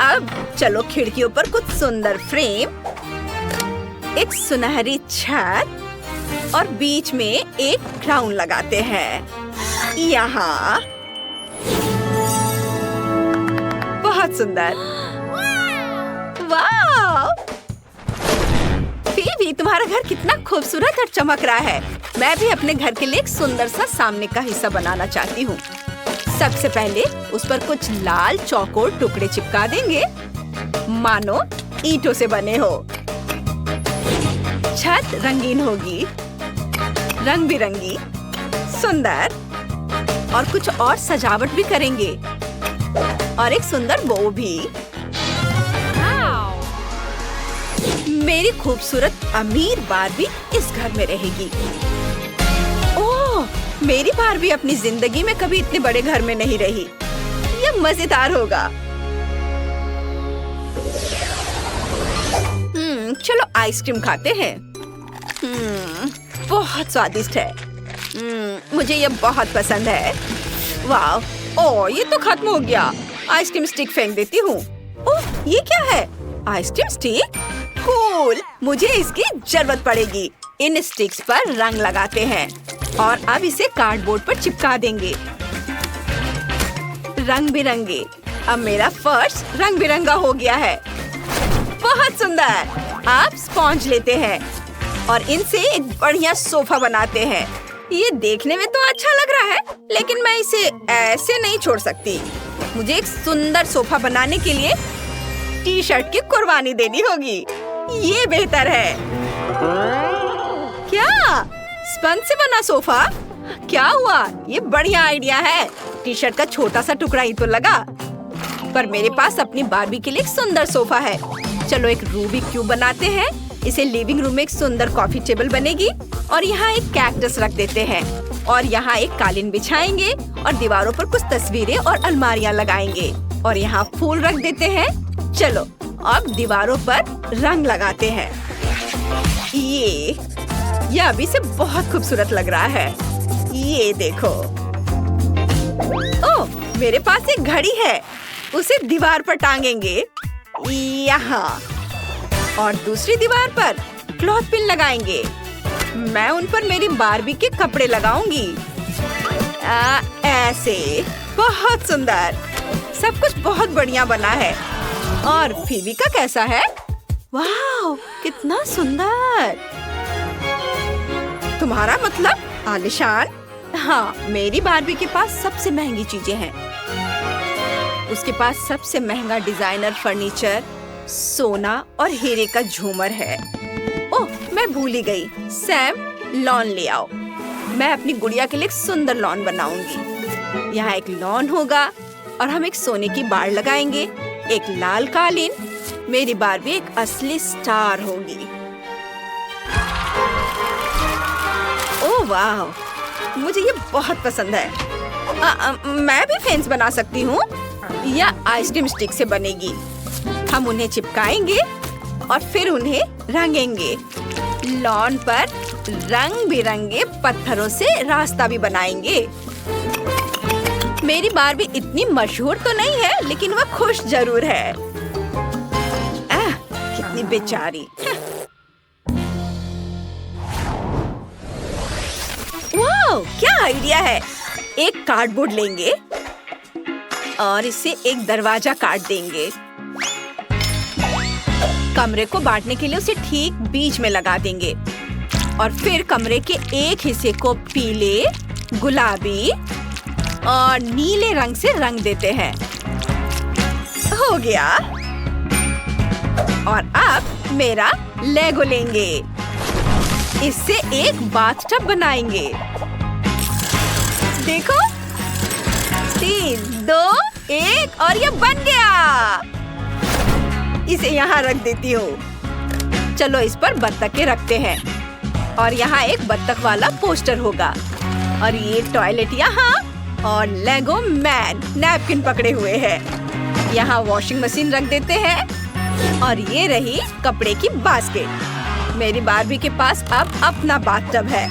अब चलो खिड़कियों पर कुछ सुंदर फ्रेम, एक सुनहरी छत और बीच में एक क्राउन लगाते हैं। यहाँ बहुत सुंदर। वाह! फीबी, तुम्हारा घर कितना खूबसूरत और चमक रहा है। मैं भी अपने घर के लिए एक सुंदर सा सामने का हिस्सा बनाना चाहती हूँ। सबसे पहले उस पर कुछ लाल चौकोर टुकड़े चिपका देंगे, मानो ईंटों से बने हो। छत रंगीन होगी, रंग बिरंगी, सुंदर। और कुछ और सजावट भी करेंगे और एक सुंदर बो भी। मेरी खूबसूरत अमीर बारबी इस घर में रहेगी। ओह, मेरी बारबी अपनी जिंदगी में कभी इतने बड़े घर में नहीं रही। ये मजेदार होगा। चलो आइसक्रीम खाते हैं। बहुत स्वादिष्ट है। मुझे ये बहुत पसंद है। वाह! ओह, ये तो खत्म हो गया। आइसक्रीम स्टिक फेंक देती हूँ। ओह, ये क्या है? Ice cream stick? कूल! मुझे इसकी जरूरत पड़ेगी। इन स्टिक्स पर रंग लगाते हैं और अब इसे कार्डबोर्ड पर चिपका देंगे। रंग बिरंगे। अब मेरा फर्श रंग बिरंगा हो गया है। बहुत सुंदर। आप स्पॉन्ज लेते हैं और इनसे एक बढ़िया सोफा बनाते हैं। ये देखने में तो अच्छा लग रहा है, लेकिन मैं इसे ऐसे नहीं छोड़ सकती। मुझे एक सुंदर सोफा बनाने के लिए टी-शर्ट की कुर्बानी देनी होगी। ये बेहतर है। क्या? स्पंज से बना सोफा? क्या हुआ? ये बढ़िया आइडिया है। टी-शर्ट का छोटा सा टुकड़ा ही तो लगा। पर मेरे पास अपनी बार्बी के लिए एक सुंदर सोफा है। चलो एक रूबिक क्यूब बनाते हैं। इसे लिविंग रूम में एक सुंदर कॉफी टेबल बनेगी और यहाँ एक कैक्टस रख देते हैं और यहाँ एक कालीन बिछाएंगे और दीवारों पर कुछ तस्वीरें और अलमारियाँ लगाएंगे और यहाँ फूल रख देते हैं। चलो अब दीवारों पर रंग लगाते हैं। ये अभी से बहुत खूबसूरत लग रहा है। ये देखो। ओह, मेरे पास एक घड़ी है। उसे दीवार पर टांगेंगे यहाँ और दूसरी दीवार पर क्लॉथ पिन लगाएंगे। मैं उन पर मेरी बार्बी के कपड़े लगाऊंगी। ऐसे। बहुत सुंदर। सब कुछ बहुत बढ़िया बना है। और फीवी का कैसा है? वाह, कितना सुंदर। तुम्हारा मतलब आलिशान? हाँ, मेरी बार्बी के पास सबसे महंगी चीजें हैं। उसके पास सबसे महंगा डिजाइनर फर्नीचर, सोना और हीरे का झूमर है। ओह, मैं भूल ही गई। सैम, लॉन ले आओ। मैं अपनी गुड़िया के लिए एक सुंदर लॉन बनाऊंगी। यहाँ एक लॉन होगा और हम एक सोने की बाड़ लगाएंगे, एक लाल कालीन। मेरी बार्बी एक असली स्टार होगी। ओह वाह, मुझे ये बहुत पसंद है। मैं भी फेंस बना सकती हूँ या आइसक्रीम स्टिक से बनेगी। हम उन्हें चिपकाएंगे और फिर उन्हें रंगेंगे। लॉन पर रंग बिरंगे पत्थरों से रास्ता भी बनाएंगे। मेरी बार्बी इतनी मशहूर तो नहीं है, लेकिन वह खुश जरूर है। कितनी बेचारी। वाह, क्या आइडिया है। एक कार्डबोर्ड लेंगे और इसे एक दरवाजा काट देंगे। कमरे को बांटने के लिए उसे ठीक बीच में लगा देंगे और फिर कमरे के एक हिस्से को पीले, गुलाबी और नीले रंग से रंग देते हैं। हो गया। और अब मेरा लेगो लेंगे। इससे एक बाथटब बनाएंगे। देखो, 3, 2, 1 और ये बन गया। इसे यहाँ रख देती हूँ। चलो इस पर बत्तखें रखते हैं और यहाँ एक बत्तख वाला पोस्टर होगा और ये टॉयलेट यहाँ और लेगो मैन नैपकिन पकड़े हुए हैं। यहाँ वॉशिंग मशीन रख देते हैं और ये रही कपड़े की बास्केट। मेरी बार्बी के पास अब अपना बाथटब है।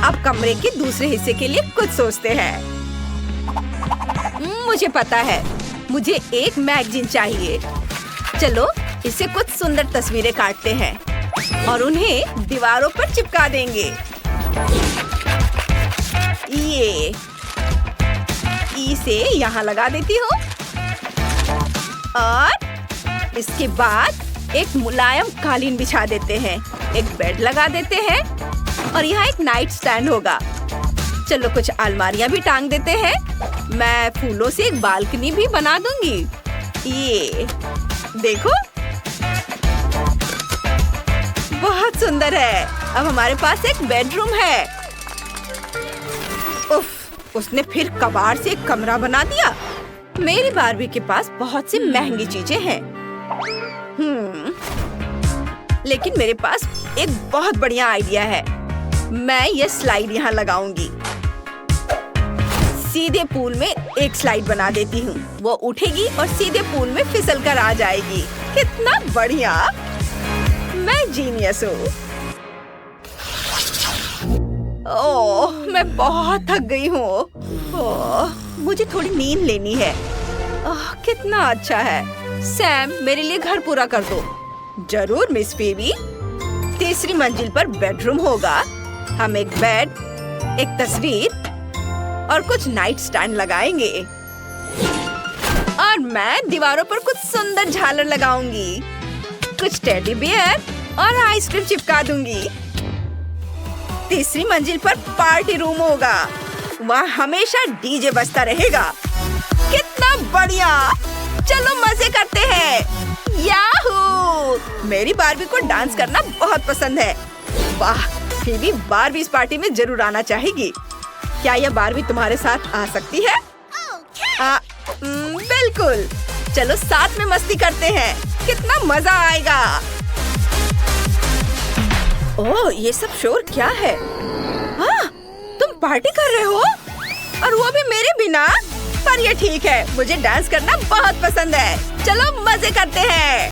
अब कमरे के दूसरे हिस्से के लिए कुछ सोचते हैं। मुझे पता है, मुझे एक मैगजीन चाहिए। चलो इससे कुछ सुंदर तस्वीरें काटते हैं और उन्हें दीवारों पर चिपका देंगे। ये इसे यहाँ लगा देती हूँ और इसके बाद एक मुलायम कालीन बिछा देते हैं, एक बेड लगा देते हैं और यहाँ एक नाइट स्टैंड होगा। चलो कुछ अलमारियाँ भी टांग देते हैं। मैं फूलों से एक बालकनी भी बना दूंगी। ये देखो, बहुत सुंदर है। अब हमारे पास एक बेडरूम है। उफ, उसने फिर कबाड़ से एक कमरा बना दिया। मेरी बार्बी के पास बहुत सी महंगी चीजें हैं। लेकिन मेरे पास एक बहुत बढ़िया आइडिया है। मैं ये स्लाइड यहाँ लगाऊंगी। सीधे पूल में एक स्लाइड बना देती हूँ। वो उठेगी और सीधे पूल में फिसल कर आ जाएगी। कितना बढ़िया। मैं जीनियस हूँ। ओह, मैं बहुत थक गई हूँ। ओह, मुझे थोड़ी नींद लेनी है। ओह, कितना अच्छा है। सैम, मेरे लिए घर पूरा कर दो। जरूर मिस बेबी। तीसरी मंजिल पर बेडरूम होगा। हम एक बेड, एक तस्वीर और कुछ नाइट स्टैंड लगाएंगे और मैं दीवारों पर कुछ सुंदर झालर लगाऊंगी। कुछ टेडी बियर और आइसक्रीम चिपका दूंगी। तीसरी मंजिल पर पार्टी रूम होगा। वहाँ हमेशा डीजे बजता रहेगा। कितना बढ़िया। चलो मजे करते हैं। याहू! मेरी बार्बी को डांस करना बहुत पसंद है। वाह, फीबी बार्बी इस पार्टी में जरूर आना चाहेगी। क्या यह बार्बी तुम्हारे साथ आ सकती है? बिल्कुल। चलो साथ में मस्ती करते हैं। कितना मजा आएगा। ओह, ये सब शोर क्या है? हाँ, तुम पार्टी कर रहे हो? और वो भी मेरे बिना? पर ये ठीक है, मुझे डांस करना बहुत पसंद है। चलो मजे करते हैं।